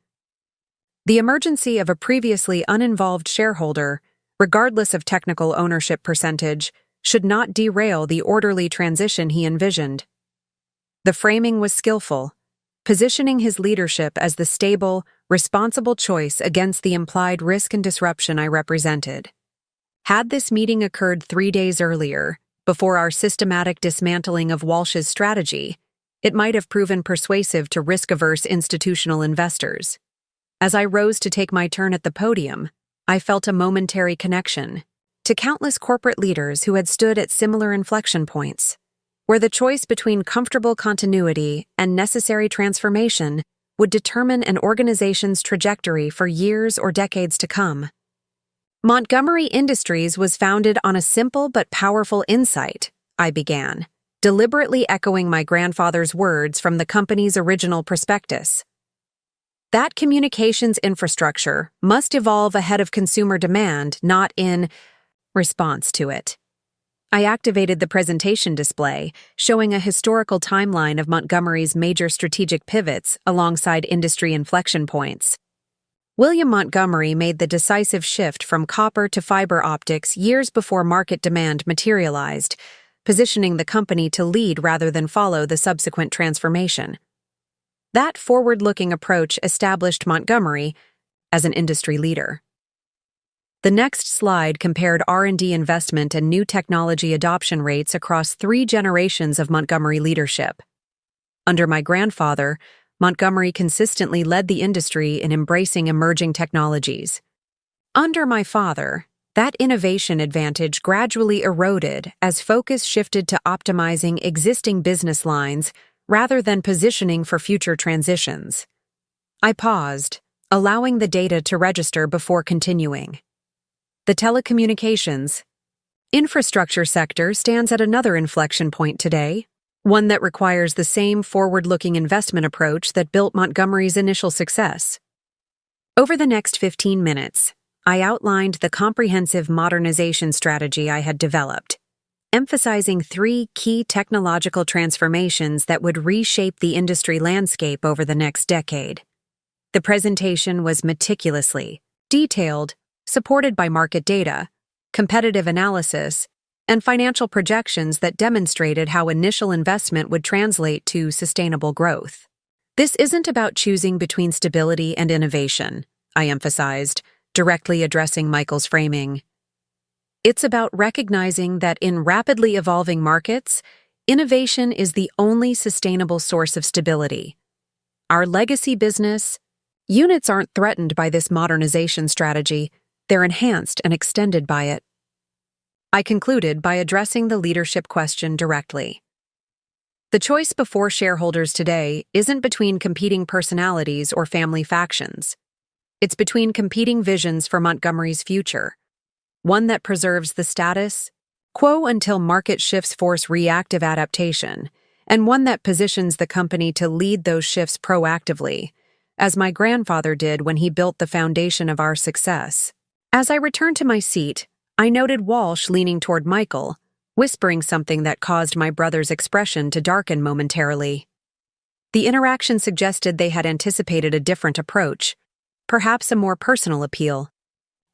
The emergency of a previously uninvolved shareholder, regardless of technical ownership percentage, should not derail the orderly transition he envisioned. The framing was skillful, positioning his leadership as the stable, responsible choice against the implied risk and disruption I represented. Had this meeting occurred 3 days earlier, before our systematic dismantling of Walsh's strategy, it might have proven persuasive to risk-averse institutional investors. As I rose to take my turn at the podium, I felt a momentary connection to countless corporate leaders who had stood at similar inflection points, where the choice between comfortable continuity and necessary transformation would determine an organization's trajectory for years or decades to come. Montgomery Industries was founded on a simple but powerful insight, I began, deliberately echoing my grandfather's words from the company's original prospectus. That communications infrastructure must evolve ahead of consumer demand, not in response to it. I activated the presentation display, showing a historical timeline of Montgomery's major strategic pivots alongside industry inflection points. William Montgomery made the decisive shift from copper to fiber optics years before market demand materialized, positioning the company to lead rather than follow the subsequent transformation. That forward-looking approach established Montgomery as an industry leader. The next slide compared R&D investment and new technology adoption rates across 3 generations of Montgomery leadership. Under my grandfather, Montgomery consistently led the industry in embracing emerging technologies. Under my father, that innovation advantage gradually eroded as focus shifted to optimizing existing business lines rather than positioning for future transitions. I paused, allowing the data to register before continuing. The telecommunications infrastructure sector stands at another inflection point today, one that requires the same forward-looking investment approach that built Montgomery's initial success. Over the next 15 minutes, I outlined the comprehensive modernization strategy I had developed, emphasizing 3 key technological transformations that would reshape the industry landscape over the next decade. The presentation was meticulously detailed, supported by market data, competitive analysis, and financial projections that demonstrated how initial investment would translate to sustainable growth. This isn't about choosing between stability and innovation, I emphasized, directly addressing Michael's framing. It's about recognizing that in rapidly evolving markets, innovation is the only sustainable source of stability. Our legacy business units aren't threatened by this modernization strategy They're enhanced and extended by it. I concluded by addressing the leadership question directly. The choice before shareholders today isn't between competing personalities or family factions. It's between competing visions for Montgomery's future, one that preserves the status quo until market shifts force reactive adaptation, and one that positions the company to lead those shifts proactively, as my grandfather did when he built the foundation of our success. As I returned to my seat, I noted Walsh leaning toward Michael, whispering something that caused my brother's expression to darken momentarily. The interaction suggested they had anticipated a different approach, perhaps a more personal appeal,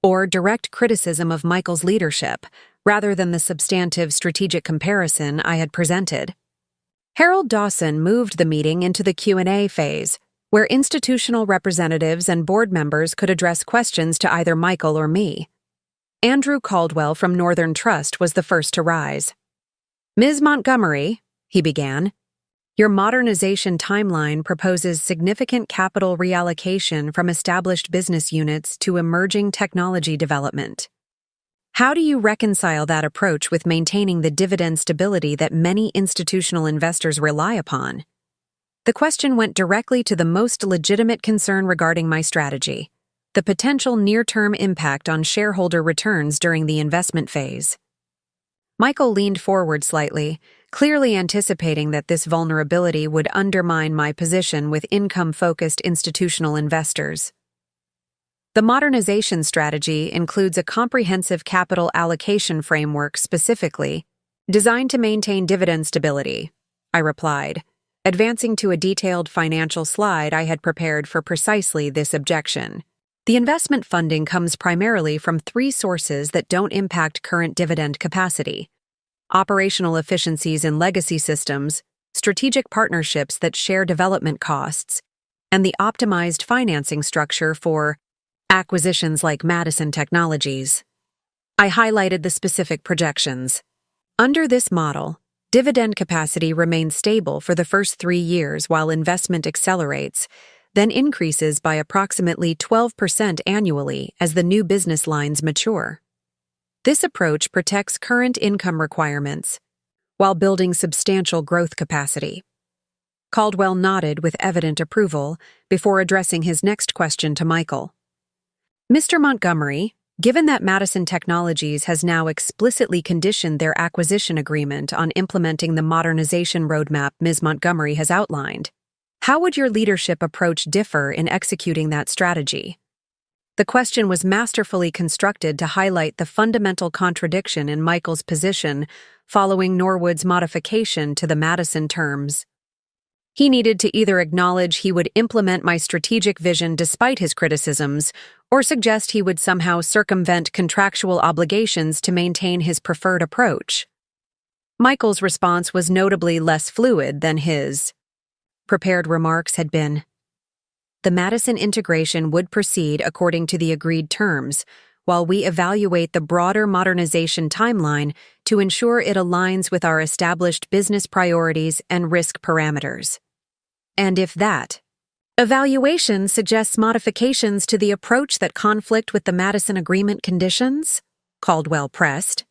or direct criticism of Michael's leadership, rather than the substantive strategic comparison I had presented. Harold Dawson moved the meeting into the Q&A phase, where institutional representatives and board members could address questions to either Michael or me. Andrew Caldwell from Northern Trust was the first to rise. "Ms. Montgomery," he began, "your modernization timeline proposes significant capital reallocation from established business units to emerging technology development. How do you reconcile that approach with maintaining the dividend stability that many institutional investors rely upon?" The question went directly to the most legitimate concern regarding my strategy: the potential near-term impact on shareholder returns during the investment phase. Michael leaned forward slightly, clearly anticipating that this vulnerability would undermine my position with income-focused institutional investors. The modernization strategy includes a comprehensive capital allocation framework specifically designed to maintain dividend stability, I replied, advancing to a detailed financial slide I had prepared for precisely this objection. The investment funding comes primarily from three sources that don't impact current dividend capacity: operational efficiencies in legacy systems, strategic partnerships that share development costs, and the optimized financing structure for acquisitions like Madison Technologies. I highlighted the specific projections. Under this model, dividend capacity remains stable for the first 3 years while investment accelerates, then increases by approximately 12% annually as the new business lines mature. This approach protects current income requirements while building substantial growth capacity. Caldwell nodded with evident approval before addressing his next question to Michael. "Mr. Montgomery, given that Madison Technologies has now explicitly conditioned their acquisition agreement on implementing the modernization roadmap Ms. Montgomery has outlined, how would your leadership approach differ in executing that strategy?" The question was masterfully constructed to highlight the fundamental contradiction in Michael's position following Norwood's modification to the Madison terms. He needed to either acknowledge he would implement my strategic vision despite his criticisms, or suggest he would somehow circumvent contractual obligations to maintain his preferred approach. Michael's response was notably less fluid than his prepared remarks had been. The Madison integration would proceed according to the agreed terms, while we evaluate the broader modernization timeline to ensure it aligns with our established business priorities and risk parameters. And if that evaluation suggests modifications to the approach that conflict with the Madison Agreement conditions, Caldwell pressed,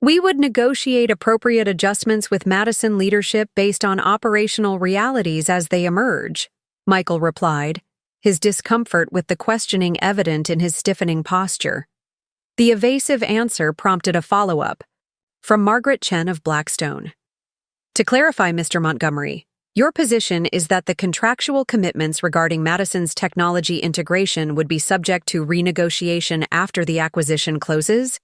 we would negotiate appropriate adjustments with Madison leadership based on operational realities as they emerge, Michael replied, his discomfort with the questioning evident in his stiffening posture. The evasive answer prompted a follow-up from Margaret Chen of Blackstone. "To clarify, Mr. Montgomery, your position is that the contractual commitments regarding Madison's technology integration would be subject to renegotiation after the acquisition closes?"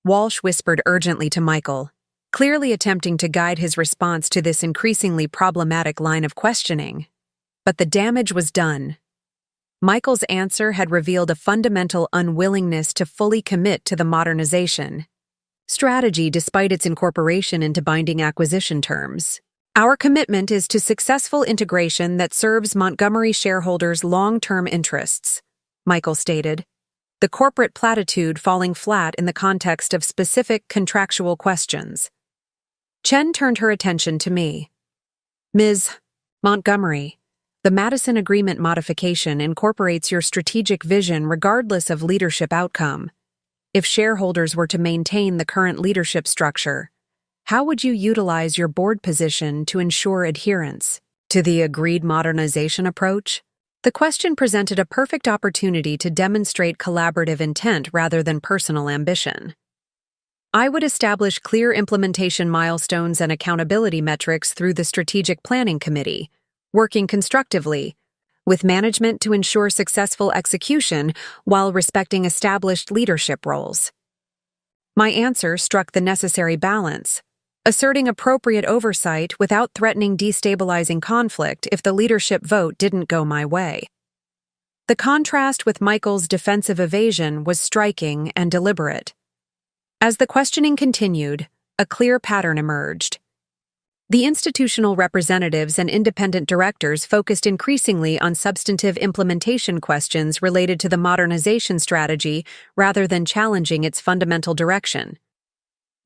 Walsh whispered urgently to Michael, clearly attempting to guide his response to this increasingly problematic line of questioning. But the damage was done. Michael's answer had revealed a fundamental unwillingness to fully commit to the modernization strategy despite its incorporation into binding acquisition terms. "Our commitment is to successful integration that serves Montgomery shareholders' long-term interests," Michael stated, the corporate platitude falling flat in the context of specific contractual questions. Chen turned her attention to me. "Ms. Montgomery, The Madison Agreement modification incorporates your strategic vision regardless of leadership outcome. If shareholders were to maintain the current leadership structure, how would you utilize your board position to ensure adherence to the agreed modernization approach? The question presented a perfect opportunity to demonstrate collaborative intent rather than personal ambition. I would establish clear implementation milestones and accountability metrics through the Strategic Planning Committee, working constructively with management to ensure successful execution while respecting established leadership roles. My answer struck the necessary balance, asserting appropriate oversight without threatening destabilizing conflict if the leadership vote didn't go my way. The contrast with Michael's defensive evasion was striking and deliberate. As the questioning continued, a clear pattern emerged. The institutional representatives and independent directors focused increasingly on substantive implementation questions related to the modernization strategy rather than challenging its fundamental direction.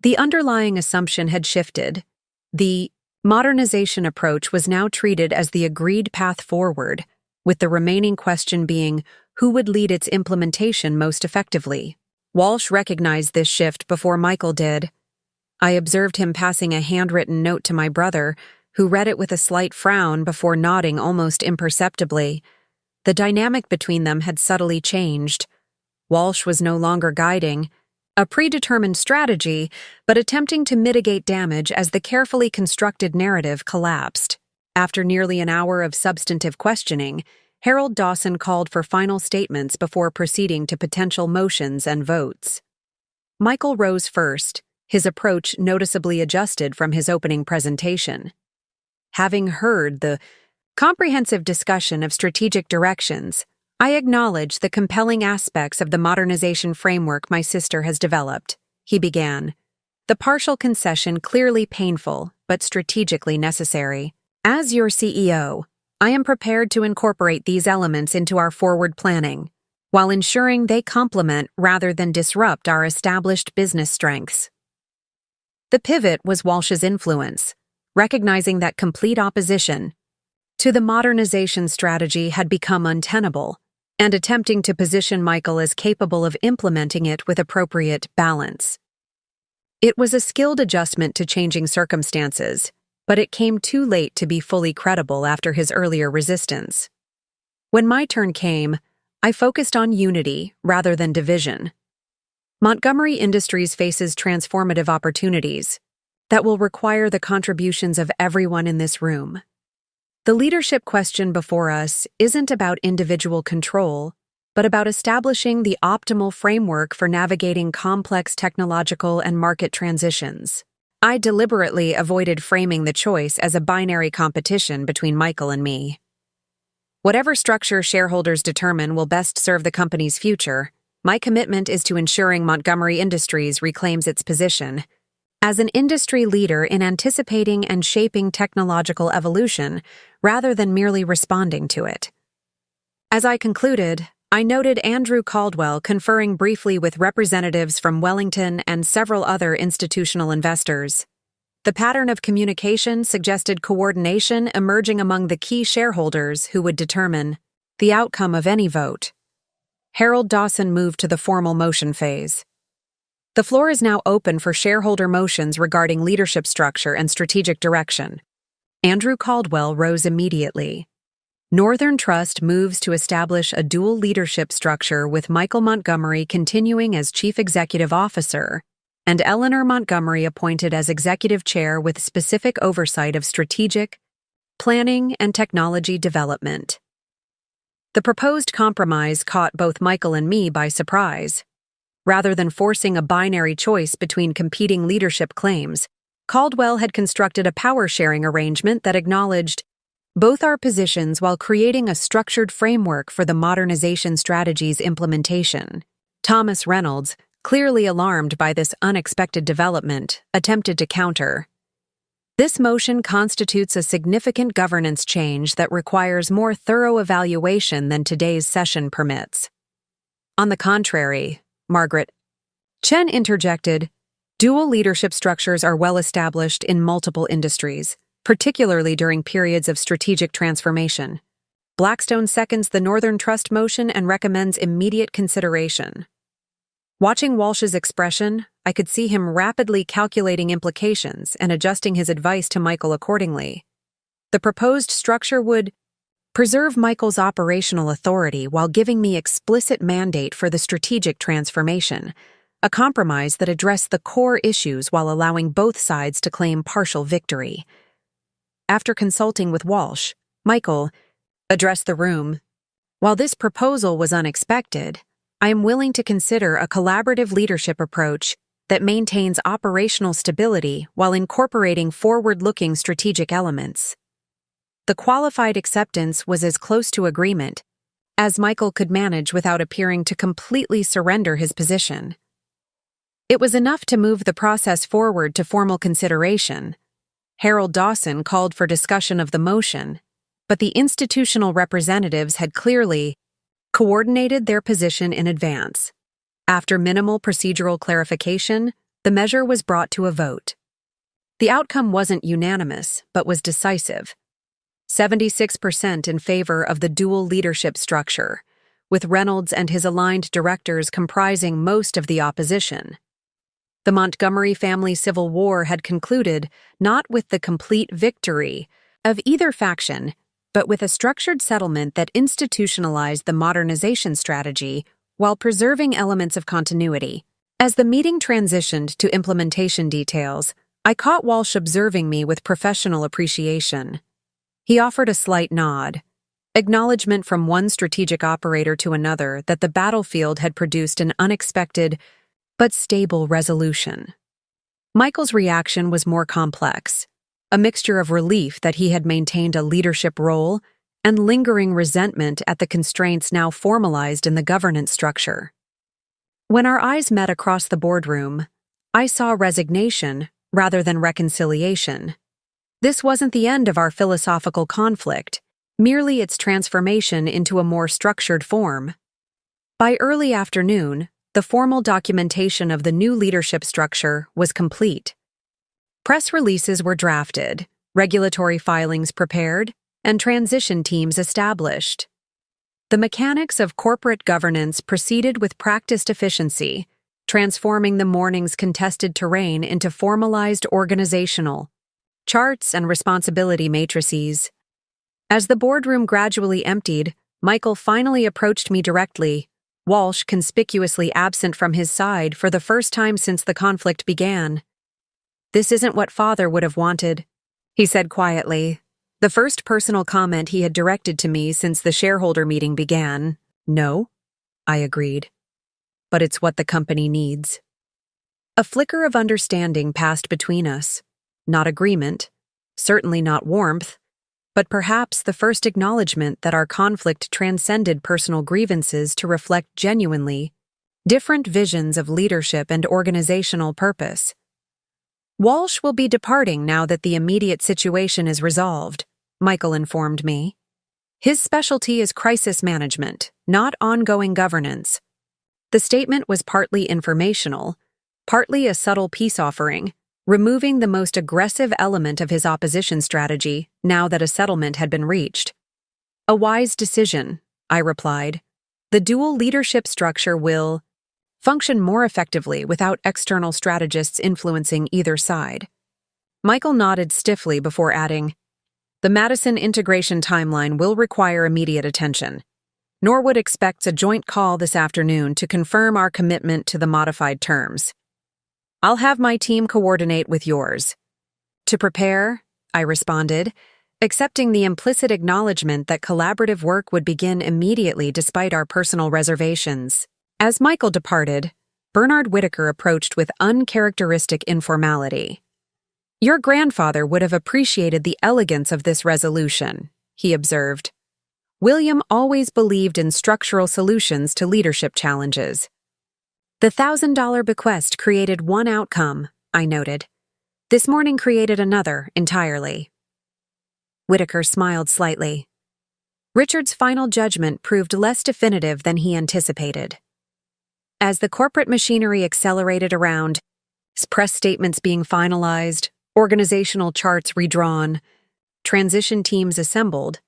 The underlying assumption had shifted. The modernization approach was now treated as the agreed path forward, with the remaining question being who would lead its implementation most effectively. Walsh recognized this shift before Michael did. I observed him passing a handwritten note to my brother, who read it with a slight frown before nodding almost imperceptibly. The dynamic between them had subtly changed. Walsh was no longer guiding a predetermined strategy, but attempting to mitigate damage as the carefully constructed narrative collapsed. After nearly an hour of substantive questioning, Harold Dawson called for final statements before proceeding to potential motions and votes. Michael rose first, his approach noticeably adjusted from his opening presentation. Having heard the comprehensive discussion of strategic directions, I acknowledge the compelling aspects of the modernization framework my sister has developed, he began. The partial concession clearly painful, but strategically necessary. As your CEO, I am prepared to incorporate these elements into our forward planning, while ensuring they complement rather than disrupt our established business strengths. The pivot was Walsh's influence, recognizing that complete opposition to the modernization strategy had become untenable, and attempting to position Michael as capable of implementing it with appropriate balance. It was a skilled adjustment to changing circumstances, but it came too late to be fully credible after his earlier resistance. When my turn came, I focused on unity rather than division. Montgomery Industries faces transformative opportunities that will require the contributions of everyone in this room. The leadership question before us isn't about individual control, but about establishing the optimal framework for navigating complex technological and market transitions. I deliberately avoided framing the choice as a binary competition between Michael and me. Whatever structure shareholders determine will best serve the company's future, my commitment is to ensuring Montgomery Industries reclaims its position as an industry leader in anticipating and shaping technological evolution rather than merely responding to it. As I concluded, I noted Andrew Caldwell conferring briefly with representatives from Wellington and several other institutional investors. The pattern of communication suggested coordination emerging among the key shareholders who would determine the outcome of any vote. Harold Dawson moved to the formal motion phase. The floor is now open for shareholder motions regarding leadership structure and strategic direction. Andrew Caldwell rose immediately. Northern Trust moves to establish a dual leadership structure with Michael Montgomery continuing as Chief Executive Officer and Eleanor Montgomery appointed as Executive Chair with specific oversight of strategic, planning, and technology development. The proposed compromise caught both Michael and me by surprise. Rather than forcing a binary choice between competing leadership claims, Caldwell had constructed a power-sharing arrangement that acknowledged both our positions while creating a structured framework for the modernization strategy's implementation. Thomas Reynolds, clearly alarmed by this unexpected development, attempted to counter. This motion constitutes a significant governance change that requires more thorough evaluation than today's session permits. On the contrary, Margaret Chen interjected, dual leadership structures are well established in multiple industries, particularly during periods of strategic transformation. Blackstone seconds the Northern Trust motion and recommends immediate consideration. Watching Walsh's expression, I could see him rapidly calculating implications and adjusting his advice to Michael accordingly. The proposed structure would preserve Michael's operational authority while giving me explicit mandate for the strategic transformation, a compromise that addressed the core issues while allowing both sides to claim partial victory. After consulting with Walsh, Michael addressed the room. While this proposal was unexpected, I am willing to consider a collaborative leadership approach that maintains operational stability while incorporating forward-looking strategic elements. The qualified acceptance was as close to agreement as Michael could manage without appearing to completely surrender his position. It was enough to move the process forward to formal consideration. Harold Dawson called for discussion of the motion, but the institutional representatives had clearly coordinated their position in advance. After minimal procedural clarification, the measure was brought to a vote. The outcome wasn't unanimous, but was decisive. 76% in favor of the dual leadership structure, with Reynolds and his aligned directors comprising most of the opposition. The Montgomery family civil war had concluded not with the complete victory of either faction, but with a structured settlement that institutionalized the modernization strategy while preserving elements of continuity. As the meeting transitioned to implementation details, I caught Walsh observing me with professional appreciation. He offered a slight nod, acknowledgement from one strategic operator to another that the battlefield had produced an unexpected but stable resolution. Michael's reaction was more complex, a mixture of relief that he had maintained a leadership role and lingering resentment at the constraints now formalized in the governance structure. When our eyes met across the boardroom, I saw resignation rather than reconciliation. This wasn't the end of our philosophical conflict, merely its transformation into a more structured form. By early afternoon, the formal documentation of the new leadership structure was complete. Press releases were drafted, regulatory filings prepared, and transition teams established. The mechanics of corporate governance proceeded with practiced efficiency, transforming the morning's contested terrain into formalized organizational charts and responsibility matrices. As the boardroom gradually emptied, Michael finally approached me directly, Walsh conspicuously absent from his side for the first time since the conflict began. "This isn't what Father would have wanted," he said quietly, the first personal comment he had directed to me since the shareholder meeting began. "No," I agreed. "But it's what the company needs." A flicker of understanding passed between us. Not agreement, certainly not warmth, but perhaps the first acknowledgement that our conflict transcended personal grievances to reflect genuinely different visions of leadership and organizational purpose. "Walsh will be departing now that the immediate situation is resolved," Michael informed me. "His specialty is crisis management, not ongoing governance." The statement was partly informational, partly a subtle peace offering, removing the most aggressive element of his opposition strategy now that a settlement had been reached. "A wise decision," I replied. "The dual leadership structure will function more effectively without external strategists influencing either side." Michael nodded stiffly before adding, "The Madison integration timeline will require immediate attention. Norwood expects a joint call this afternoon to confirm our commitment to the modified terms. I'll have my team coordinate with yours." "To prepare," I responded, accepting the implicit acknowledgement that collaborative work would begin immediately despite our personal reservations. As Michael departed, Bernard Whitaker approached with uncharacteristic informality. "Your grandfather would have appreciated the elegance of this resolution," he observed. "William always believed in structural solutions to leadership challenges." "The $1,000 bequest created one outcome," I noted. "This morning created another entirely." Whitaker smiled slightly. Richard's final judgment proved less definitive than he anticipated. As the corporate machinery accelerated around, press statements being finalized, organizational charts redrawn, transition teams assembled,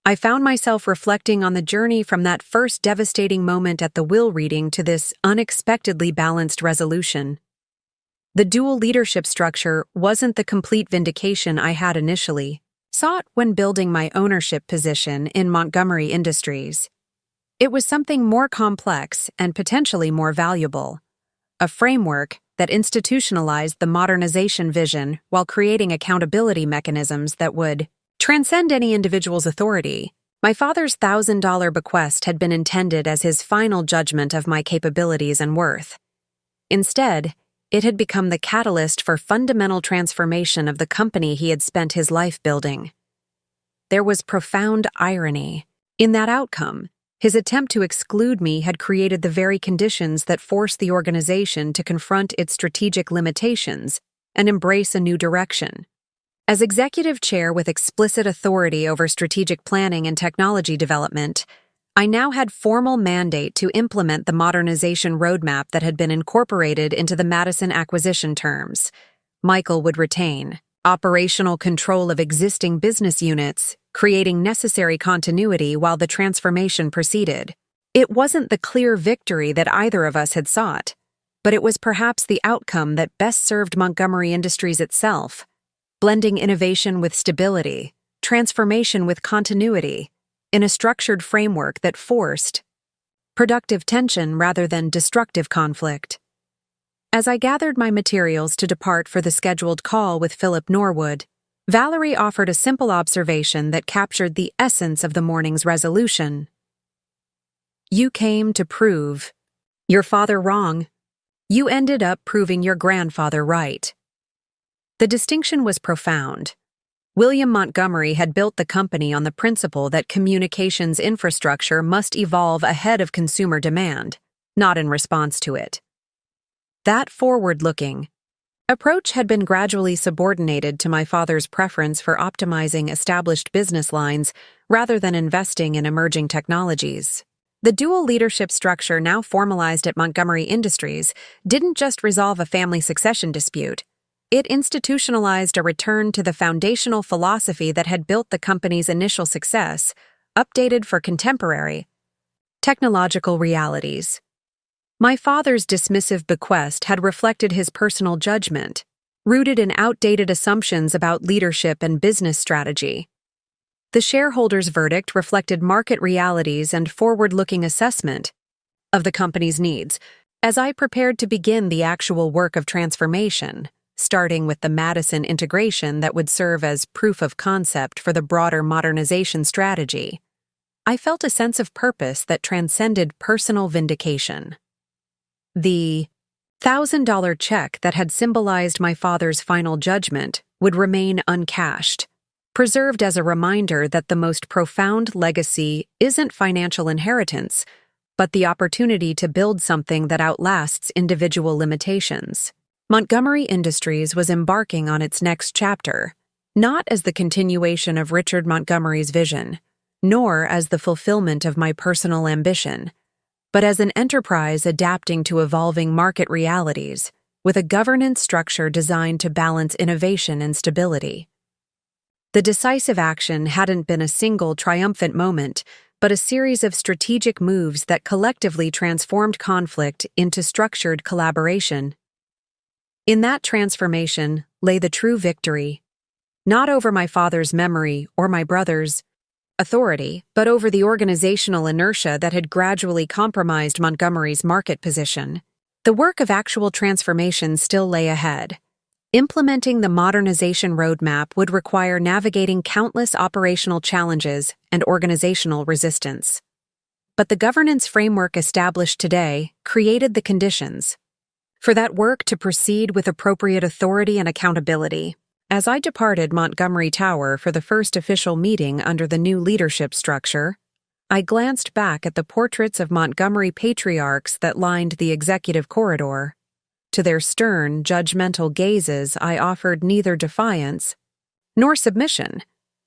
I found myself reflecting on the journey from that first devastating moment at the will reading to this unexpectedly balanced resolution. The dual leadership structure wasn't the complete vindication I had initially sought when building my ownership position in Montgomery Industries. It was something more complex and potentially more valuable. A framework that institutionalized the modernization vision while creating accountability mechanisms that would transcend any individual's authority. My father's $1,000 bequest had been intended as his final judgment of my capabilities and worth. Instead, it had become the catalyst for fundamental transformation of the company he had spent his life building. There was profound irony in that outcome. His attempt to exclude me had created the very conditions that forced the organization to confront its strategic limitations and embrace a new direction. As executive chair with explicit authority over strategic planning and technology development, I now had formal mandate to implement the modernization roadmap that had been incorporated into the Madison acquisition terms. Michael would retain operational control of existing business units, creating necessary continuity while the transformation proceeded. It wasn't the clear victory that either of us had sought, but it was perhaps the outcome that best served Montgomery Industries itself, blending innovation with stability, transformation with continuity, in a structured framework that forced productive tension rather than destructive conflict. As I gathered my materials to depart for the scheduled call with Philip Norwood, Valerie offered a simple observation that captured the essence of the morning's resolution. You came to prove your father wrong. You ended up proving your grandfather right. The distinction was profound. William Montgomery had built the company on the principle that communications infrastructure must evolve ahead of consumer demand, not in response to it. That forward-looking approach had been gradually subordinated to my father's preference for optimizing established business lines rather than investing in emerging technologies. The dual leadership structure now formalized at Montgomery Industries didn't just resolve a family succession dispute. It institutionalized a return to the foundational philosophy that had built the company's initial success, updated for contemporary technological realities. My father's dismissive bequest had reflected his personal judgment, rooted in outdated assumptions about leadership and business strategy. The shareholders' verdict reflected market realities and forward-looking assessment of the company's needs. As I prepared to begin the actual work of transformation, starting with the Madison integration that would serve as proof of concept for the broader modernization strategy, I felt a sense of purpose that transcended personal vindication. The $1,000 check that had symbolized my father's final judgment would remain uncashed, preserved as a reminder that the most profound legacy isn't financial inheritance, but the opportunity to build something that outlasts individual limitations. Montgomery Industries was embarking on its next chapter, not as the continuation of Richard Montgomery's vision, nor as the fulfillment of my personal ambition, but as an enterprise adapting to evolving market realities, with a governance structure designed to balance innovation and stability. The decisive action hadn't been a single triumphant moment, but a series of strategic moves that collectively transformed conflict into structured collaboration. In that transformation lay the true victory, not over my father's memory or my brother's authority, but over the organizational inertia that had gradually compromised Montgomery's market position. The work of actual transformation still lay ahead. Implementing the modernization roadmap would require navigating countless operational challenges and organizational resistance. But the governance framework established today created the conditions for that work to proceed with appropriate authority and accountability. As I departed Montgomery Tower for the first official meeting under the new leadership structure, I glanced back at the portraits of Montgomery patriarchs that lined the executive corridor. To their stern, judgmental gazes, I offered neither defiance nor submission,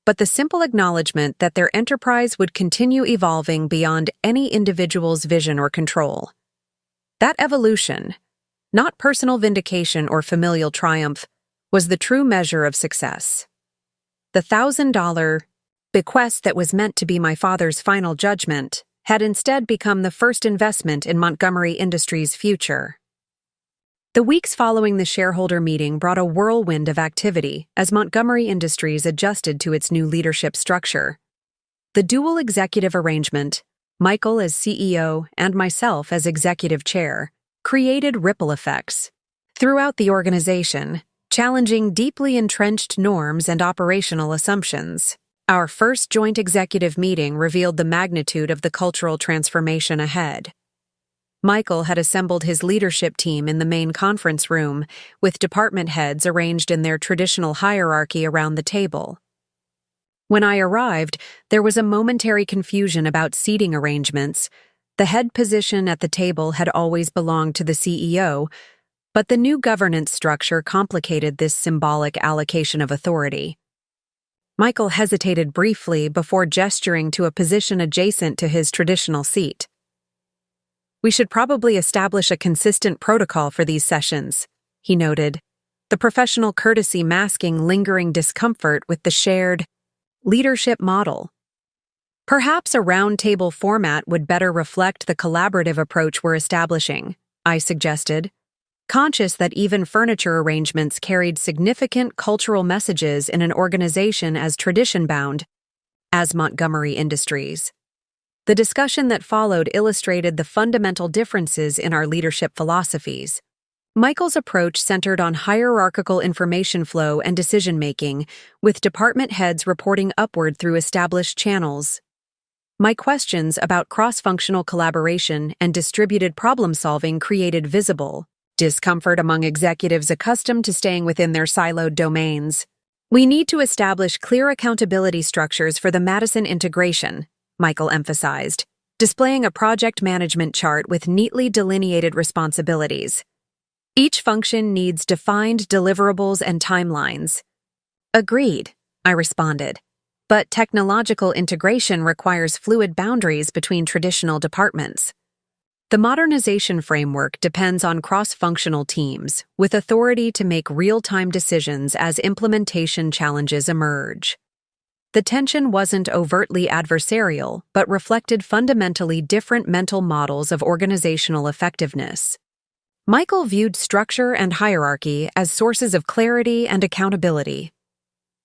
but the simple acknowledgement that their enterprise would continue evolving beyond any individual's vision or control. That evolution, not personal vindication or familial triumph, was the true measure of success. The $1,000 bequest that was meant to be my father's final judgment had instead become the first investment in Montgomery Industries' future. The weeks following the shareholder meeting brought a whirlwind of activity as Montgomery Industries adjusted to its new leadership structure. The dual executive arrangement, Michael as CEO and myself as executive chair, created ripple effects throughout the organization, challenging deeply entrenched norms and operational assumptions. Our first joint executive meeting revealed the magnitude of the cultural transformation ahead. Michael had assembled his leadership team in the main conference room, with department heads arranged in their traditional hierarchy around the table. When I arrived, there was a momentary confusion about seating arrangements. The head position at the table had always belonged to the CEO, but the new governance structure complicated this symbolic allocation of authority. Michael hesitated briefly before gesturing to a position adjacent to his traditional seat. "We should probably establish a consistent protocol for these sessions," he noted, the professional courtesy masking lingering discomfort with the shared leadership model. "Perhaps a round-table format would better reflect the collaborative approach we're establishing," I suggested, conscious that even furniture arrangements carried significant cultural messages in an organization as tradition-bound as Montgomery Industries. The discussion that followed illustrated the fundamental differences in our leadership philosophies. Michael's approach centered on hierarchical information flow and decision-making, with department heads reporting upward through established channels. My questions about cross-functional collaboration and distributed problem-solving created visible discomfort among executives accustomed to staying within their siloed domains. "We need to establish clear accountability structures for the Madison integration," Michael emphasized, displaying a project management chart with neatly delineated responsibilities. "Each function needs defined deliverables and timelines." "Agreed," I responded, "but technological integration requires fluid boundaries between traditional departments." The modernization framework depends on cross-functional teams, with authority to make real-time decisions as implementation challenges emerge. The tension wasn't overtly adversarial, but reflected fundamentally different mental models of organizational effectiveness. Michael viewed structure and hierarchy as sources of clarity and accountability.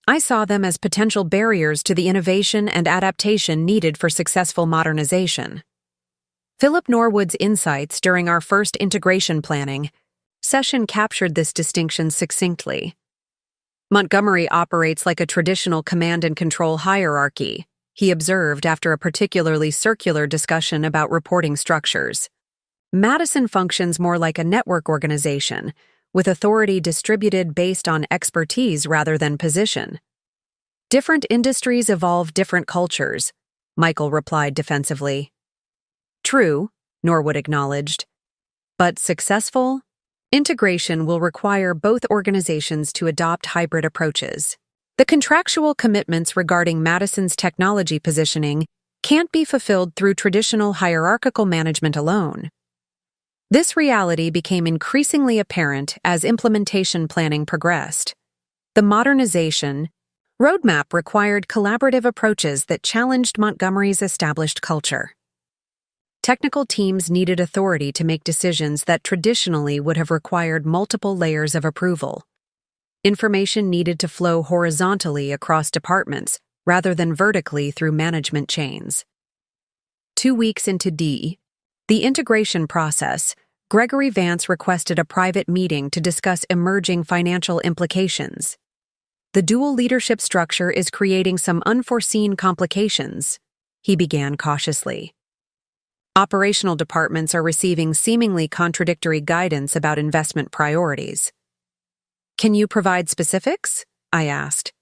I saw them as potential barriers to the innovation and adaptation needed for successful modernization. Philip Norwood's insights during our first integration planning session captured this distinction succinctly. "Montgomery operates like a traditional command and control hierarchy," he observed after a particularly circular discussion about reporting structures. "Madison functions more like a network organization, with authority distributed based on expertise rather than position." "Different industries evolve different cultures," Michael replied defensively. "True," Norwood acknowledged. "But successful integration will require both organizations to adopt hybrid approaches. The contractual commitments regarding Madison's technology positioning can't be fulfilled through traditional hierarchical management alone." This reality became increasingly apparent as implementation planning progressed. The modernization roadmap required collaborative approaches that challenged Montgomery's established culture. Technical teams needed authority to make decisions that traditionally would have required multiple layers of approval. Information needed to flow horizontally across departments rather than vertically through management chains. 2 weeks into the integration process, Gregory Vance requested a private meeting to discuss emerging financial implications. "The dual leadership structure is creating some unforeseen complications," he began cautiously. "Operational departments are receiving seemingly contradictory guidance about investment priorities." "Can you provide specifics?" I asked.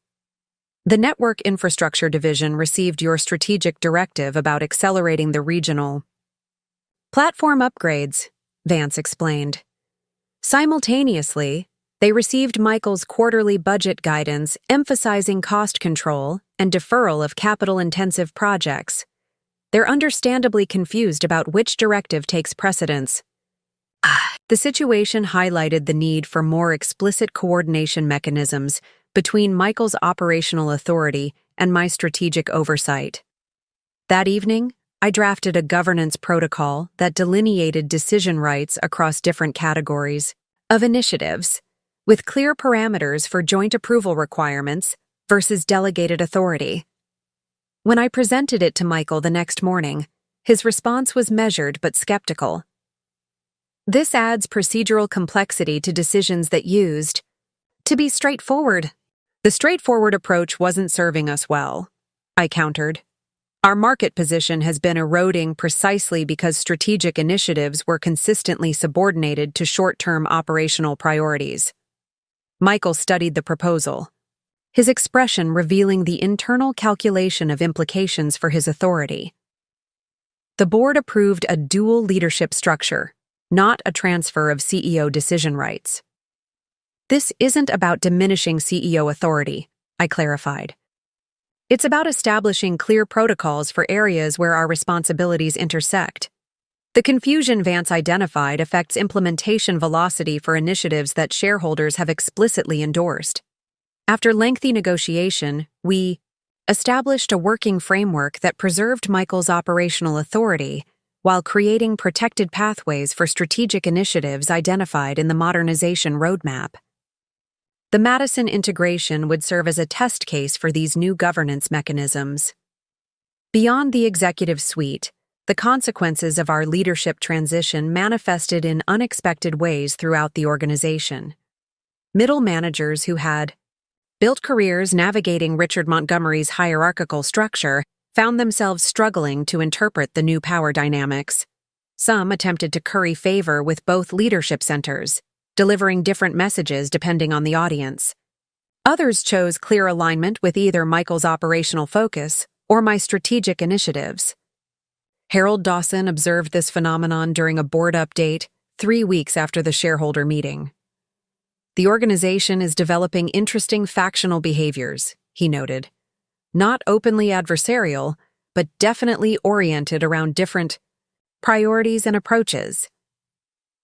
"The Network Infrastructure Division received your strategic directive about accelerating the regional platform upgrades," Vance explained. Simultaneously, they received Michael's quarterly budget guidance emphasizing cost control and deferral of capital-intensive projects. They're understandably confused about which directive takes precedence. The situation highlighted the need for more explicit coordination mechanisms between Michael's operational authority and my strategic oversight. That evening, I drafted a governance protocol that delineated decision rights across different categories of initiatives, with clear parameters for joint approval requirements versus delegated authority. When I presented it to Michael the next morning, his response was measured but skeptical. This adds procedural complexity to decisions that used to be straightforward. The straightforward approach wasn't serving us well, I countered. Our market position has been eroding precisely because strategic initiatives were consistently subordinated to short-term operational priorities. Michael studied the proposal, his expression revealing the internal calculation of implications for his authority. The board approved a dual leadership structure, not a transfer of CEO decision rights. This isn't about diminishing CEO authority, I clarified. It's about establishing clear protocols for areas where our responsibilities intersect. The confusion Vance identified affects implementation velocity for initiatives that shareholders have explicitly endorsed. After lengthy negotiation, we established a working framework that preserved Michael's operational authority while creating protected pathways for strategic initiatives identified in the modernization roadmap. The Madison integration would serve as a test case for these new governance mechanisms. Beyond the executive suite, the consequences of our leadership transition manifested in unexpected ways throughout the organization. Middle managers who had built careers navigating Richard Montgomery's hierarchical structure found themselves struggling to interpret the new power dynamics. Some attempted to curry favor with both leadership centers, delivering different messages depending on the audience. Others chose clear alignment with either Michael's operational focus or my strategic initiatives. Harold Dawson observed this phenomenon during a board update 3 weeks after the shareholder meeting. The organization is developing interesting factional behaviors, he noted. Not openly adversarial, but definitely oriented around different priorities and approaches.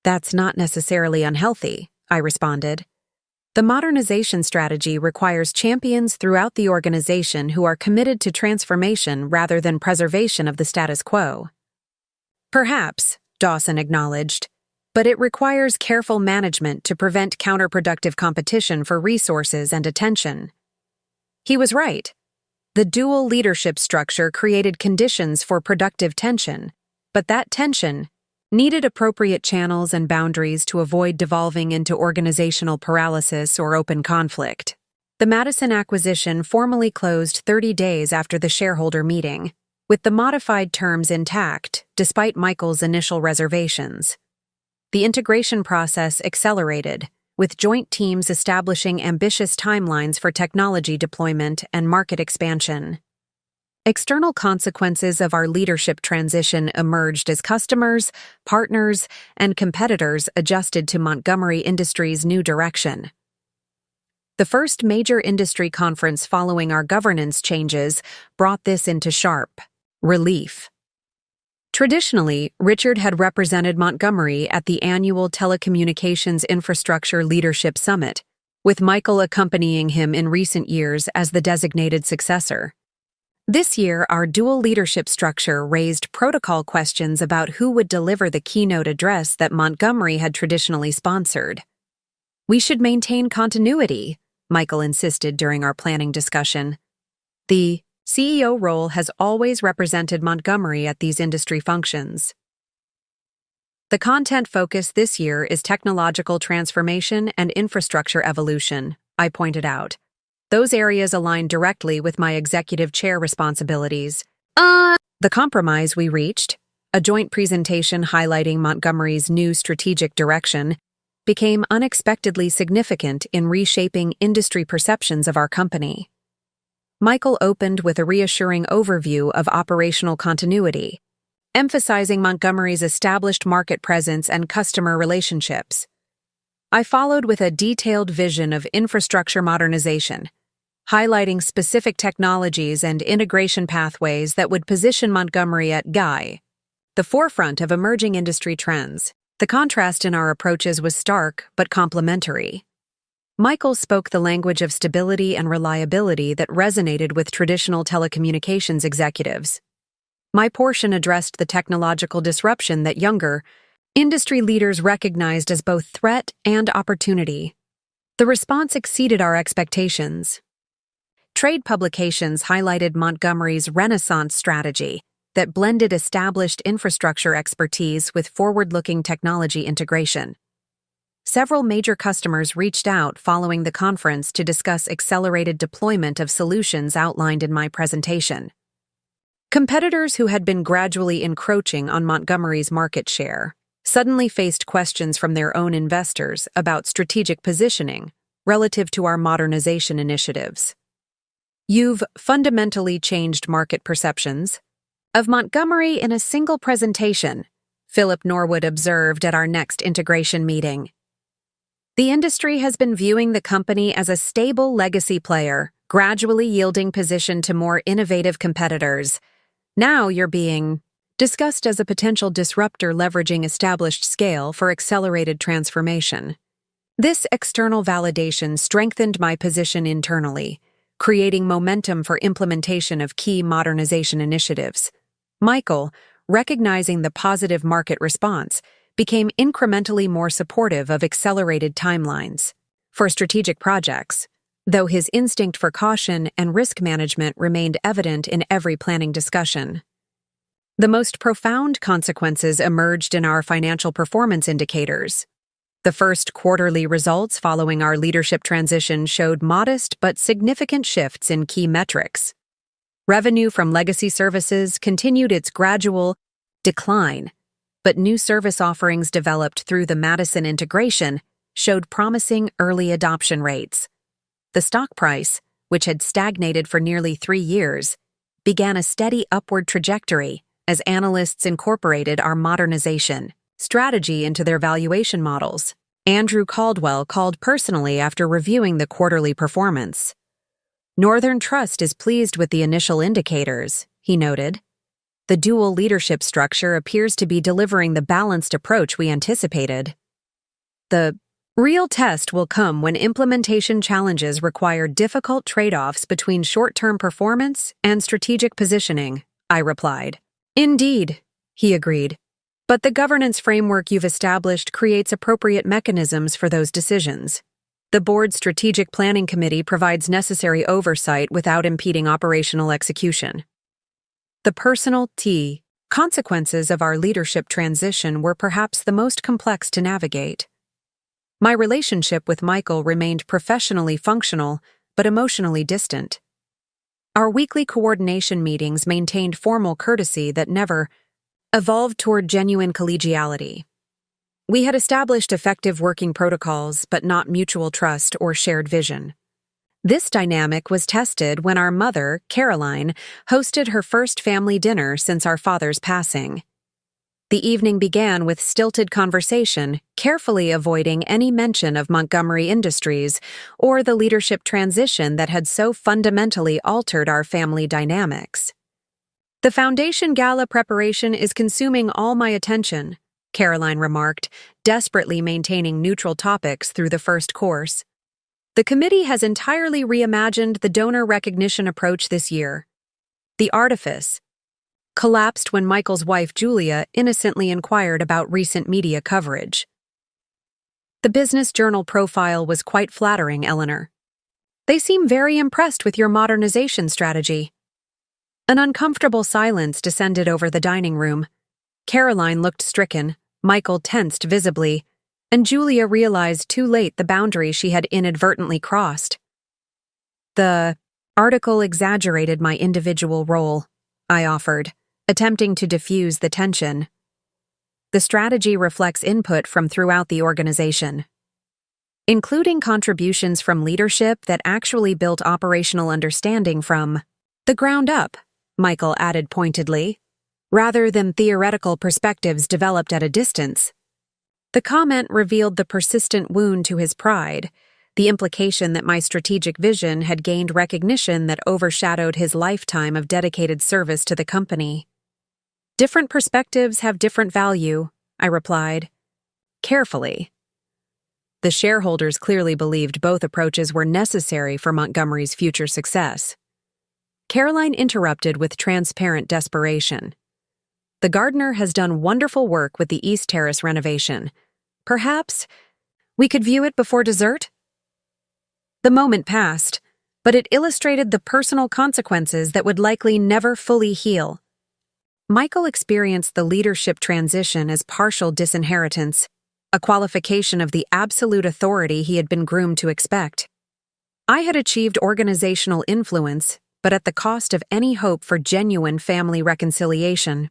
That's not necessarily unhealthy, I responded. The modernization strategy requires champions throughout the organization who are committed to transformation rather than preservation of the status quo. Perhaps, Dawson acknowledged, but it requires careful management to prevent counterproductive competition for resources and attention. He was right. The dual leadership structure created conditions for productive tension, but that tension needed appropriate channels and boundaries to avoid devolving into organizational paralysis or open conflict. The Madison acquisition formally closed 30 days after the shareholder meeting, with the modified terms intact despite Michael's initial reservations. The integration process accelerated, with joint teams establishing ambitious timelines for technology deployment and market expansion. External consequences of our leadership transition emerged as customers, partners, and competitors adjusted to Montgomery Industries' new direction. The first major industry conference following our governance changes brought this into sharp relief. Traditionally, Richard had represented Montgomery at the annual Telecommunications Infrastructure Leadership Summit, with Michael accompanying him in recent years as the designated successor. This year, our dual leadership structure raised protocol questions about who would deliver the keynote address that Montgomery had traditionally sponsored. We should maintain continuity, Michael insisted during our planning discussion. The CEO role has always represented Montgomery at these industry functions. The content focus this year is technological transformation and infrastructure evolution, I pointed out. Those areas align directly with my executive chair responsibilities. The compromise we reached, a joint presentation highlighting Montgomery's new strategic direction, became unexpectedly significant in reshaping industry perceptions of our company. Michael opened with a reassuring overview of operational continuity, emphasizing Montgomery's established market presence and customer relationships. I followed with a detailed vision of infrastructure modernization, highlighting specific technologies and integration pathways that would position Montgomery at the forefront of emerging industry trends. The contrast in our approaches was stark but complementary. Michael spoke the language of stability and reliability that resonated with traditional telecommunications executives. My portion addressed the technological disruption that younger, industry leaders recognized as both threat and opportunity. The response exceeded our expectations. Trade publications highlighted Montgomery's Renaissance strategy that blended established infrastructure expertise with forward-looking technology integration. Several major customers reached out following the conference to discuss accelerated deployment of solutions outlined in my presentation. Competitors who had been gradually encroaching on Montgomery's market share suddenly faced questions from their own investors about strategic positioning relative to our modernization initiatives. "You've fundamentally changed market perceptions of Montgomery in a single presentation," Philip Norwood observed at our next integration meeting. "The industry has been viewing the company as a stable legacy player, gradually yielding position to more innovative competitors. Now you're being discussed as a potential disruptor leveraging established scale for accelerated transformation." This external validation strengthened my position internally, creating momentum for implementation of key modernization initiatives. Michael, recognizing the positive market response, became incrementally more supportive of accelerated timelines for strategic projects, though his instinct for caution and risk management remained evident in every planning discussion. The most profound consequences emerged in our financial performance indicators. The first quarterly results following our leadership transition showed modest but significant shifts in key metrics. Revenue from legacy services continued its gradual decline, but new service offerings developed through the Madison integration showed promising early adoption rates. The stock price, which had stagnated for nearly 3 years, began a steady upward trajectory as analysts incorporated our modernization strategy into their valuation models. Andrew Caldwell called personally after reviewing the quarterly performance. "Northern Trust is pleased with the initial indicators," he noted. "The dual leadership structure appears to be delivering the balanced approach we anticipated." "The real test will come when implementation challenges require difficult trade-offs between short-term performance and strategic positioning," I replied. "Indeed," he agreed. "But the governance framework you've established creates appropriate mechanisms for those decisions. The board's strategic planning committee provides necessary oversight without impeding operational execution." The personal consequences of our leadership transition were perhaps the most complex to navigate. My relationship with Michael remained professionally functional, but emotionally distant. Our weekly coordination meetings maintained formal courtesy that never evolved toward genuine collegiality. We had established effective working protocols, but not mutual trust or shared vision. This dynamic was tested when our mother, Caroline, hosted her first family dinner since our father's passing. The evening began with stilted conversation, carefully avoiding any mention of Montgomery Industries or the leadership transition that had so fundamentally altered our family dynamics. "The Foundation Gala preparation is consuming all my attention," Caroline remarked, desperately maintaining neutral topics through the first course. "The committee has entirely reimagined the donor recognition approach this year." The artifice collapsed when Michael's wife, Julia, innocently inquired about recent media coverage. "The Business Journal profile was quite flattering, Eleanor. They seem very impressed with your modernization strategy." An uncomfortable silence descended over the dining room. Caroline looked stricken, Michael tensed visibly, and Julia realized too late the boundary she had inadvertently crossed. "The article exaggerated my individual role," I offered, attempting to diffuse the tension. "The strategy reflects input from throughout the organization, including contributions from leadership that actually built operational understanding from the ground up," Michael added pointedly, "rather than theoretical perspectives developed at a distance." The comment revealed the persistent wound to his pride, the implication that my strategic vision had gained recognition that overshadowed his lifetime of dedicated service to the company. "Different perspectives have different value," I replied. Carefully. The shareholders clearly believed both approaches were necessary for Montgomery's future success. Caroline interrupted with transparent desperation. The gardener has done wonderful work with the East Terrace renovation. Perhaps we could view it before dessert? The moment passed, but it illustrated the personal consequences that would likely never fully heal. Michael experienced the leadership transition as partial disinheritance, a qualification of the absolute authority he had been groomed to expect. I had achieved organizational influence, but at the cost of any hope for genuine family reconciliation.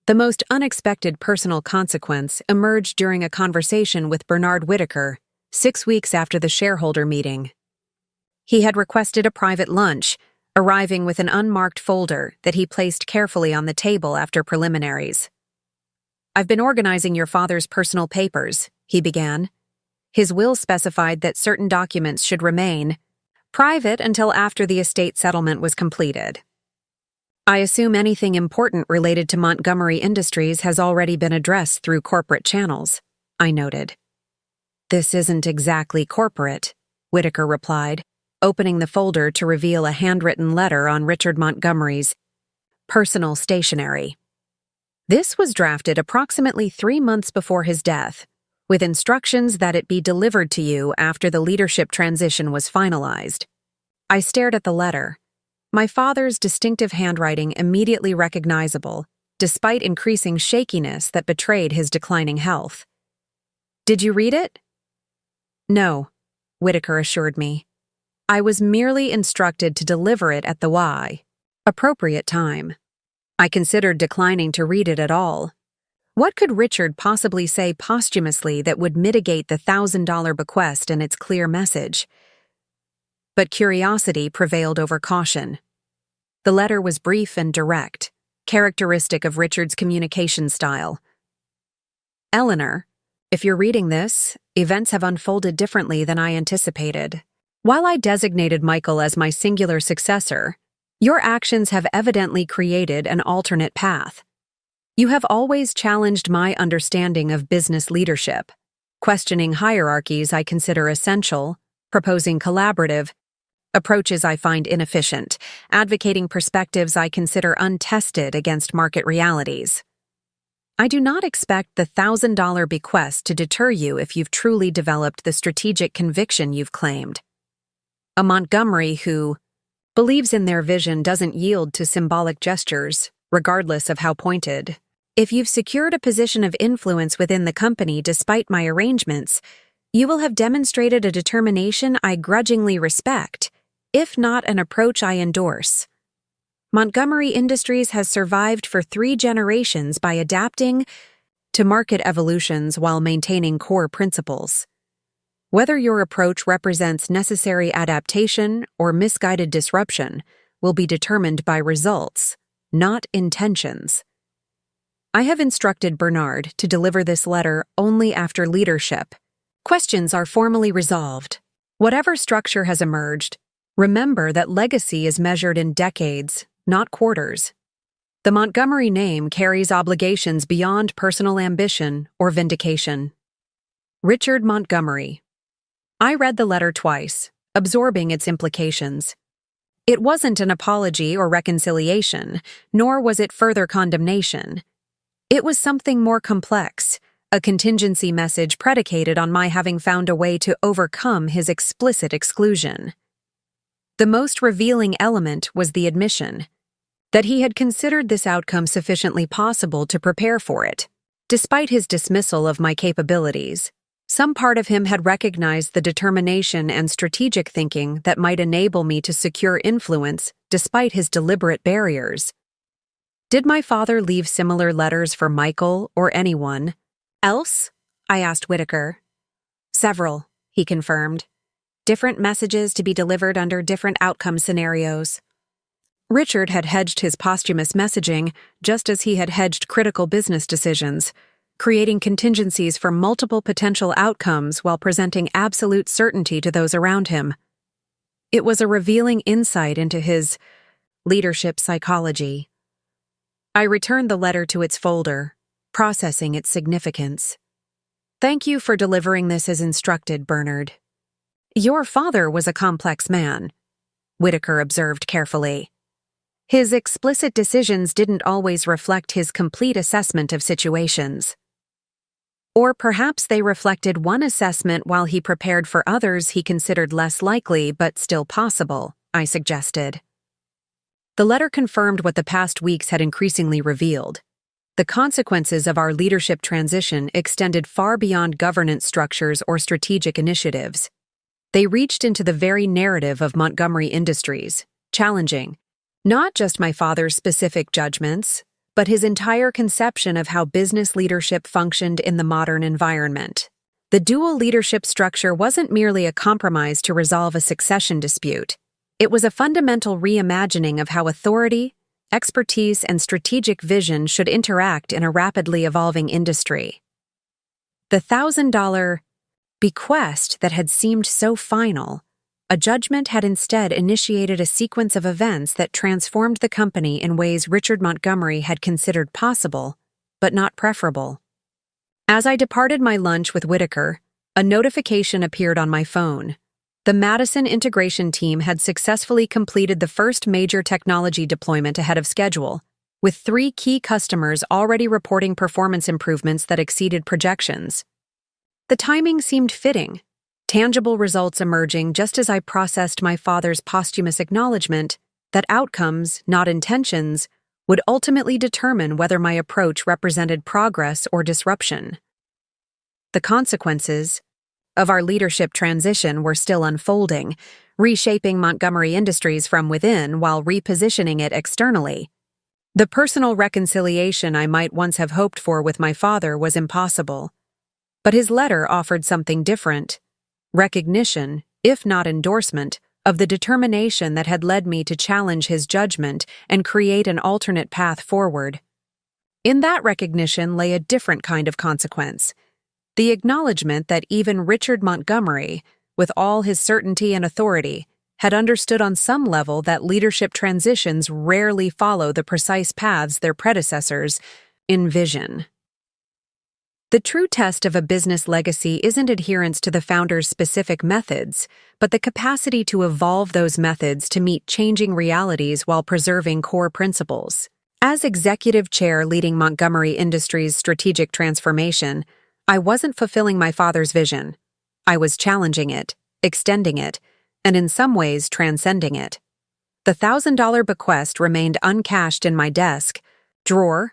The most unexpected personal consequence emerged during a conversation with Bernard Whitaker, 6 weeks after the shareholder meeting. He had requested a private lunch, arriving with an unmarked folder that he placed carefully on the table after preliminaries. "I've been organizing your father's personal papers," he began. His will specified that certain documents should remain private until after the estate settlement was completed. "I assume anything important related to Montgomery Industries has already been addressed through corporate channels," I noted. "This isn't exactly corporate," Whitaker replied, opening the folder to reveal a handwritten letter on Richard Montgomery's personal stationery. This was drafted approximately 3 months before his death, with instructions that it be delivered to you after the leadership transition was finalized. I stared at the letter, my father's distinctive handwriting immediately recognizable, despite increasing shakiness that betrayed his declining health. "Did you read it?" "No," Whitaker assured me. "I was merely instructed to deliver it at the appropriate time. I considered declining to read it at all. What could Richard possibly say posthumously that would mitigate the $1,000 bequest and its clear message?" But curiosity prevailed over caution. The letter was brief and direct, characteristic of Richard's communication style. "Eleanor, if you're reading this, events have unfolded differently than I anticipated. While I designated Michael as my singular successor, your actions have evidently created an alternate path. You have always challenged my understanding of business leadership, questioning hierarchies I consider essential, proposing collaborative approaches I find inefficient, advocating perspectives I consider untested against market realities. I do not expect the $1,000 bequest to deter you if you've truly developed the strategic conviction you've claimed. A Montgomery who believes in their vision doesn't yield to symbolic gestures, regardless of how pointed. If you've secured a position of influence within the company despite my arrangements, you will have demonstrated a determination I grudgingly respect, if not an approach I endorse. Montgomery Industries has survived for 3 generations by adapting to market evolutions while maintaining core principles. Whether your approach represents necessary adaptation or misguided disruption will be determined by results, not intentions. I have instructed Bernard to deliver this letter only after leadership. Questions are formally resolved. Whatever structure has emerged, remember that legacy is measured in decades, not quarters. The Montgomery name carries obligations beyond personal ambition or vindication. Richard Montgomery. I read the letter twice, absorbing its implications. It wasn't an apology or reconciliation, nor was it further condemnation. It was something more complex, a contingency message predicated on my having found a way to overcome his explicit exclusion. The most revealing element was the admission that he had considered this outcome sufficiently possible to prepare for it. Despite his dismissal of my capabilities, some part of him had recognized the determination and strategic thinking that might enable me to secure influence despite his deliberate barriers. Did my father leave similar letters for Michael or anyone else? I asked Whitaker. "Several," he confirmed. "Different messages to be delivered under different outcome scenarios." Richard had hedged his posthumous messaging just as he had hedged critical business decisions, creating contingencies for multiple potential outcomes while presenting absolute certainty to those around him. It was a revealing insight into his leadership psychology. I returned the letter to its folder, processing its significance. Thank you for delivering this as instructed, Bernard. Your father was a complex man, Whitaker observed carefully. His explicit decisions didn't always reflect his complete assessment of situations. Or perhaps they reflected one assessment while he prepared for others he considered less likely but still possible, I suggested. The letter confirmed what the past weeks had increasingly revealed. The consequences of our leadership transition extended far beyond governance structures or strategic initiatives. They reached into the very narrative of Montgomery Industries, challenging not just my father's specific judgments, but his entire conception of how business leadership functioned in the modern environment. The dual leadership structure wasn't merely a compromise to resolve a succession dispute. It was a fundamental reimagining of how authority, expertise, and strategic vision should interact in a rapidly evolving industry. The $1,000 bequest that had seemed so final, a judgment had instead initiated a sequence of events that transformed the company in ways Richard Montgomery had considered possible, but not preferable. As I departed my lunch with Whitaker, a notification appeared on my phone. The Madison integration team had successfully completed the first major technology deployment ahead of schedule, with 3 key customers already reporting performance improvements that exceeded projections. The timing seemed fitting, tangible results emerging just as I processed my father's posthumous acknowledgement that outcomes, not intentions, would ultimately determine whether my approach represented progress or disruption. The consequences of our leadership transition were still unfolding, reshaping Montgomery Industries from within while repositioning it externally. The personal reconciliation I might once have hoped for with my father was impossible. But his letter offered something different: recognition, if not endorsement, of the determination that had led me to challenge his judgment and create an alternate path forward. In that recognition lay a different kind of consequence: the acknowledgement that even Richard Montgomery, with all his certainty and authority, had understood on some level that leadership transitions rarely follow the precise paths their predecessors envision. The true test of a business legacy isn't adherence to the founder's specific methods, but the capacity to evolve those methods to meet changing realities while preserving core principles. As executive chair leading Montgomery Industries' strategic transformation, I wasn't fulfilling my father's vision. I was challenging it, extending it, and in some ways transcending it. The $1,000 bequest remained uncashed in my desk drawer,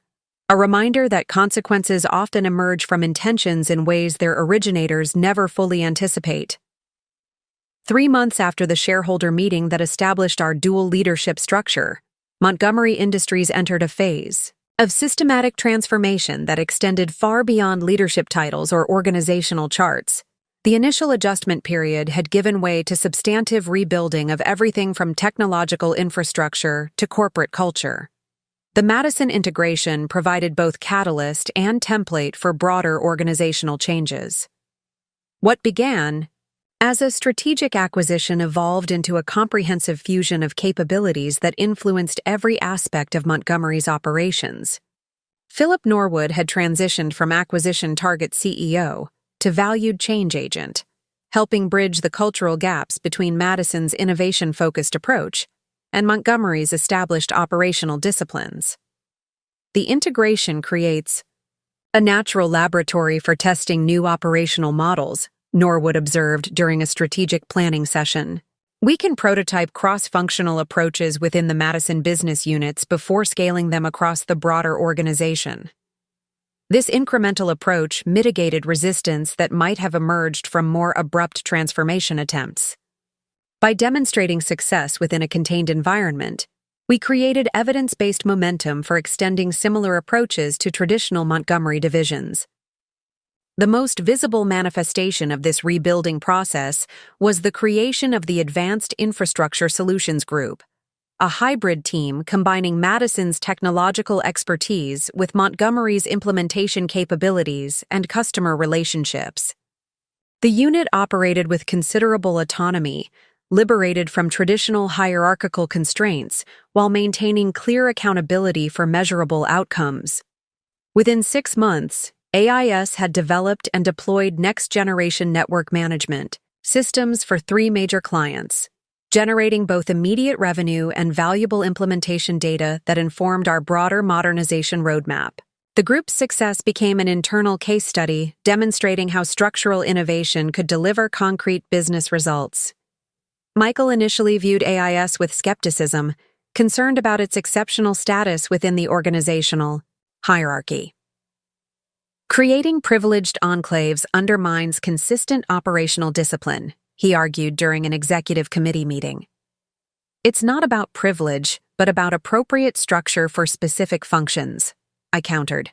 a reminder that consequences often emerge from intentions in ways their originators never fully anticipate. 3 months after the shareholder meeting that established our dual leadership structure, Montgomery Industries entered a phase of systematic transformation that extended far beyond leadership titles or organizational charts. The initial adjustment period had given way to substantive rebuilding of everything from technological infrastructure to corporate culture. The Madison integration provided both catalyst and template for broader organizational changes. What began as a strategic acquisition evolved into a comprehensive fusion of capabilities that influenced every aspect of Montgomery's operations. Philip Norwood had transitioned from acquisition target CEO to valued change agent, helping bridge the cultural gaps between Madison's innovation-focused approach and Montgomery's established operational disciplines. The integration creates a natural laboratory for testing new operational models, Norwood observed during a strategic planning session. We can prototype cross-functional approaches within the Madison business units before scaling them across the broader organization. This incremental approach mitigated resistance that might have emerged from more abrupt transformation attempts. By demonstrating success within a contained environment, we created evidence-based momentum for extending similar approaches to traditional Montgomery divisions. The most visible manifestation of this rebuilding process was the creation of the Advanced Infrastructure Solutions Group, a hybrid team combining Madison's technological expertise with Montgomery's implementation capabilities and customer relationships. The unit operated with considerable autonomy, liberated from traditional hierarchical constraints while maintaining clear accountability for measurable outcomes. Within 6 months, AIS had developed and deployed next-generation network management systems for 3 major clients, generating both immediate revenue and valuable implementation data that informed our broader modernization roadmap. The group's success became an internal case study demonstrating how structural innovation could deliver concrete business results. Michael initially viewed AIS with skepticism, concerned about its exceptional status within the organizational hierarchy. Creating privileged enclaves undermines consistent operational discipline, he argued during an executive committee meeting. It's not about privilege, but about appropriate structure for specific functions, I countered.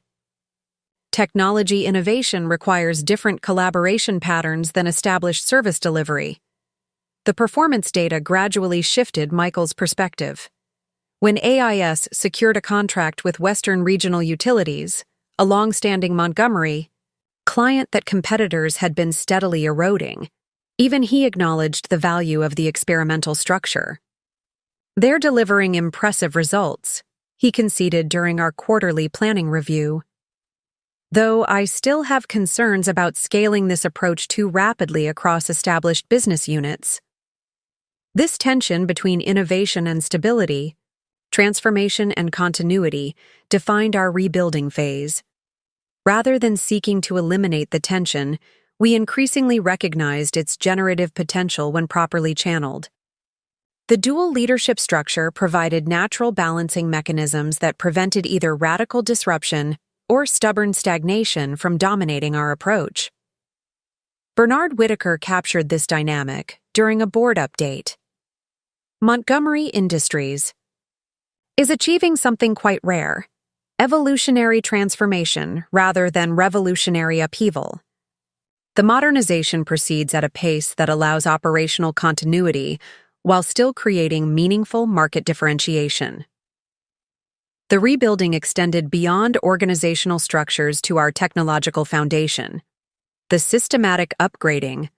Technology innovation requires different collaboration patterns than established service delivery. The performance data gradually shifted Michael's perspective. When AIS secured a contract with Western Regional Utilities, a long-standing Montgomery client that competitors had been steadily eroding, even he acknowledged the value of the experimental structure. They're delivering impressive results, he conceded during our quarterly planning review. Though I still have concerns about scaling this approach too rapidly across established business units. This tension between innovation and stability, transformation and continuity, defined our rebuilding phase. Rather than seeking to eliminate the tension, we increasingly recognized its generative potential when properly channeled. The dual leadership structure provided natural balancing mechanisms that prevented either radical disruption or stubborn stagnation from dominating our approach. Bernard Whitaker captured this dynamic during a board update. Montgomery Industries is achieving something quite rare: evolutionary transformation rather than revolutionary upheaval. The modernization proceeds at a pace that allows operational continuity while still creating meaningful market differentiation. The rebuilding extended beyond organizational structures to our technological foundation. The systematic upgrading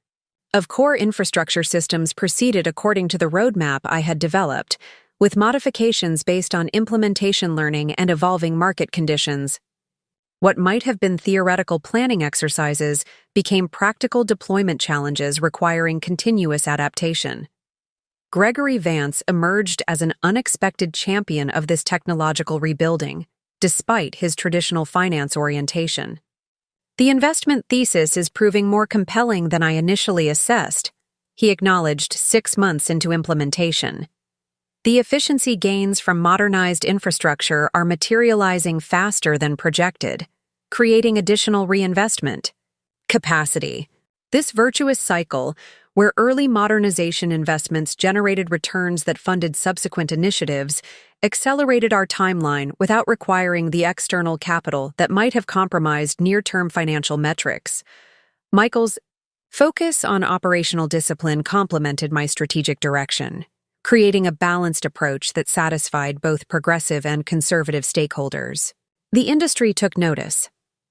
of core infrastructure systems proceeded according to the roadmap I had developed, with modifications based on implementation learning and evolving market conditions. What might have been theoretical planning exercises became practical deployment challenges requiring continuous adaptation. Gregory Vance emerged as an unexpected champion of this technological rebuilding, despite his traditional finance orientation. The investment thesis is proving more compelling than I initially assessed, he acknowledged 6 months into implementation. The efficiency gains from modernized infrastructure are materializing faster than projected, creating additional reinvestment capacity. This virtuous cycle, where early modernization investments generated returns that funded subsequent initiatives, accelerated our timeline without requiring the external capital that might have compromised near-term financial metrics. Michael's focus on operational discipline complemented my strategic direction, creating a balanced approach that satisfied both progressive and conservative stakeholders. The industry took notice.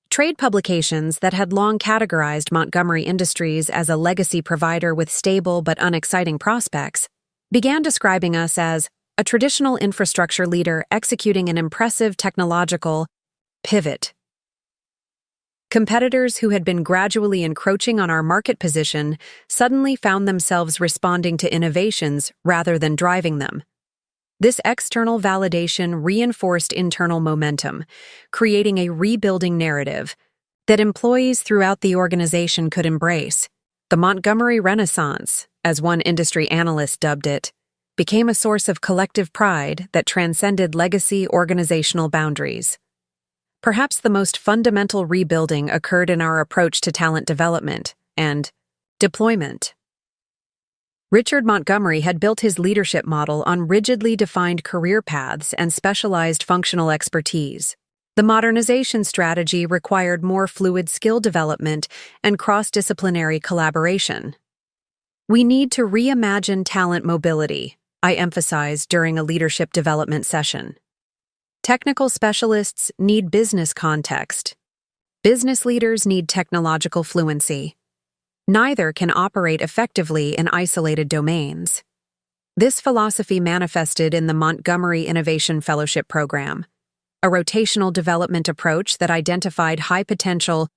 Trade publications that had long categorized Montgomery Industries as a legacy provider with stable but unexciting prospects began describing us as a traditional infrastructure leader executing an impressive technological pivot. Competitors who had been gradually encroaching on our market position suddenly found themselves responding to innovations rather than driving them. This external validation reinforced internal momentum, creating a rebuilding narrative that employees throughout the organization could embrace. The Montgomery Renaissance, as one industry analyst dubbed it, became a source of collective pride that transcended legacy organizational boundaries. Perhaps the most fundamental rebuilding occurred in our approach to talent development and deployment. Richard Montgomery had built his leadership model on rigidly defined career paths and specialized functional expertise. The modernization strategy required more fluid skill development and cross-disciplinary collaboration. We need to reimagine talent mobility, I emphasized during a leadership development session. Technical specialists need business context. Business leaders need technological fluency. Neither can operate effectively in isolated domains. This philosophy manifested in the Montgomery Innovation Fellowship Program, a rotational development approach that identified high-potential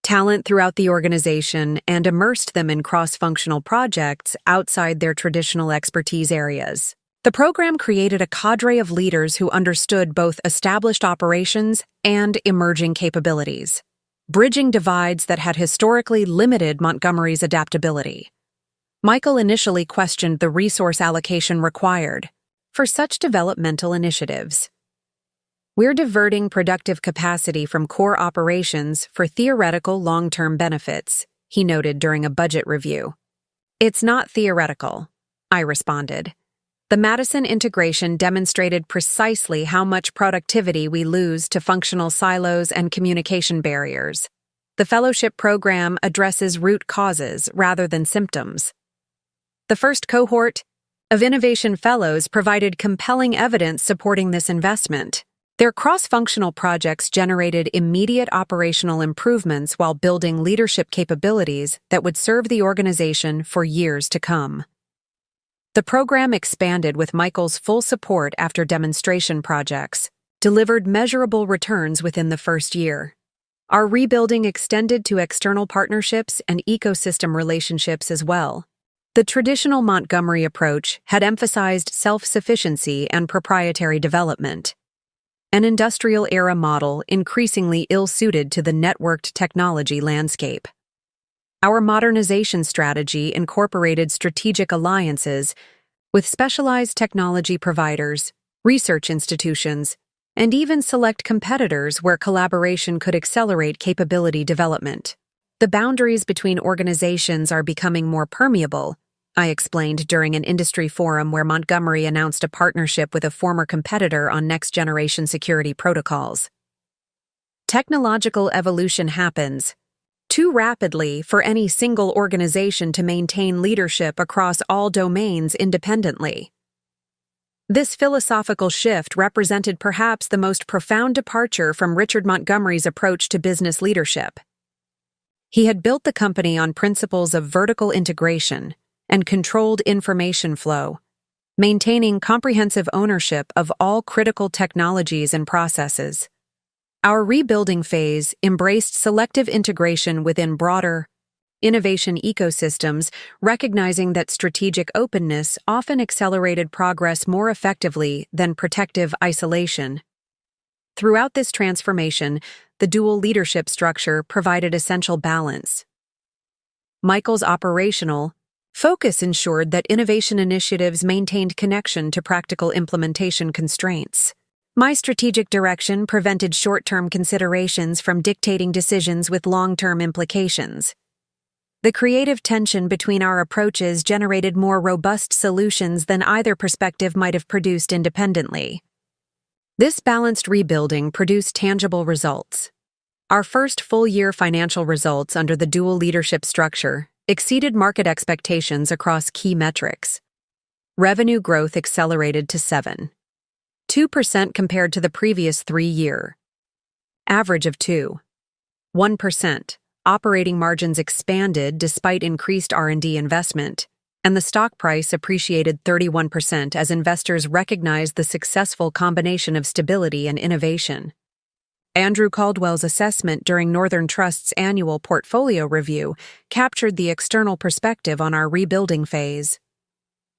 talent throughout the organization and immersed them in cross-functional projects outside their traditional expertise areas. The program created a cadre of leaders who understood both established operations and emerging capabilities, bridging divides that had historically limited Montgomery's adaptability. Michael initially questioned the resource allocation required for such developmental initiatives. "We're diverting productive capacity from core operations for theoretical long-term benefits," he noted during a budget review. "It's not theoretical," I responded. "The Madison integration demonstrated precisely how much productivity we lose to functional silos and communication barriers. The fellowship program addresses root causes rather than symptoms." The first cohort of Innovation Fellows provided compelling evidence supporting this investment. Their cross-functional projects generated immediate operational improvements while building leadership capabilities that would serve the organization for years to come. The program expanded with Michael's full support after demonstration projects, delivered measurable returns within the first year. Our rebuilding extended to external partnerships and ecosystem relationships as well. The traditional Montgomery approach had emphasized self-sufficiency and proprietary development, an industrial-era model increasingly ill-suited to the networked technology landscape. Our modernization strategy incorporated strategic alliances with specialized technology providers, research institutions, and even select competitors where collaboration could accelerate capability development. "The boundaries between organizations are becoming more permeable," I explained during an industry forum where Montgomery announced a partnership with a former competitor on next-generation security protocols. "Technological evolution happens too rapidly for any single organization to maintain leadership across all domains independently." This philosophical shift represented perhaps the most profound departure from Richard Montgomery's approach to business leadership. He had built the company on principles of vertical integration and controlled information flow, maintaining comprehensive ownership of all critical technologies and processes. Our rebuilding phase embraced selective integration within broader innovation ecosystems, recognizing that strategic openness often accelerated progress more effectively than protective isolation. Throughout this transformation, the dual leadership structure provided essential balance. Michael's operational focus ensured that innovation initiatives maintained connection to practical implementation constraints. My strategic direction prevented short-term considerations from dictating decisions with long-term implications. The creative tension between our approaches generated more robust solutions than either perspective might have produced independently. This balanced rebuilding produced tangible results. Our first full-year financial results under the dual leadership structure exceeded market expectations across key metrics. Revenue growth accelerated to 7.2% compared to the previous 3-year average of 2.1%. Operating margins expanded despite increased R&D investment, and the stock price appreciated 31% as investors recognized the successful combination of stability and innovation. Andrew Caldwell's assessment during Northern Trust's annual portfolio review captured the external perspective on our rebuilding phase.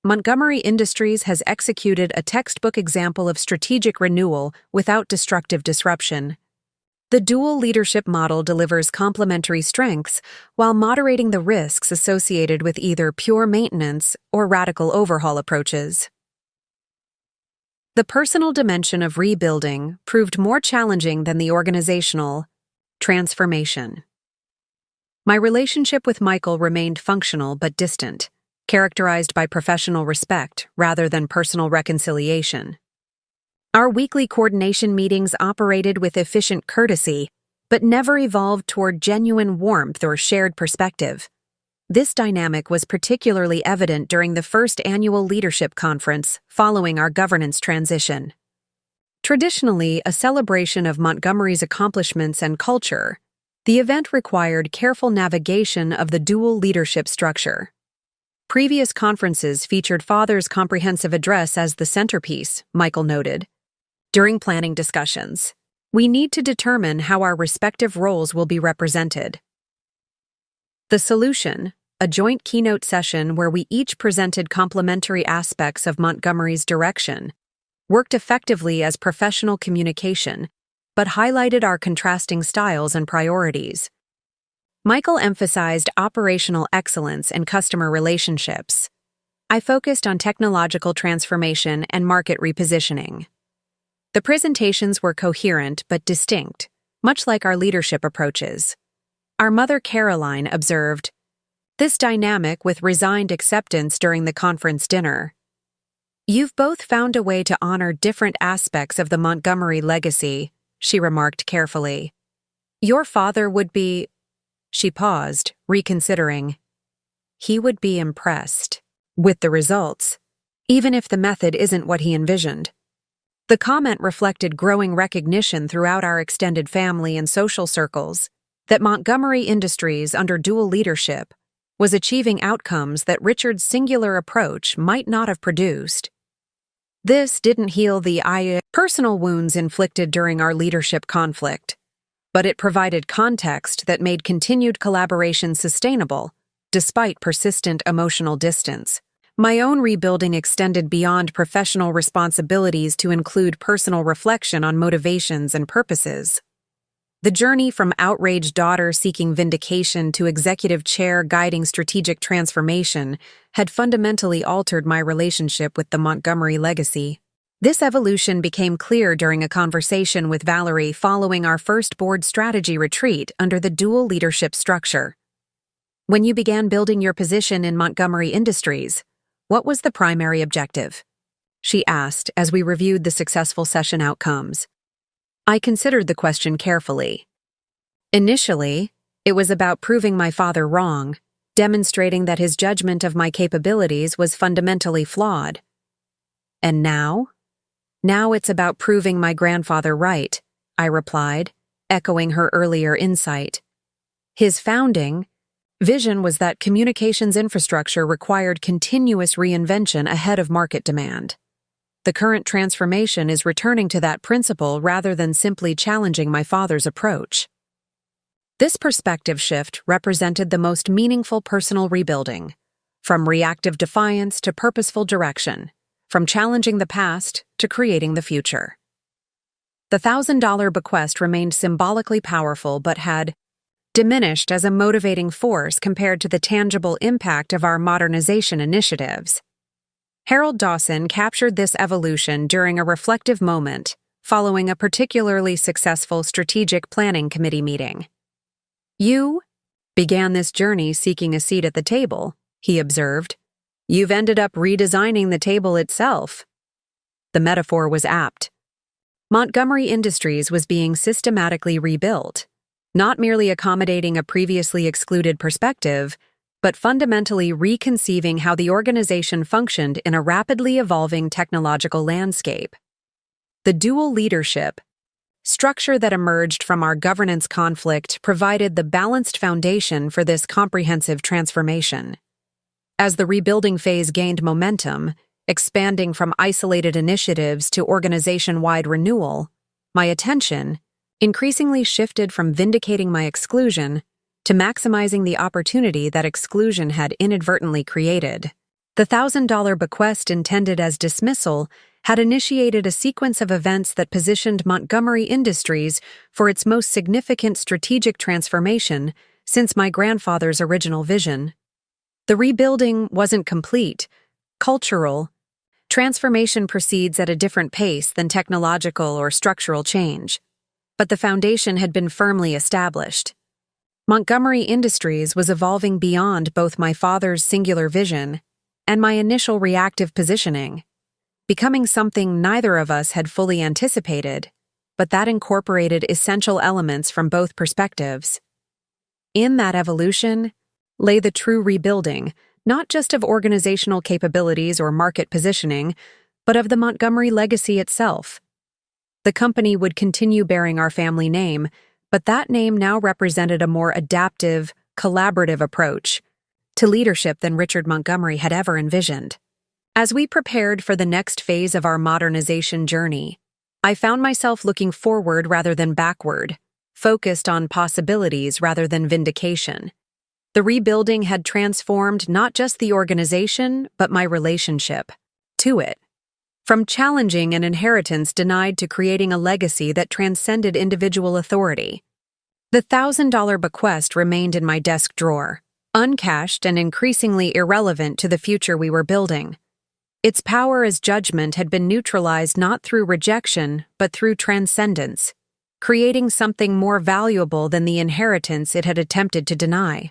Montgomery Industries has executed a textbook example of strategic renewal without destructive disruption. The dual leadership model delivers complementary strengths while moderating the risks associated with either pure maintenance or radical overhaul approaches. The personal dimension of rebuilding proved more challenging than the organizational transformation. My relationship with Michael remained functional but distant, characterized by professional respect rather than personal reconciliation. Our weekly coordination meetings operated with efficient courtesy, but never evolved toward genuine warmth or shared perspective. This dynamic was particularly evident during the first annual leadership conference following our governance transition. Traditionally a celebration of Montgomery's accomplishments and culture, the event required careful navigation of the dual leadership structure. Previous conferences featured Father's comprehensive address as the centerpiece, Michael noted. During planning discussions, We need to determine how our respective roles will be represented. The solution, a joint keynote session where we each presented complementary aspects of Montgomery's direction, worked effectively as professional communication, but highlighted our contrasting styles and priorities. Michael emphasized operational excellence and customer relationships. I focused on technological transformation and market repositioning. The presentations were coherent but distinct, much like our leadership approaches. Our mother Caroline observed this dynamic with resigned acceptance during the conference dinner. "You've both found a way to honor different aspects of the Montgomery legacy," she remarked carefully. "Your father would be—" She paused, reconsidering. "He would be impressed with the results, even if the method isn't what he envisioned." The comment reflected growing recognition throughout our extended family and social circles that Montgomery Industries, under dual leadership, was achieving outcomes that Richard's singular approach might not have produced. This didn't heal the personal wounds inflicted during our leadership conflict, but it provided context that made continued collaboration sustainable, despite persistent emotional distance. My own rebuilding extended beyond professional responsibilities to include personal reflection on motivations and purposes. The journey from outraged daughter seeking vindication to executive chair guiding strategic transformation had fundamentally altered my relationship with the Montgomery legacy. This evolution became clear during a conversation with Valerie following our first board strategy retreat under the dual leadership structure. "When you began building your position in Montgomery Industries, what was the primary objective?" she asked as we reviewed the successful session outcomes. I considered the question carefully. Initially, it was about proving my father wrong, demonstrating that his judgment of my capabilities was fundamentally flawed. And now? Now it's about proving my grandfather right, I replied, echoing her earlier insight. His founding vision was that communications infrastructure required continuous reinvention ahead of market demand. The current transformation is returning to that principle rather than simply challenging my father's approach. This perspective shift represented the most meaningful personal rebuilding, from reactive defiance to purposeful direction, from challenging the past to creating the future. The $1,000 bequest remained symbolically powerful but had diminished as a motivating force compared to the tangible impact of our modernization initiatives. Harold Dawson captured this evolution during a reflective moment following a particularly successful strategic planning committee meeting. "You began this journey seeking a seat at the table," he observed. "You've ended up redesigning the table itself." The metaphor was apt. Montgomery Industries was being systematically rebuilt, not merely accommodating a previously excluded perspective, but fundamentally reconceiving how the organization functioned in a rapidly evolving technological landscape. The dual leadership structure that emerged from our governance conflict provided the balanced foundation for this comprehensive transformation. As the rebuilding phase gained momentum, expanding from isolated initiatives to organization-wide renewal, my attention increasingly shifted from vindicating my exclusion to maximizing the opportunity that exclusion had inadvertently created. The $1,000 bequest intended as dismissal had initiated a sequence of events that positioned Montgomery Industries for its most significant strategic transformation since my grandfather's original vision. The rebuilding wasn't complete, cultural. Transformation proceeds at a different pace than technological or structural change. But the foundation had been firmly established. Montgomery Industries was evolving beyond both my father's singular vision and my initial reactive positioning, becoming something neither of us had fully anticipated, but that incorporated essential elements from both perspectives. In that evolution lay the true rebuilding, not just of organizational capabilities or market positioning, but of the Montgomery legacy itself. The company would continue bearing our family name, but that name now represented a more adaptive, collaborative approach to leadership than Richard Montgomery had ever envisioned. As we prepared for the next phase of our modernization journey, I found myself looking forward rather than backward, focused on possibilities rather than vindication. The rebuilding had transformed not just the organization, but my relationship to it. From challenging an inheritance denied to creating a legacy that transcended individual authority. The $1,000 bequest remained in my desk drawer, uncashed and increasingly irrelevant to the future we were building. Its power as judgment had been neutralized not through rejection, but through transcendence, creating something more valuable than the inheritance it had attempted to deny.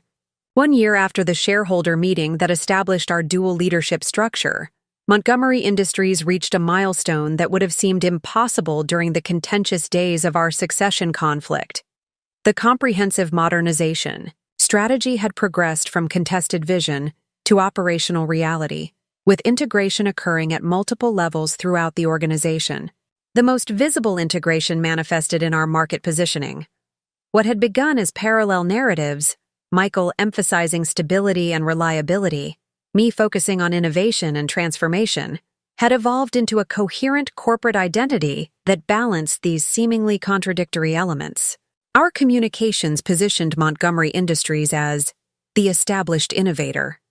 1 year after the shareholder meeting that established our dual leadership structure, Montgomery Industries reached a milestone that would have seemed impossible during the contentious days of our succession conflict. The comprehensive modernization strategy had progressed from contested vision to operational reality, with integration occurring at multiple levels throughout the organization. The most visible integration manifested in our market positioning. What had begun as parallel narratives, Michael emphasizing stability and reliability, me focusing on innovation and transformation, had evolved into a coherent corporate identity that balanced these seemingly contradictory elements. Our communications positioned Montgomery Industries as the established innovator,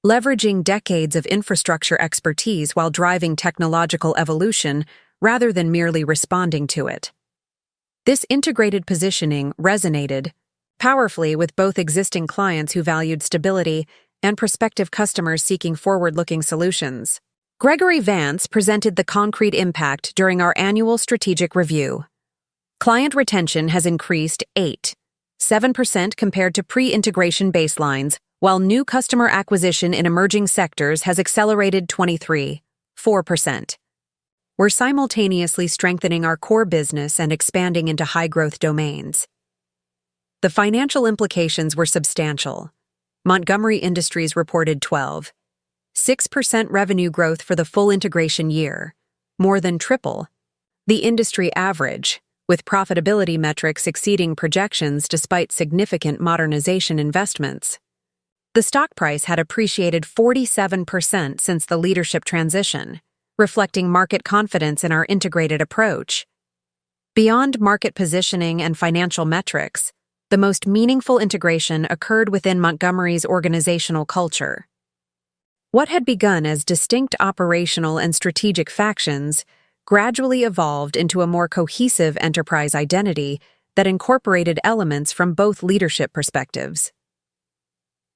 leveraging decades of infrastructure expertise while driving technological evolution rather than merely responding to it. This integrated positioning resonated powerfully with both existing clients who valued stability and prospective customers seeking forward-looking solutions. Gregory Vance presented the concrete impact during our annual strategic review. Client retention has increased 7% compared to pre-integration baselines, while new customer acquisition in emerging sectors has accelerated 4%. We're simultaneously strengthening our core business and expanding into high-growth domains. The financial implications were substantial. Montgomery Industries reported 12.6% revenue growth for the full integration year, more than triple the industry average, with profitability metrics exceeding projections despite significant modernization investments. The stock price had appreciated 47% since the leadership transition, reflecting market confidence in our integrated approach. Beyond market positioning and financial metrics, the most meaningful integration occurred within Montgomery's organizational culture. What had begun as distinct operational and strategic factions gradually evolved into a more cohesive enterprise identity that incorporated elements from both leadership perspectives.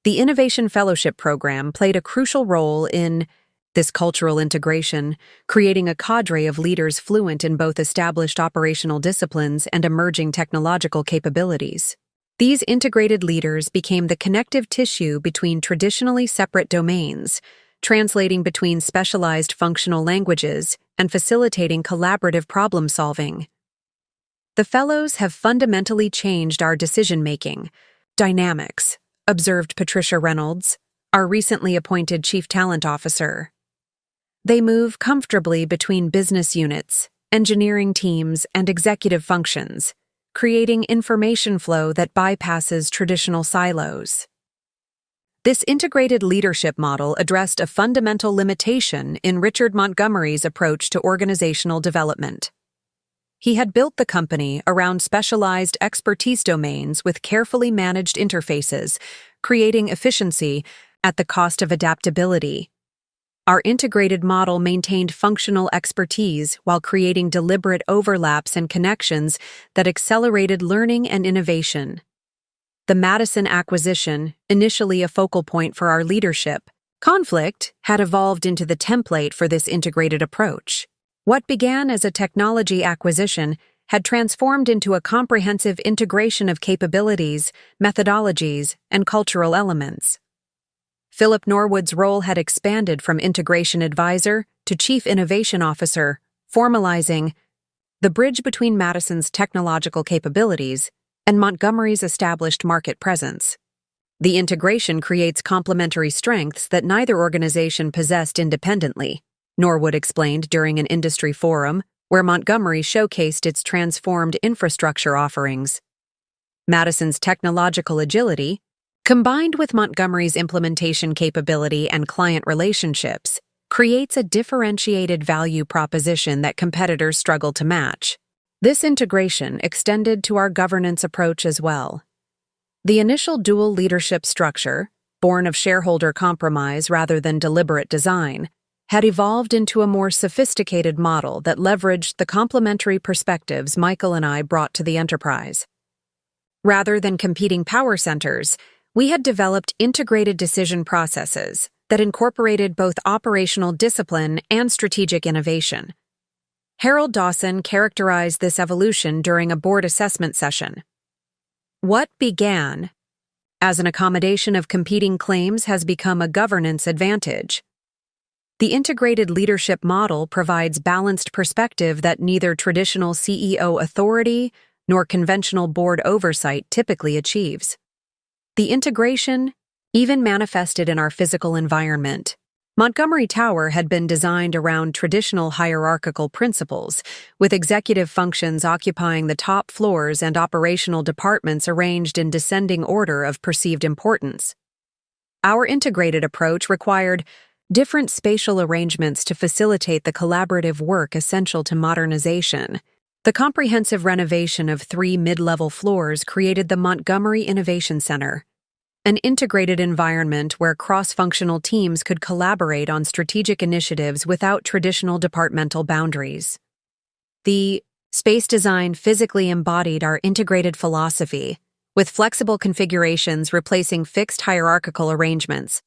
The Innovation Fellowship Program played a crucial role in this cultural integration, creating a cadre of leaders fluent in both established operational disciplines and emerging technological capabilities. These integrated leaders became the connective tissue between traditionally separate domains, translating between specialized functional languages and facilitating collaborative problem-solving. The fellows have fundamentally changed our decision-making dynamics, observed Patricia Reynolds, our recently appointed Chief Talent Officer. They move comfortably between business units, engineering teams, and executive functions, creating information flow that bypasses traditional silos. This integrated leadership model addressed a fundamental limitation in Richard Montgomery's approach to organizational development. He had built the company around specialized expertise domains with carefully managed interfaces, creating efficiency at the cost of adaptability. Our integrated model maintained functional expertise while creating deliberate overlaps and connections that accelerated learning and innovation. The Madison acquisition, initially a focal point for our leadership, conflict had evolved into the template for this integrated approach. What began as a technology acquisition had transformed into a comprehensive integration of capabilities, methodologies, and cultural elements. Philip Norwood's role had expanded from integration advisor to chief innovation officer, formalizing the bridge between Madison's technological capabilities and Montgomery's established market presence. The integration creates complementary strengths that neither organization possessed independently, Norwood explained during an industry forum where Montgomery showcased its transformed infrastructure offerings. Madison's technological agility, combined with Montgomery's implementation capability and client relationships, creates a differentiated value proposition that competitors struggle to match. This integration extended to our governance approach as well. The initial dual leadership structure, born of shareholder compromise rather than deliberate design, had evolved into a more sophisticated model that leveraged the complementary perspectives Michael and I brought to the enterprise. Rather than competing power centers, we had developed integrated decision processes that incorporated both operational discipline and strategic innovation. Harold Dawson characterized this evolution during a board assessment session. What began as an accommodation of competing claims has become a governance advantage. The integrated leadership model provides balanced perspective that neither traditional CEO authority nor conventional board oversight typically achieves. The integration even manifested in our physical environment. Montgomery Tower had been designed around traditional hierarchical principles, with executive functions occupying the top floors and operational departments arranged in descending order of perceived importance. Our integrated approach required different spatial arrangements to facilitate the collaborative work essential to modernization. The comprehensive renovation of 3 mid-level floors created the Montgomery Innovation Center, an integrated environment where cross-functional teams could collaborate on strategic initiatives without traditional departmental boundaries. The space design physically embodied our integrated philosophy, with flexible configurations replacing fixed hierarchical arrangements.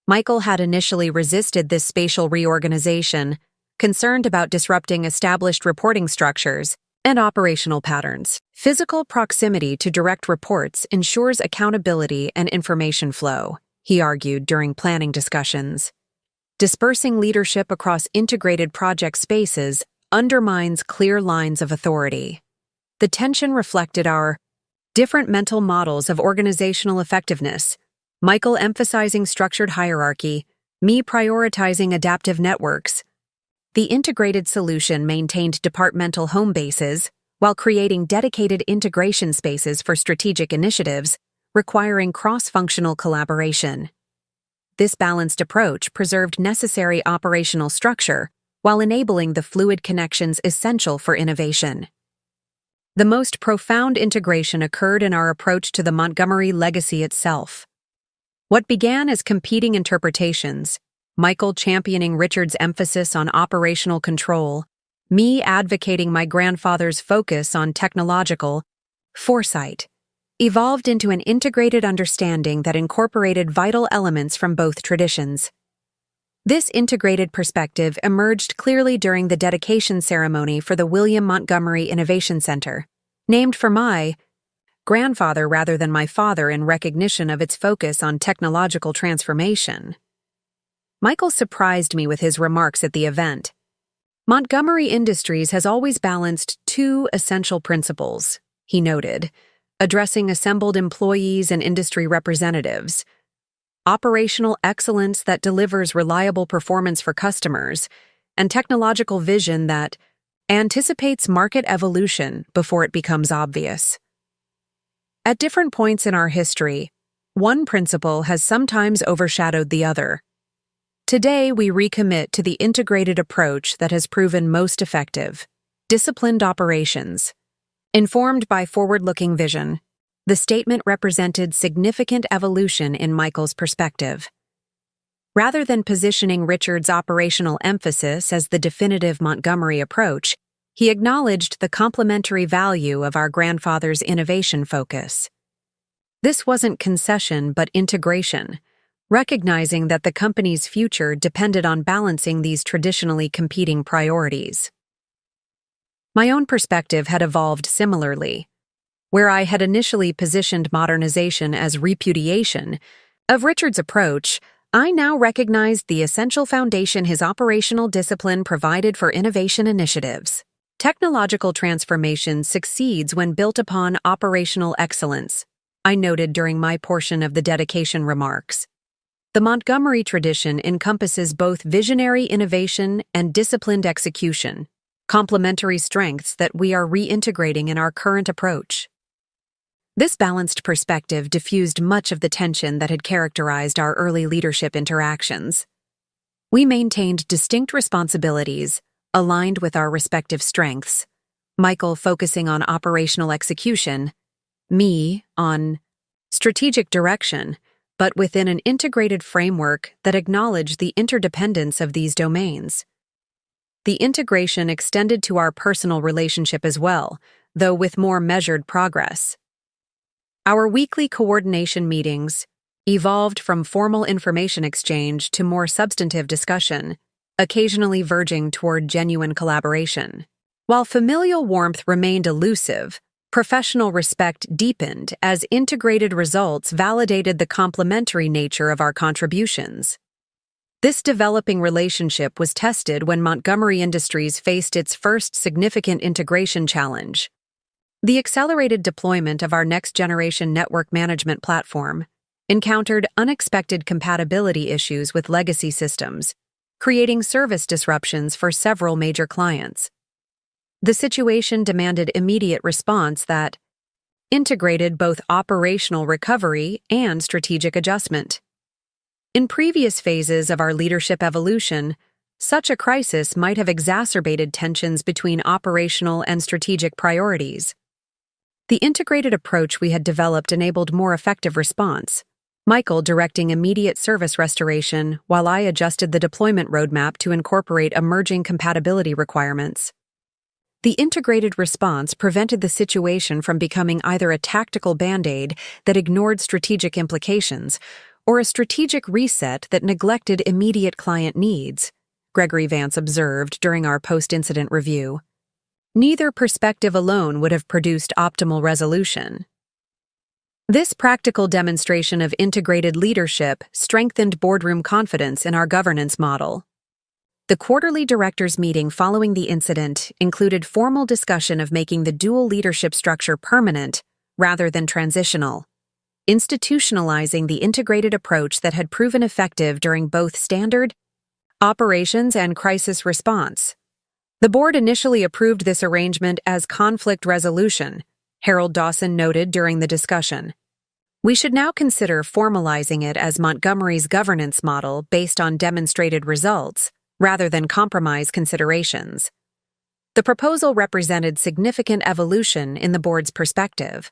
Michael had initially resisted this spatial reorganization, concerned about disrupting established reporting structures and operational patterns. Physical proximity to direct reports ensures accountability and information flow, he argued during planning discussions. Dispersing leadership across integrated project spaces undermines clear lines of authority. The tension reflected our different mental models of organizational effectiveness, Michael emphasizing structured hierarchy, me prioritizing adaptive networks. The integrated solution maintained departmental home bases while creating dedicated integration spaces for strategic initiatives, requiring cross-functional collaboration. This balanced approach preserved necessary operational structure while enabling the fluid connections essential for innovation. The most profound integration occurred in our approach to the Montgomery legacy itself. What began as competing interpretations, Michael championing Richard's emphasis on operational control, me advocating my grandfather's focus on technological foresight, evolved into an integrated understanding that incorporated vital elements from both traditions. This integrated perspective emerged clearly during the dedication ceremony for the William Montgomery Innovation Center, named for my grandfather rather than my father in recognition of its focus on technological transformation. Michael surprised me with his remarks at the event. Montgomery Industries has always balanced 2 essential principles, he noted, addressing assembled employees and industry representatives: operational excellence that delivers reliable performance for customers, and technological vision that anticipates market evolution before it becomes obvious. At different points in our history, one principle has sometimes overshadowed the other. Today, we recommit to the integrated approach that has proven most effective: disciplined operations. Informed by forward-looking vision, the statement represented significant evolution in Michael's perspective. Rather than positioning Richard's operational emphasis as the definitive Montgomery approach, he acknowledged the complementary value of our grandfather's innovation focus. This wasn't concession but integration, recognizing that the company's future depended on balancing these traditionally competing priorities. My own perspective had evolved similarly. Where I had initially positioned modernization as repudiation of Richard's approach, I now recognized the essential foundation his operational discipline provided for innovation initiatives. Technological transformation succeeds when built upon operational excellence, I noted during my portion of the dedication remarks. The Montgomery tradition encompasses both visionary innovation and disciplined execution, complementary strengths that we are reintegrating in our current approach. This balanced perspective diffused much of the tension that had characterized our early leadership interactions. We maintained distinct responsibilities, aligned with our respective strengths. Michael focusing on operational execution, me on strategic direction, but within an integrated framework that acknowledged the interdependence of these domains. The integration extended to our personal relationship as well, though with more measured progress. Our weekly coordination meetings evolved from formal information exchange to more substantive discussion, occasionally verging toward genuine collaboration. While familial warmth remained elusive, professional respect deepened as integrated results validated the complementary nature of our contributions. This developing relationship was tested when Montgomery Industries faced its first significant integration challenge: the accelerated deployment of our next-generation network management platform encountered unexpected compatibility issues with legacy systems, creating service disruptions for several major clients. The situation demanded immediate response that integrated both operational recovery and strategic adjustment. In previous phases of our leadership evolution, such a crisis might have exacerbated tensions between operational and strategic priorities. The integrated approach we had developed enabled more effective response, Michael directing immediate service restoration while I adjusted the deployment roadmap to incorporate emerging compatibility requirements. The integrated response prevented the situation from becoming either a tactical band-aid that ignored strategic implications or a strategic reset that neglected immediate client needs, Gregory Vance observed during our post-incident review. Neither perspective alone would have produced optimal resolution. This practical demonstration of integrated leadership strengthened boardroom confidence in our governance model. The quarterly directors' meeting following the incident included formal discussion of making the dual leadership structure permanent rather than transitional, institutionalizing the integrated approach that had proven effective during both standard operations and crisis response. The board initially approved this arrangement as conflict resolution, Harold Dawson noted during the discussion. We should now consider formalizing it as Montgomery's governance model based on demonstrated results, rather than compromise considerations. The proposal represented significant evolution in the board's perspective.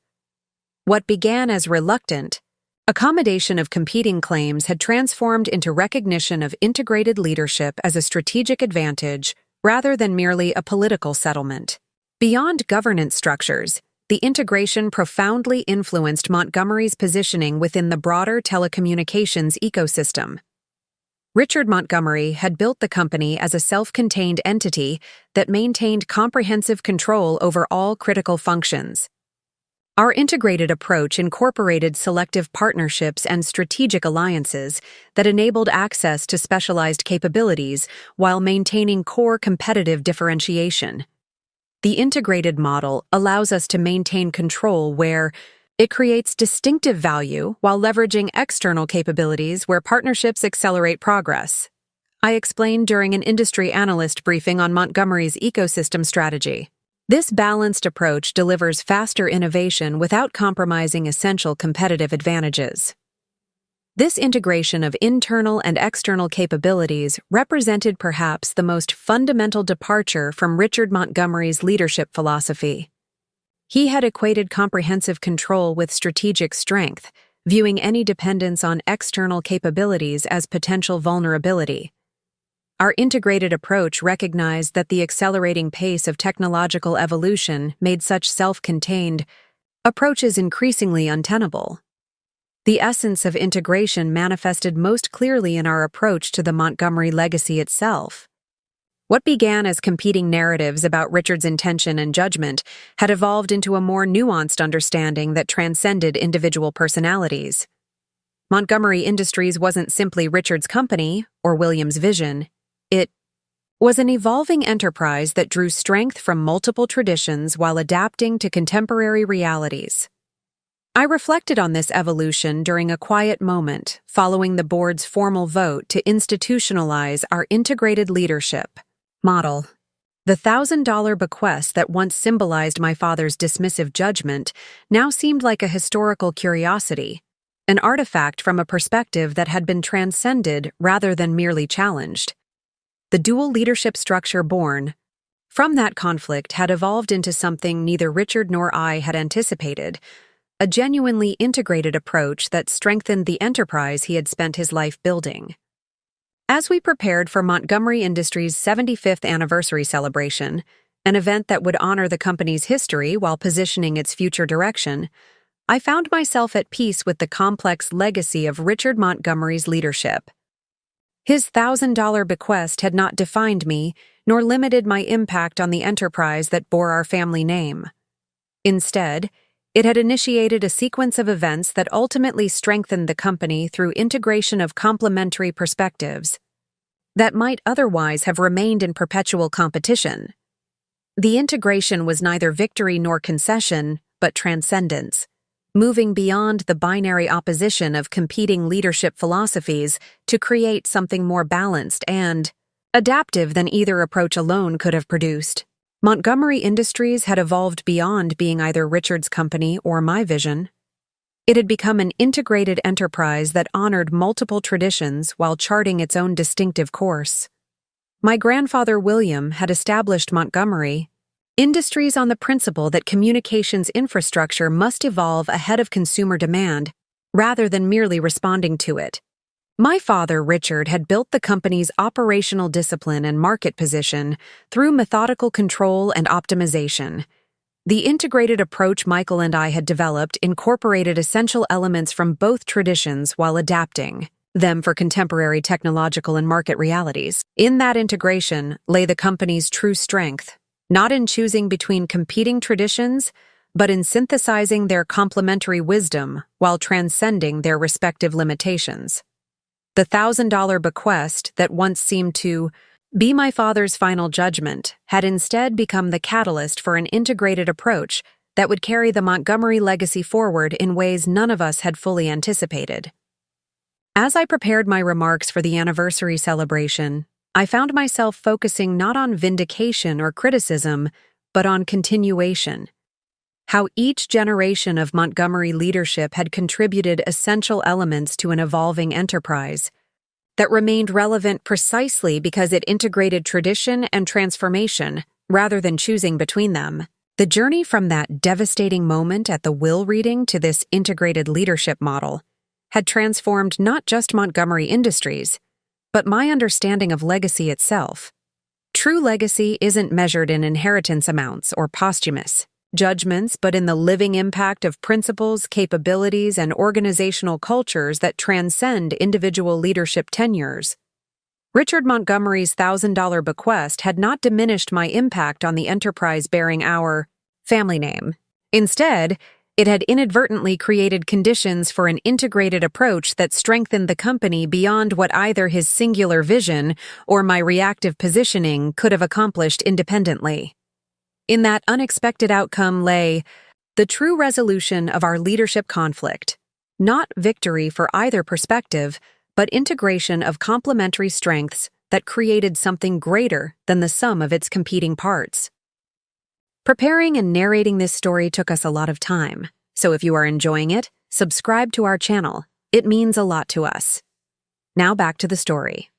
What began as reluctant accommodation of competing claims had transformed into recognition of integrated leadership as a strategic advantage rather than merely a political settlement. Beyond governance structures, the integration profoundly influenced Montgomery's positioning within the broader telecommunications ecosystem. Richard Montgomery had built the company as a self-contained entity that maintained comprehensive control over all critical functions. Our integrated approach incorporated selective partnerships and strategic alliances that enabled access to specialized capabilities while maintaining core competitive differentiation. The integrated model allows us to maintain control where it creates distinctive value while leveraging external capabilities where partnerships accelerate progress. I explained during an industry analyst briefing on Montgomery's ecosystem strategy. This balanced approach delivers faster innovation without compromising essential competitive advantages. This integration of internal and external capabilities represented perhaps the most fundamental departure from Richard Montgomery's leadership philosophy. He had equated comprehensive control with strategic strength, viewing any dependence on external capabilities as potential vulnerability. Our integrated approach recognized that the accelerating pace of technological evolution made such self-contained approaches increasingly untenable. The essence of integration manifested most clearly in our approach to the Montgomery legacy itself. What began as competing narratives about Richard's intention and judgment had evolved into a more nuanced understanding that transcended individual personalities. Montgomery Industries wasn't simply Richard's company or William's vision. It was an evolving enterprise that drew strength from multiple traditions while adapting to contemporary realities. I reflected on this evolution during a quiet moment following the board's formal vote to institutionalize our integrated leadership model. The $1,000 bequest that once symbolized my father's dismissive judgment now seemed like a historical curiosity, an artifact from a perspective that had been transcended rather than merely challenged. The dual leadership structure born from that conflict had evolved into something neither Richard nor I had anticipated, a genuinely integrated approach that strengthened the enterprise he had spent his life building. As we prepared for Montgomery Industries' 75th anniversary celebration, an event that would honor the company's history while positioning its future direction, I found myself at peace with the complex legacy of Richard Montgomery's leadership. His $1,000 bequest had not defined me, nor limited my impact on the enterprise that bore our family name. Instead, it had initiated a sequence of events that ultimately strengthened the company through integration of complementary perspectives that might otherwise have remained in perpetual competition. The integration was neither victory nor concession, but transcendence, moving beyond the binary opposition of competing leadership philosophies to create something more balanced and adaptive than either approach alone could have produced. Montgomery Industries had evolved beyond being either Richard's company or my vision. It had become an integrated enterprise that honored multiple traditions while charting its own distinctive course. My grandfather William had established Montgomery Industries on the principle that communications infrastructure must evolve ahead of consumer demand rather than merely responding to it. My father, Richard, had built the company's operational discipline and market position through methodical control and optimization. The integrated approach Michael and I had developed incorporated essential elements from both traditions while adapting them for contemporary technological and market realities. In that integration lay the company's true strength, not in choosing between competing traditions, but in synthesizing their complementary wisdom while transcending their respective limitations. The $1,000 bequest that once seemed to be my father's final judgment had instead become the catalyst for an integrated approach that would carry the Montgomery legacy forward in ways none of us had fully anticipated. As I prepared my remarks for the anniversary celebration, I found myself focusing not on vindication or criticism, but on continuation. How each generation of Montgomery leadership had contributed essential elements to an evolving enterprise that remained relevant precisely because it integrated tradition and transformation rather than choosing between them. The journey from that devastating moment at the will reading to this integrated leadership model had transformed not just Montgomery Industries, but my understanding of legacy itself. True legacy isn't measured in inheritance amounts or posthumous judgments, but in the living impact of principles, capabilities, and organizational cultures that transcend individual leadership tenures. Richard Montgomery's $1,000 bequest had not diminished my impact on the enterprise bearing our family name. Instead, it had inadvertently created conditions for an integrated approach that strengthened the company beyond what either his singular vision or my reactive positioning could have accomplished independently. In that unexpected outcome lay the true resolution of our leadership conflict, not victory for either perspective, but integration of complementary strengths that created something greater than the sum of its competing parts. Preparing and narrating this story took us a lot of time, so if you are enjoying it, subscribe to our channel. It means a lot to us. Now back to the story.